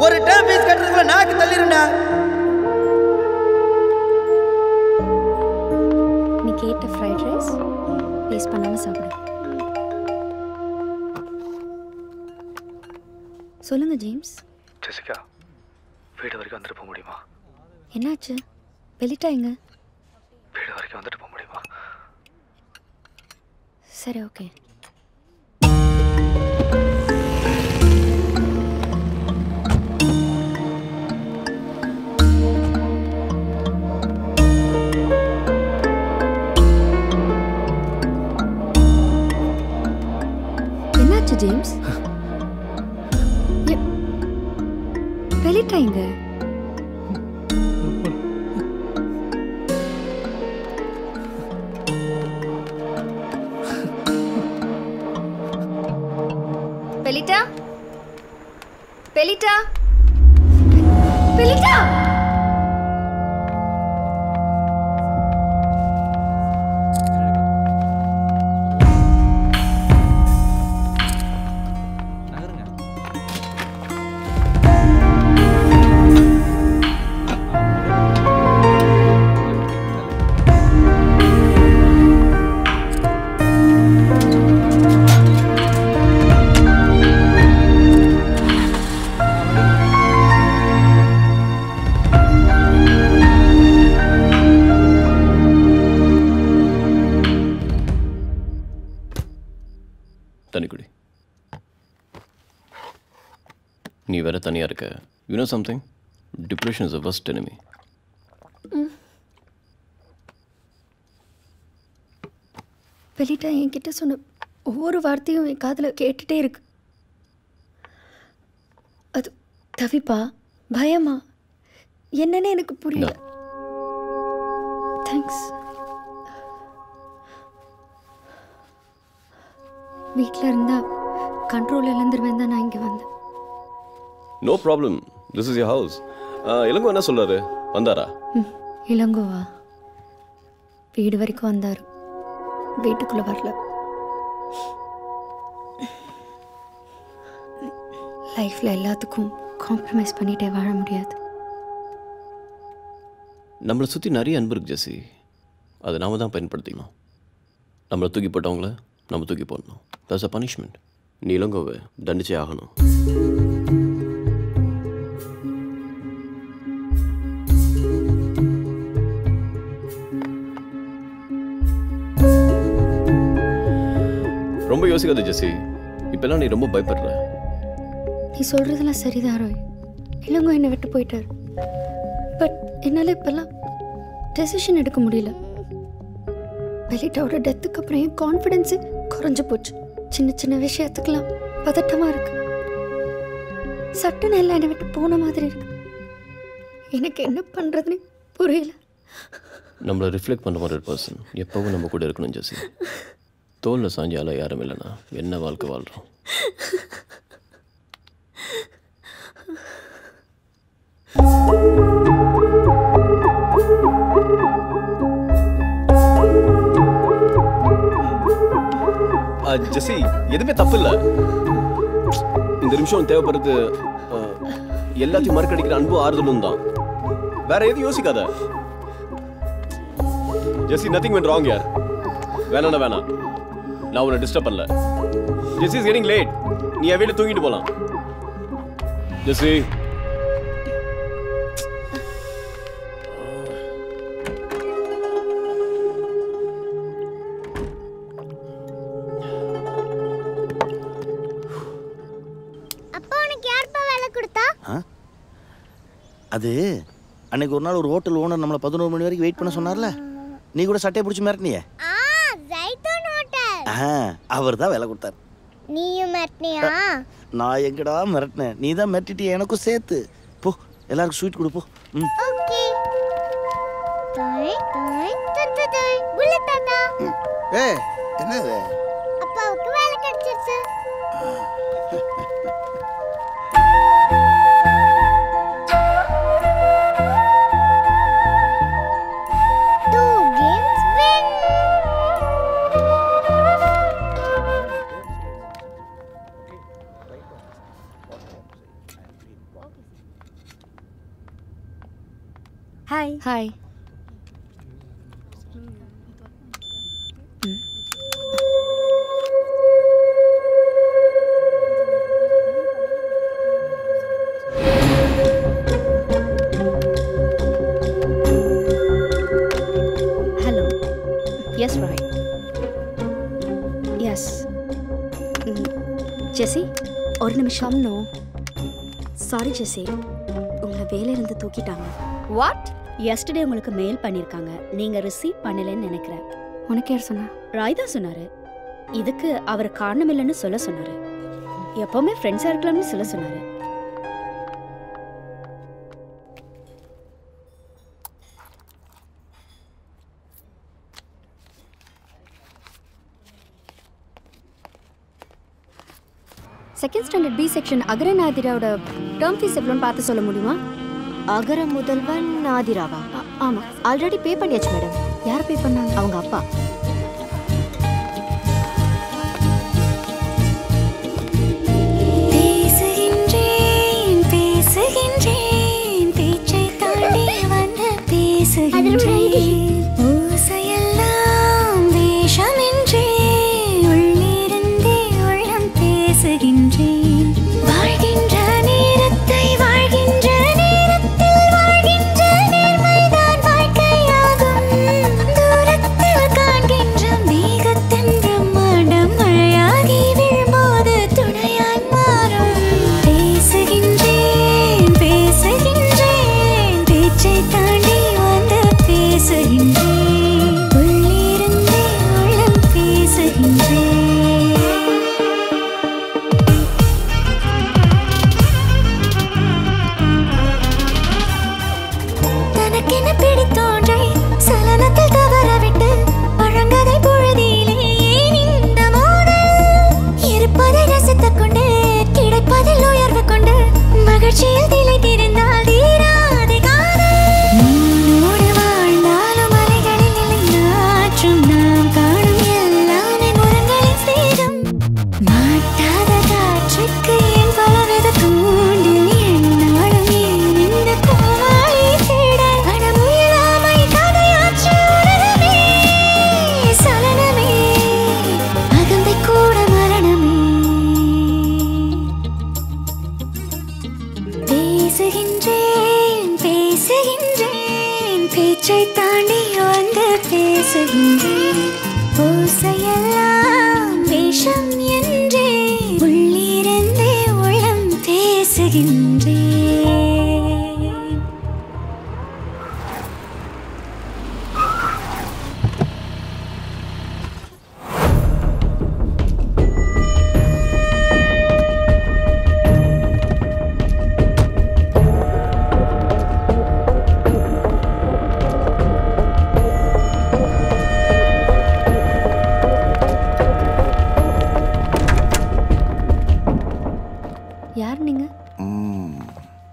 Speaker 9: ஒரு டேம் ஃபீஸ் கட்டுறதுக்குள்ள நாக்கு தள்ளிருண்டா.
Speaker 5: கேட்ட ஃப்ரைட் ரைஸ் வேஸ்ட் பண்ணாமல் சாப்பிடு. சொல்லுங்க ஜேம்ஸ்.
Speaker 21: ஜெசிகா, வீடு வரைக்கும் வந்துட்டு போக முடியுமா?
Speaker 5: என்னாச்சு? வெளிட்டா எங்க?
Speaker 21: வீடு வரைக்கும் வந்துட்டு போக முடியுமா?
Speaker 5: சரி, ஓகே. என்னாச்சு ஜேம்ஸ்? வெளிட்டா எங்க? பெலிட்டா, பெலிட்டா, பெலிட்டா.
Speaker 12: தனிக்குடி, நீ வேற தனியாக இருக்க. You know something, depression is a worst enemy.
Speaker 5: பெலிட்டா என்கிட்ட சொன்ன ஒவ்வொரு வார்த்தையும் என் காதில் கேட்டுட்டே இருக்கு. அது தவிப்பா, பயமா, என்னன்னு எனக்கு புரியல. தேங்க்ஸ். வீட்டில் இருந்தா கண்ட்ரோல் இழந்துருவேன் தான் நான் இங்கே வந்தேன்.
Speaker 12: No problem, this is your house. Ilango என்ன சொல்றாரு? வந்தாரா?
Speaker 5: இளங்கோவா? வீடு வரைக்கும் வந்தார், வீட்டுக்குள்ளே வரல. லைஃப்பில் எல்லாத்துக்கும் காம்ப்ரமைஸ் பண்ணிட்டே வாழ முடியாது.
Speaker 12: நம்மளை சுற்றி நிறைய அன்பு இருக்கு ஜெசி, அதை நாம தான் பயன்படுத்திக்கணும். நம்மளை தூக்கி போட்டவங்கள நம்ம தூக்கி போடணும். That's a punishment. நீ இளங்கோவை தண்டிச்சே ஆகணும். ரொம்ப யோசிக்காத ஜெசி, இப்பெல்லாம் நீ ரொம்ப பயப்படுற.
Speaker 5: நீ சொல்கிறதெல்லாம் சரிதான் ரோய். இளங்கோ என்னை விட்டு போயிட்டார். பட் என்னால் இப்போல்லாம் டெசிஷன் எடுக்க முடியல. பெலிட்டாவோட டெத்துக்கு அப்புறம் என் கான்ஃபிடென்ஸு குறைஞ்சு போச்சு. சின்ன சின்ன விஷயத்துக்கெல்லாம் பதட்டமாக இருக்கு. சட்டுன்னு எல்லாம் என்னை விட்டு போன மாதிரி இருக்கு. எனக்கு என்ன பண்ணுறதுன்னு புரியல.
Speaker 12: நம்மளை ரிஃப்ளெக்ட் பண்ணுற மாதிரி ஒரு பர்சன் எப்பவும் நம்ம கூட இருக்கணும் ஜெசி. தோலில் சாஞ்சால யாரும் இல்லைனா என்ன வாழ்க்கை வாழ்கிறோம்? ஜெசி, எதுவுமே தப்பு இல்லை. இந்த நிமிஷம் தேவைப்படுறது எல்லாத்தையும் மறுக்கடிக்கிற அன்பு ஆறுதலும் தான். வேற எதுவும் யோசிக்காத ஜெசி. நத்திங் வென்ட் ராங் யார். வேணாண்ணா வேணாம், நான் உன்னை டிஸ்டர்ப் பண்ணல. ஜெசி இஸ் கெட்டிங் லேட். நீ என் வீட்டில் தூங்கிட்டு போலாம். ஜெசி,
Speaker 2: அது அன்னைக்கு ஒரு நாள் ஒரு ஹோட்டல் ஓனர் நம்மளை 11 மணி வரைக்கும் வெயிட் பண்ண சொன்னார்ல, நீ கூட சட்டையை பிடிச்சி மிரட்டினியே, அவர் தான் வேலை கொடுத்தார்.
Speaker 1: நீயும் மிரட்டினியா?
Speaker 2: நான் எங்கடா மிரட்டினேன், நீ தான் மிரட்டிட்டிய எனக்கும் சேர்த்து. போ, எல்லாருக்கும் ஸ்வீட் கொடு போ.
Speaker 1: ஓகே. டாய் டாய் தட்ட டாய் புல்லட் தாத்தா.
Speaker 11: என்னது?
Speaker 1: அப்பாவுக்கு வேலை கிடைச்சிருச்சு.
Speaker 5: ஹாய். எஸ் ரைட் எஸ் ஜெசி ஒரு நிமிஷம். நோ சாரி ஜெசி, உங்களை வேலையிலிருந்து தூக்கிட்டாங்க. வாட்? எஸ்டர்டே உங்களுக்கு மெயில் பண்ணியிருக்காங்க, நீங்கள் ரிசீவ் பண்ணலைன்னு நினைக்கிறேன். உனக்கு யார் சொன்னா? ராய் தான் சொன்னார். இதுக்கு அவர் காரணம் இல்லைன்னு சொல்ல சொன்னார். எப்போவுமே ஃப்ரெண்ட்ஸாக இருக்கலாம்னு சொல்ல சொன்னார். Second standard B section Agaran ஆதிராவோட டேர்ம் ஃபீஸ் எவ்வளோன்னு பார்த்து சொல்ல முடியுமா?
Speaker 17: அகர முதல்வன் ஆதிராவா?
Speaker 5: ஆமாம்,
Speaker 17: ஆல்ரெடி பே பண்ணியாச்சு மேடம்.
Speaker 5: யார் பே பண்ணாங்க?
Speaker 17: அவங்க அப்பா.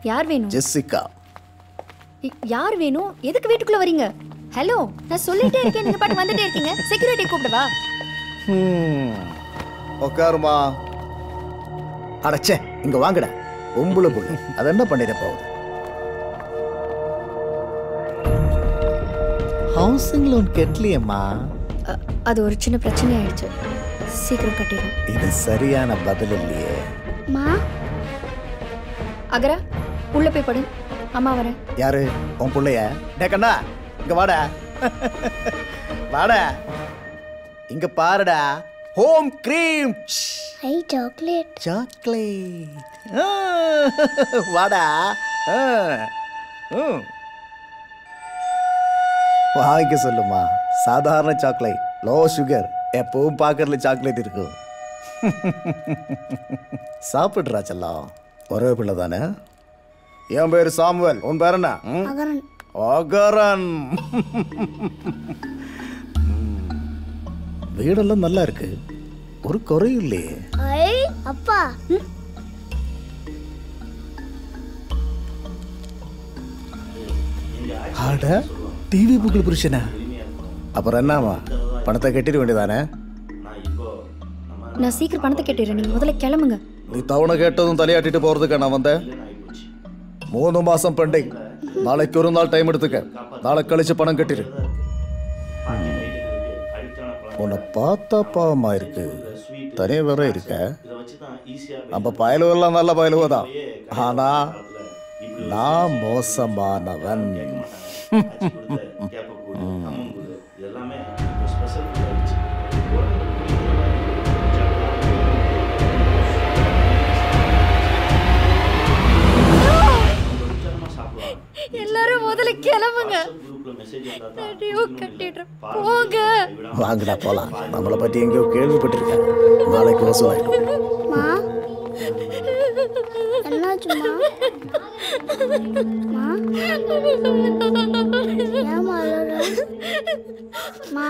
Speaker 5: யார் வேணும்?
Speaker 19: ஜெசிகா.
Speaker 5: யார் வேணும்? எதுக்கு வீட்டுக்குள்ள வரீங்க? ஹலோ, நான் சொல்லிட்டே இருக்கேன், நீங்க பாட்டு வந்துட்டே இருக்கீங்க. செக்யூரிட்டி கூப்பிடவா?
Speaker 19: உட்காருமா. அடச்சே, இங்க வாங்கடா. பொம்பளை புள்ள அது என்ன பண்ணிட போகுது? ஹவுசிங் லோன் கட்டலையம்மா.
Speaker 5: அது ஒரு சின்ன பிரச்சனை ஆயிடுச்சு, சீக்கிரம் கட்டிடும்.
Speaker 19: இது சரியான பதில் இல்லையே.
Speaker 5: மா அகரா, உள்ள போய் படு. அம்மா வரேன்.
Speaker 19: யாரு? உன் பிள்ளைய? டேக்கண்ணா, இங்க வாடா. வாடா, இங்க பாருடா. Home cream.
Speaker 1: I chocolate.
Speaker 19: Chocolate. வாடா. வாங்கிக்க சொல்லுமா. சாதாரண சாக்லேட், லோ சுகர். எப்பவும் பாக்கறதுல சாக்லேட் இருக்கும். சாப்பிடுறா செல்லம். ஒரே பிள்ளை தானே? என் பேரு சாமுவேல். உன் பேர் என்ன?
Speaker 1: அகரன்.
Speaker 19: அகரன். வீடெல்லாம் நல்லா இருக்கு, ஒரு குறையும் இல்லையே.
Speaker 1: ஐ அப்பா.
Speaker 19: ஆட டிவி புக்கில் புருஷனா? அப்புறம் என்னமா, பணத்தை கட்டிட வேண்டியதானே?
Speaker 5: நான் சீக்கிரம் பணத்தை கட்டிடுறேன், நீங்க முதல்ல கிளம்புங்க.
Speaker 19: நீ தவணை கேட்டதும் தலையாட்டிட்டு போறதுக்கு நான் வந்தேன். 3 மாசம் பெண்டிங். நாளைக்கு ஒரு நாள் டைம் எடுத்துக்க. நாளை கழிச்சு பணம் கட்டிடு. உன்னை பார்த்தா பாவமா இருக்கு, தனியா வேற இருக்க. நம்ம பயலுவெல்லாம் நல்ல பயலுவதான், ஆனா நான் மோசமானவன்.
Speaker 5: முதல்ல கிளம்புங்க. ரெடியோ கட்டிடுறேன். போங்க.
Speaker 19: வாங்கடா போலாம். நம்மளை பற்றி எங்கேயோ கேள்விப்பட்டிருக்கேன். நாளைக்கு வசூலாயிடும்.
Speaker 1: மா என்னாச்சுமா? மா ஏமா அழுற? மா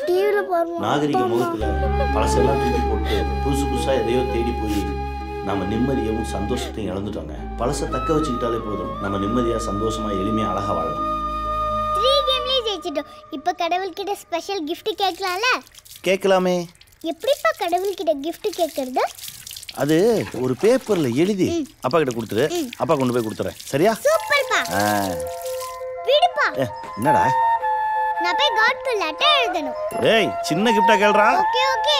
Speaker 1: டிவில பாருங்க.
Speaker 2: நாகரிக முகத்துல பழசெல்லாம் தூக்கி போட்டு புதுசு புதுசா எதையோ தேடி போய் நம்ம நிம்மதியவும் சந்தோஷத்தையும் இழந்துட்டோங்க. பழசை தக்க வச்சுக்கிட்டாலே போதும். நம்ம நிம்மதியா சந்தோஷமா எளிமையா அழகா வாழலாம்.
Speaker 1: 3 கேம்லயே ஜெயிச்சிட்டோம். இப்போ கடவுள்கிட்ட ஸ்பெஷல் gift கேட்கலாம்ல?
Speaker 2: கேட்கலாமே.
Speaker 1: எப்படிப்பா கடவுள்கிட்ட gift கேட்கறது?
Speaker 2: அது ஒரு பேப்பர்ல எழுதி அப்பா கிட்ட கொடுத்துரு. அப்பா கொண்டு போய் கொடுத்துறேன். சரியா?
Speaker 1: சூப்பர்ப்பா. விடுப்பா.
Speaker 2: என்னடா?
Speaker 1: நான் போய் காட்க்கு லெட்டர் எழுதணும்.
Speaker 2: டேய் சின்ன கிஃப்டா கேளுடா.
Speaker 1: Okay okay.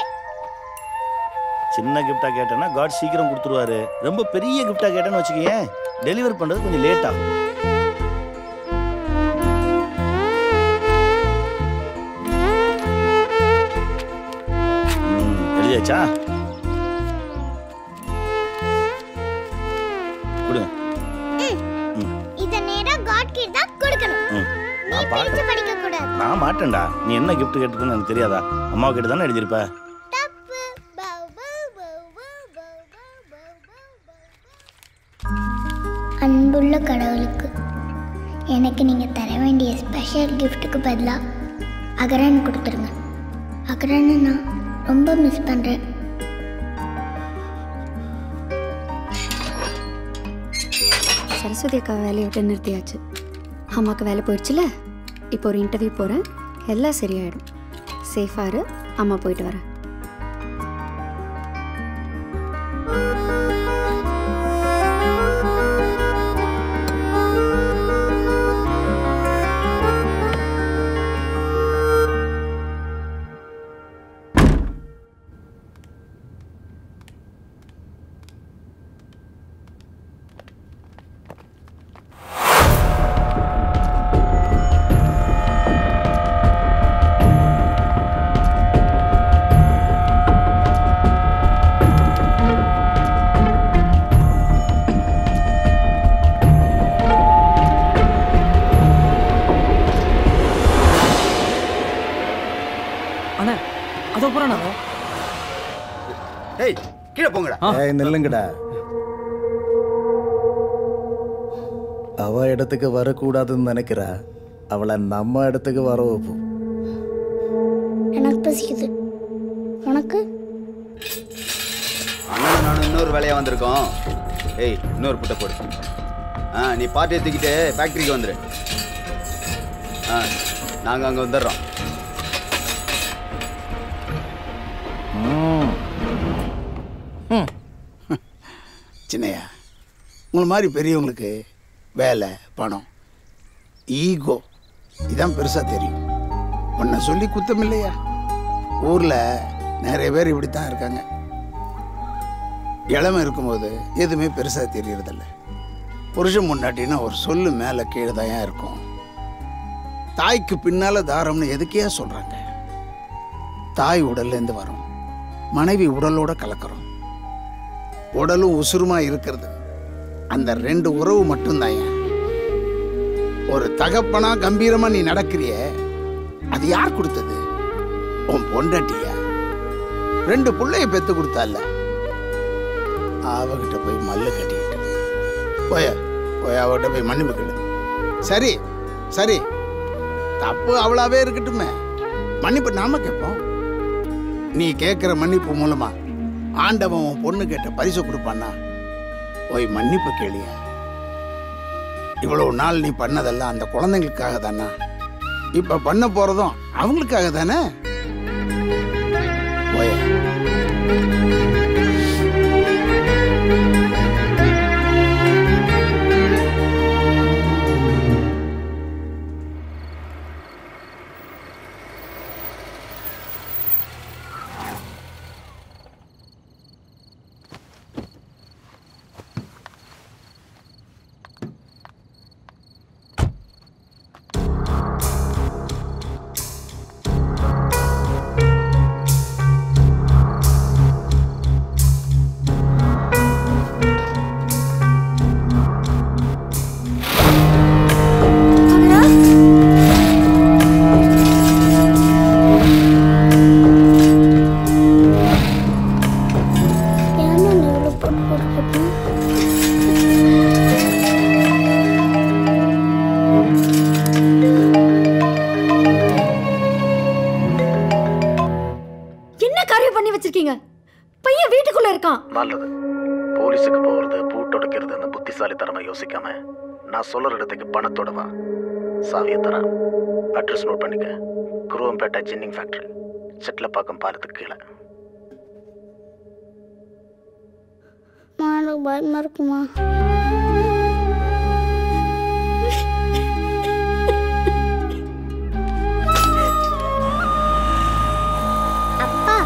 Speaker 2: சின்ன கிஃப்டா கேட்டேன்னா காட் சீக்கிரம் கொடுத்துருவாரு. ரொம்ப பெரிய கிஃப்டா கேட்டேன்னு வச்சுக்கேன் டெலிவரி பண்றது கொஞ்சம் லேட் ஆகும். எழுதியாச்சா? கொடுங்க.
Speaker 1: இத நேரா காட் கிட்ட தான் கொடுக்கணும். நீ பிரிச்சு படிக்க கூடாது.
Speaker 2: நான் மாட்டேன்டா. நீ என்ன கிஃப்ட் கேட்டதுன்னு எனக்கு தெரியாதா? அம்மா கிட்ட தானே எழுதிருப்ப.
Speaker 1: அன்புள்ள கடவுளுக்கு எனக்கு நீங்கள் தர வேண்டிய ஸ்பெஷல் கிஃப்ட்டுக்கு பதிலாக அகரன் கொடுத்துருங்க. அகரனை நான் ரொம்ப மிஸ் பண்ணுறேன்.
Speaker 5: சரஸ்வதி அக்கா வேலையை விட்டு நிறுத்தியாச்சு. அம்மாவுக்கு வேலை போயிடுச்சுல. இப்போ ஒரு இன்டர்வியூ போகிறேன். எல்லாம் சரியாயிடும். சேஃபாக இரு. அம்மா போயிட்டு வரேன்.
Speaker 11: கீழே போங்கடா.
Speaker 19: நில்லுங்கடா. அவ இடத்துக்கு வரக்கூடாதுன்னு நினைக்கிறா. அவளை நம்ம இடத்துக்கு வர வைப்போம்.
Speaker 1: எனக்கு பசிக்குது. உனக்கு?
Speaker 6: அண்ணன் நானும் இன்னொரு வேலையாக வந்திருக்கோம். ஏய் இன்னொரு புட்டை போடு. நீ பார்ட்டி எடுத்துக்கிட்டு ஃபேக்ட்ரிக்கு வந்துடு. நாங்கள் அங்கே வந்துடுறோம்.
Speaker 11: சின்னையா, உங்களை மாதிரி பெரியவங்களுக்கு வேலை, பணம், ஈகோ இதான் பெருசாக தெரியும். உன்னை சொல்லி குத்தம் இல்லையா? ஊரில் நிறைய பேர் இப்படி தான் இருக்காங்க. இளமை இருக்கும்போது எதுவுமே பெருசாக தெரியறதில்ல. புருஷன் முன்னாட்டின்னா ஒரு சொல்லு மேலே கீழே தான் இருக்கும். தாய்க்கு பின்னால் தாரம்னு எதுக்கையா சொல்கிறாங்க? தாய் உடல்லேருந்து வரும், மனைவி உடலோட கலக்கிறோம். உடலும் உசுருமா இருக்கிறது அந்த 2 உறவு மட்டும்தான். ஒரு தகப்பனா கம்பீரமா நீ நடக்கிறிய, அது யார் கொடுத்தது? உன் பொண்டாட்டியா? 2 பிள்ளைய பெத்து கொடுத்தால, அவகிட்ட போய் மல்லு கட்டிக்கிட்டு போய் அவகிட்ட போய் மன்னிப்பு கேளு. சரி சரி, தப்பு அவளாவே இருக்கட்டுமே, மன்னிப்பு நாம கேட்போம். நீ கேட்கிற மன்னிப்பு மூலமா ஆண்டவன் உன் பொண்ணு கேட்ட பரிசு கொடுப்பான்னா போய் மன்னிப்பு கேளியா. இவ்வளவு நாள் நீ பண்ணதெல்லாம் அந்த குழந்தைங்களுக்காக தானே, இப்ப பண்ண போறதும் அவங்களுக்காக தானே. போய
Speaker 5: வச்சிருக்கீங்க? பையன் வீட்டுக்குள்ள இருக்கான்.
Speaker 19: நல்லது. போலீஸுக்கு போகிறது பூட்டொடுக்கிறதுன்னு புத்திசாலித்தனமா யோசிக்காம நான் சொல்ற இடத்துக்கு பணத்தோட வா. சாவியை தரேன். அட்ரஸ் நோட் பண்ணிக்க. குருவம்பேட்டை ஜின்னிங் ஃபேக்டரி, செட்லப்பாக்கம் பாலத்துக்கு கீழே.
Speaker 1: எனக்கு பயமா இருக்குமா? அப்பா,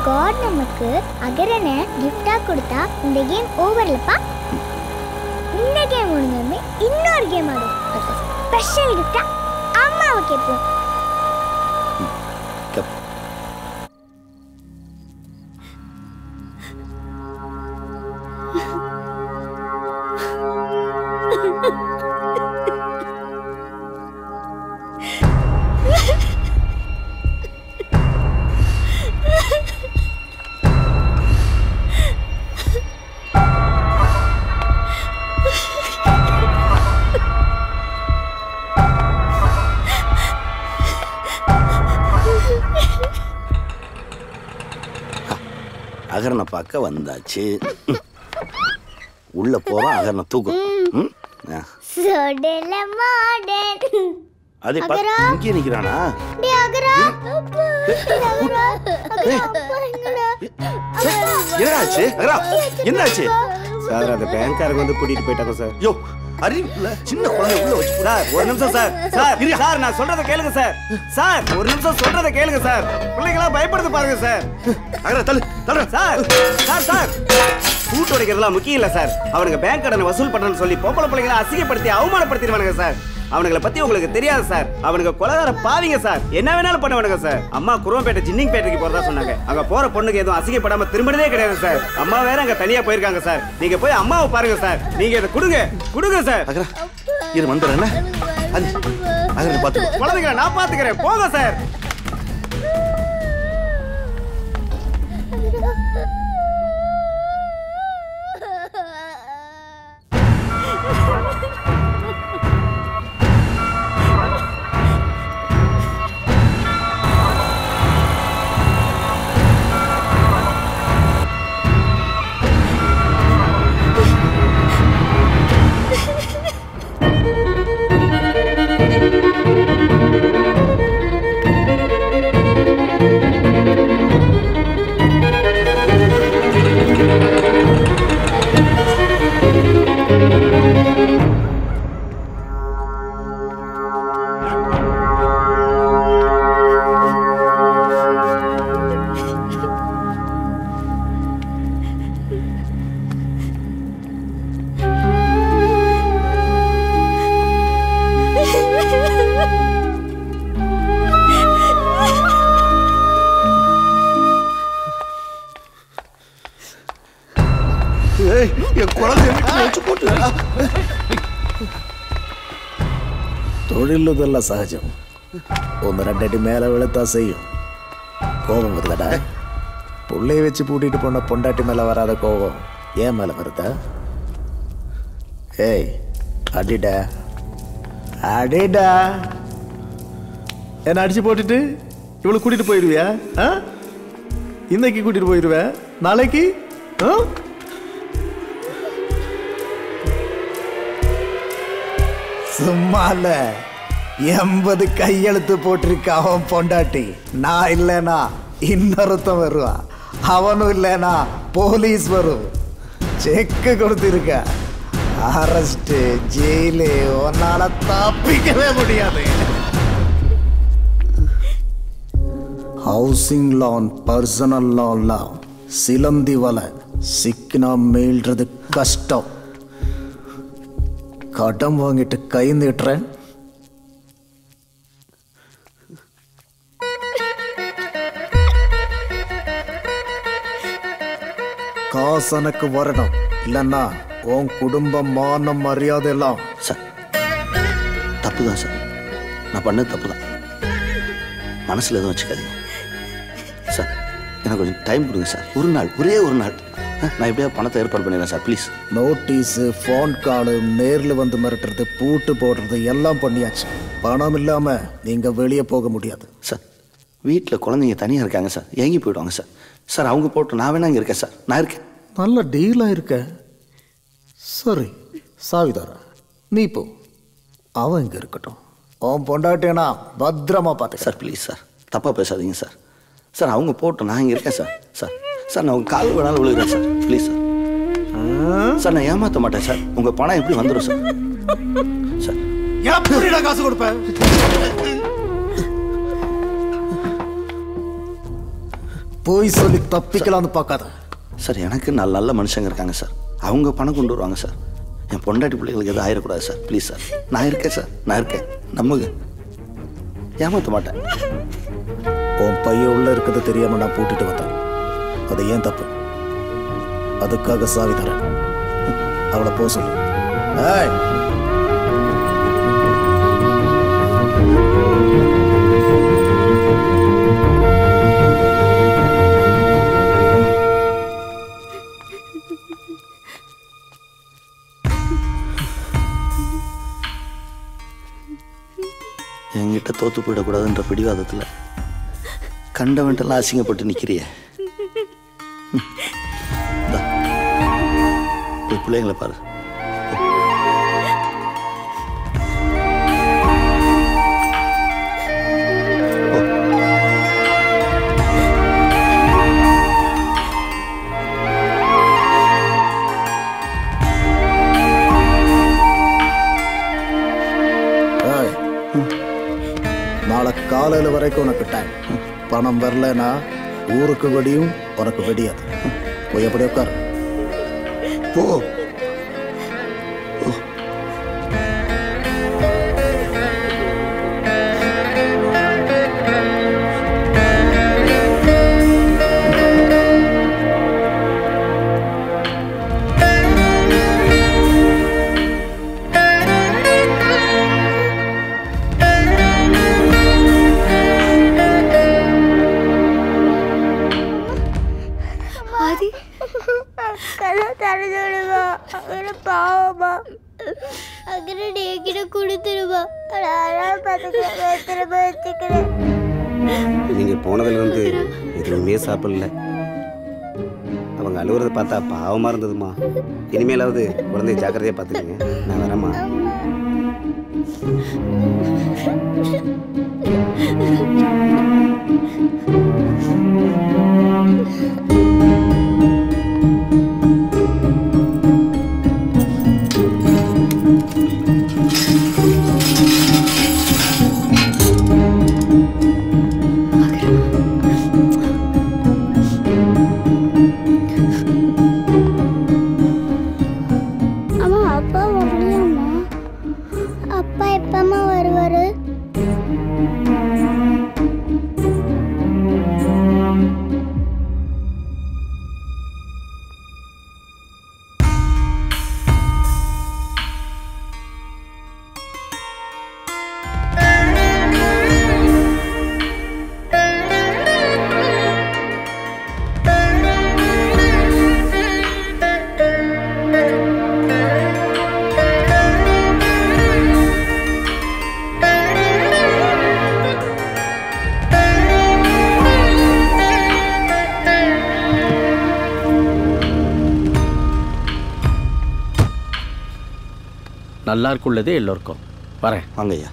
Speaker 1: காட் நமக்கு அகரனை கிஃப்டா கொடுத்தா இந்த கேம் ஓவர்லப்பா. இந்த கேம் முடிஞ்சோடனே இன்னொரு கேம் ஆடும். ஸ்பெஷல் கிஃப்டா அம்மாவை கேட்போம்.
Speaker 2: அகரனை பார்க்க வந்தாச்சு. உள்ள போறோம், அகரனை தூக்கும். அதே இங்கே நிக்கிறானா? என்னாச்சு? என்னாச்சு
Speaker 21: சார்? அந்த பேங்க்காரங்க வந்து கூட்டிட்டு போயிட்டாங்க சார்.
Speaker 2: யோ, அறிவில்ல, சின்ன குழந்தை உள்ள வச்சு.
Speaker 21: சார் ஒரு நிமிஷம் சார். சார் நான் சொல்றதை கேளுங்க சார். சார் ஒரு நிமிஷம் சொல்றதை கேளுங்க சார். பிள்ளைங்களா பயப்படுது பாருங்க சார்.
Speaker 2: அகர தள்ளு தள்ளு.
Speaker 21: சார் கூட்டு உடைக்கிறதுலாம் முக்கியம் இல்ல சார். அவனுங்க பேங்க் கடனை வசூல் பண்றேன்னு சொல்லி பொம்பளை பிள்ளைங்களை அசிங்கப்படுத்தி அவமானப்படுத்திடுவானுங்க சார். அவனுங்களை பத்தி உங்களுக்கு தெரியாது சார். அவனுங்க கொலகார பாவிங்க சார். என்ன வேணாலும் பண்ணுவானுங்க சார். அம்மா குருவம்பேட்டை ஜின்னிங் பேட்டைக்கு போறதா சொன்னாங்க. அங்க போற பொண்ணுக்கு எதுவும் அசிங்கப்படாம திரும்பினதே கிடையாது சார். அம்மா வேற அங்க தனியா போயிருக்காங்க சார். நீங்க போய் அம்மாவை பாருங்க சார். நீங்க இதை கொடுங்க சார்.
Speaker 2: இரு வந்துடுறேன். அகரனை பார்த்து
Speaker 21: குழந்தைங்களை நான் பாத்துக்கிறேன். போங்க சார்.
Speaker 19: தொழிலுதெல்லாம் சகஜம். ஒன்று ரெண்டு அடி மேலே விழுத்தா செய்யும். கோபம் வருதடா. பிள்ளைய வச்சு பூட்டிட்டு போன பொண்டாட்டி மேலே வராத கோபம் ஏன் மேலே வருதா? ஏய் அடிடா அடிடா.
Speaker 14: என்ன அடிச்சு போட்டுட்டு இவ்வளோ கூட்டிட்டு போயிடுவியா? இன்னைக்கு கூட்டிட்டு போயிடுவேன், நாளைக்கு
Speaker 19: சும்மால 80 கையெழுத்து போட்டிருக்க அவன் பொண்டாட்டி. நான் இல்லைனா இன்னொருத்தன் வருவான். அவனும் இல்லைனா போலீஸ் வரும். செக்கு கொடுத்திருக்க. அரெஸ்ட், ஜெயிலு, உன்னால தப்பிக்கவே முடியாது. ஹவுசிங் லோன், பர்சனல் லோன்லாம் சிலந்தி வலை. சிக்கினா மீள்றது கஷ்டம். கடன் வாங்கிட்டு கை நீட்டுறேன். காசு எனக்கு வரணும், இல்லைன்னா உன் குடும்பம் மானம் மரியாதை எல்லாம்.
Speaker 2: சார் தப்பு தான் சார், நான் பண்ணது தப்பு தான். மனசில் எதுவும் வச்சுக்காதீங்க சார். எனக்கு கொஞ்சம் டைம் கொடுங்க சார். ஒரு நாள், ஒரே ஒரு நாள் நான் எப்படியா பணத்தை ஏற்பாடு பண்ணிடுறேன் சார், ப்ளீஸ்.
Speaker 19: நோட்டீஸு, ஃபோன் காலு, நேரில் வந்து மிரட்டுறது, பூட்டு போடுறது எல்லாம் பண்ணியாச்சு. பணம் இல்லாமல் நீங்கள் வெளியே போக முடியாது
Speaker 2: சார். வீட்டில் குழந்தைங்க தனியாக இருக்காங்க சார், ஏங்கி போயிடுவாங்க சார். சார் அவங்க போட்டு நான் வேணா இங்கே இருக்கேன் சார். நான் இருக்கேன்.
Speaker 14: நல்ல டீலாக இருக்க. சரி சாவிதாரா, நீ போ, அவன் இங்கே இருக்கட்டும். அவன் பொண்டாட்டினா பத்திரமா பார்த்து.
Speaker 2: சார் ப்ளீஸ் சார், தப்பாக பேசாதீங்க சார். சார் அவங்க போட்டு நான் இங்கே இருக்கேன் சார். சார் சார் நான் உங்கள் கால் வேணாலும் விழுகிறேன் சார். Please sir. சார் நான் ஏமாற்ற மாட்டேன் சார். உங்கள் பணம் எப்படி வந்துடும் சார்? சார்
Speaker 14: எப்படிடா காசு கொடுப்பேன்? போய் சொல்லி தப்பிக்கலாம்னு பார்க்காத
Speaker 2: சார். எனக்கு நல்ல மனுஷங்க இருக்காங்க சார். அவங்க பணம் கொண்டு வருவாங்க சார். என் பொண்டாட்டி பிள்ளைகளுக்கு எதுவும் ஆயிடக்கூடாது சார். Please sir. நான் இருக்கேன் சார். நான் இருக்கேன். நம்புங்க. ஏமாற்ற மாட்டேன்.
Speaker 19: உன் பையன் உள்ள இருக்கிறது தெரியாம நான் பூட்டிட்டு வந்தேன். அது ஏன் தப்பு? அதுக்காக சாவி தரேன். அவளை போ சொல்லு.
Speaker 2: என்கிட்ட தோத்து போயிடக்கூடாதுன்ற பிடிவாதத்தில் கண்டவன்ட்டெல்லாம் அசிங்கப்பட்டு நிற்கிறிய. போய் பிள்ளைங்களை பாரு.
Speaker 19: நாளை காலையில் வரைக்கும் உனக்கு டைம். பணம் வரலன்னா ஊருக்கு வெடியும், உனக்கு வெடியாது. போய் எப்படி உட்கார்.
Speaker 2: போ.
Speaker 21: நீங்க போனதுலேருந்து எதுவுமே சாப்பிடல. அவங்க அழுகுறத பார்த்தா பாவமா இருந்ததுமா. இனிமேலாவது குழந்தைய ஜாக்கிரதையா பார்த்துக்கங்க. நான் வரேம்மா.
Speaker 13: நல்லா இருக்குள்ளதே எல்லோருக்கும். வரேன்.
Speaker 2: வாங்கய்யா.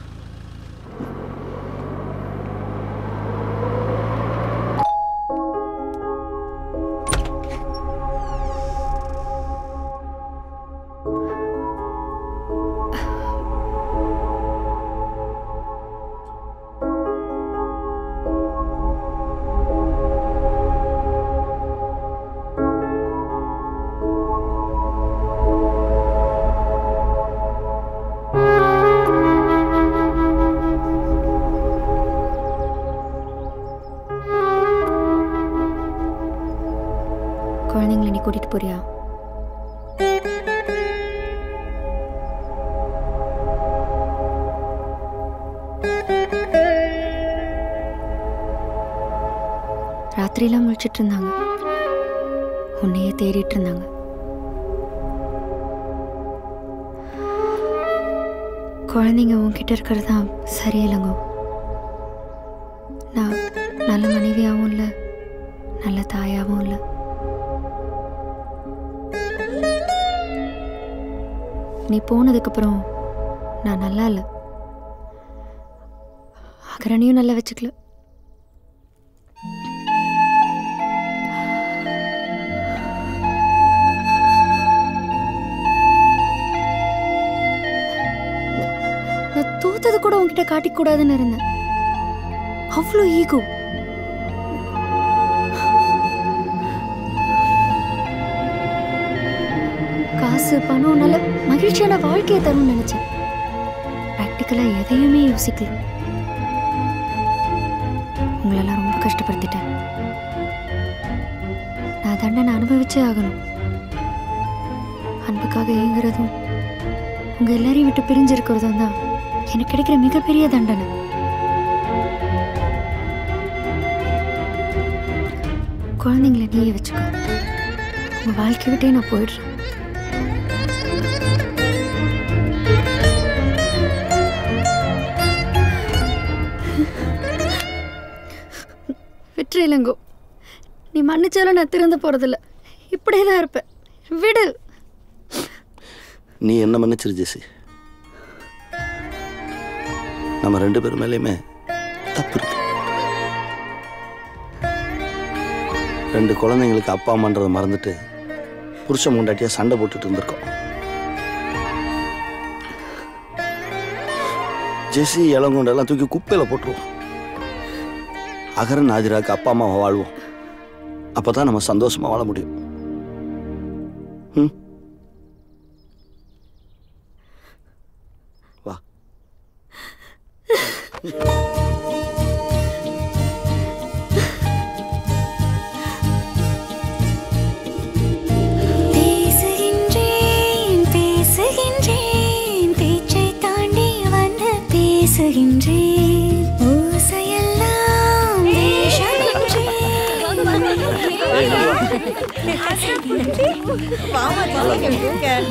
Speaker 5: குழந்தைங்களை நீ கூட்டிட்டு போறியா? ராத்திரியெல்லாம் முழிச்சிட்டு இருந்தாங்க. உன்னையே தேடிட்டு இருந்தாங்க. குழந்தைங்க உன்கிட்ட இருக்கிறது தான் சரியில்லைங்க. நான் நல்ல மனைவியாகவும் இல்லை, நல்ல தாயாவும் இல்லை. நீ போனதுக்கப்புறம் நான் நல்லா இல்லை. அகரணையும் நல்லா வச்சுக்கல. நான் தோத்தது கூட உன்கிட்ட காட்டிக்கூடாதுன்னு இருந்தேன். அவ்வளோ ஈகோ. காசு பணம் நல்ல மகிழ்ச்சியான வாழ்க்கையை தரும்னு நினைச்சேன். ப்ராக்டிக்கலா எதையுமே யோசிக்கல. உங்களெல்லாம் ரொம்ப கஷ்டப்படுத்திட்டேன். நான் தண்டனை அனுபவிச்சே ஆகணும். அன்புக்காக ஏங்குறதும் உங்க எல்லாரையும் விட்டு பிரிஞ்சிருக்கிறதும் தான் எனக்கு கிடைக்கிற மிகப்பெரிய தண்டனை. குழந்தைங்களை நீயே வச்சுக்கோ. உங்க வாழ்க்கை விட்டே நான் போயிடுறேன். விட்டுரு இளங்கோ. நீ மன்னிச்சாலும் நான் திறந்து போறதில்ல. இப்படியே தான் இருப்பேன். விடு.
Speaker 2: நீ என்ன மன்னிச்சிரு ஜெசி. நம்ம 2 பேர் மேலேயுமே தப்பு இருக்கு. 2 குழந்தைங்களுக்கு அப்பா அம்மான்றதை மறந்துட்டு புருஷன் முண்டாட்டியா சண்டை போட்டுட்டு இருந்திருக்கோம். ஜெசி இளங்கொண்டெல்லாம் தூக்கி குப்பையில போட்டுருவோம். அகரன் ஆதிராக்கு அப்பா அம்மாவை வாழ்வோம். அப்பதான் நம்ம சந்தோஷமா வாழ முடியும். வா.
Speaker 10: பேசுகின்றேன் பேசுகின்றேன் பேச்சை தாண்டி வந்து பேசுகின்றேன். ஓசையெல்லாம்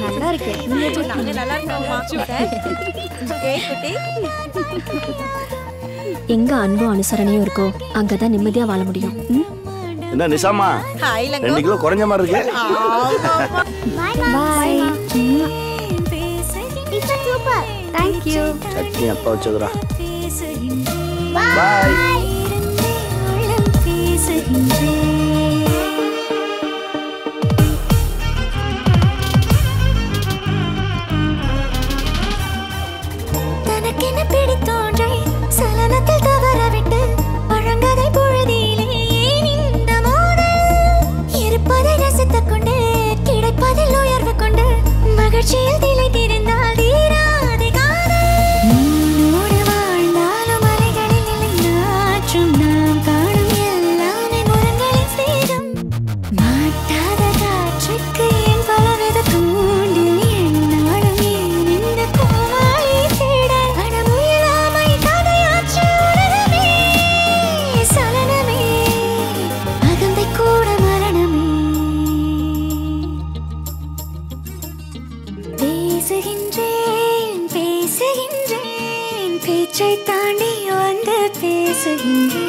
Speaker 5: நல்லா இருக்கேன்.
Speaker 4: எங்க அன்பும் அனுசரணையும் இருக்கோ அங்கதான் நிம்மதியா வாழ முடியும்.
Speaker 2: என்ன நிசாமா 2 கிலோ குறைஞ்ச மாதிரி இருக்கு.
Speaker 5: பாய்.
Speaker 1: சூப்பர்.
Speaker 5: Thank you.
Speaker 2: சட்னி அப்பா வச்சதுடா.
Speaker 10: பாய். தனக்கென பிடித்தோன்றை சலனத்தில் தவறவிட்டு பழங்கதை பொழுதிலே ஏன் இந்த மோதல்? இருப்பதை ரசித்துக் கொண்டு கிடைப்பதில் உயர்வு கொண்டு மகிழ்ச்சியில் திளைத்திருந்தால் தீராதே காதல். உன்னோடு வாழ்ந்தாலும் அலைகளில் நிலைநாற்றும் நாம் காணும் எல்லாமே முரங்களின் சேதம். மாட்டாத காற்றுக்கு என் பலவித தூண்டில் என்னாலும் ஏன் இந்த கோமாளி தேட அடமுயலாமை கதையாற்று உலகமே சலனமே அகந்தை கூட மரணமே. பேசுகின்றேன் பேசுகின்றேன் பேச்சை தாண்டி வந்து பேசுகின்றேன்.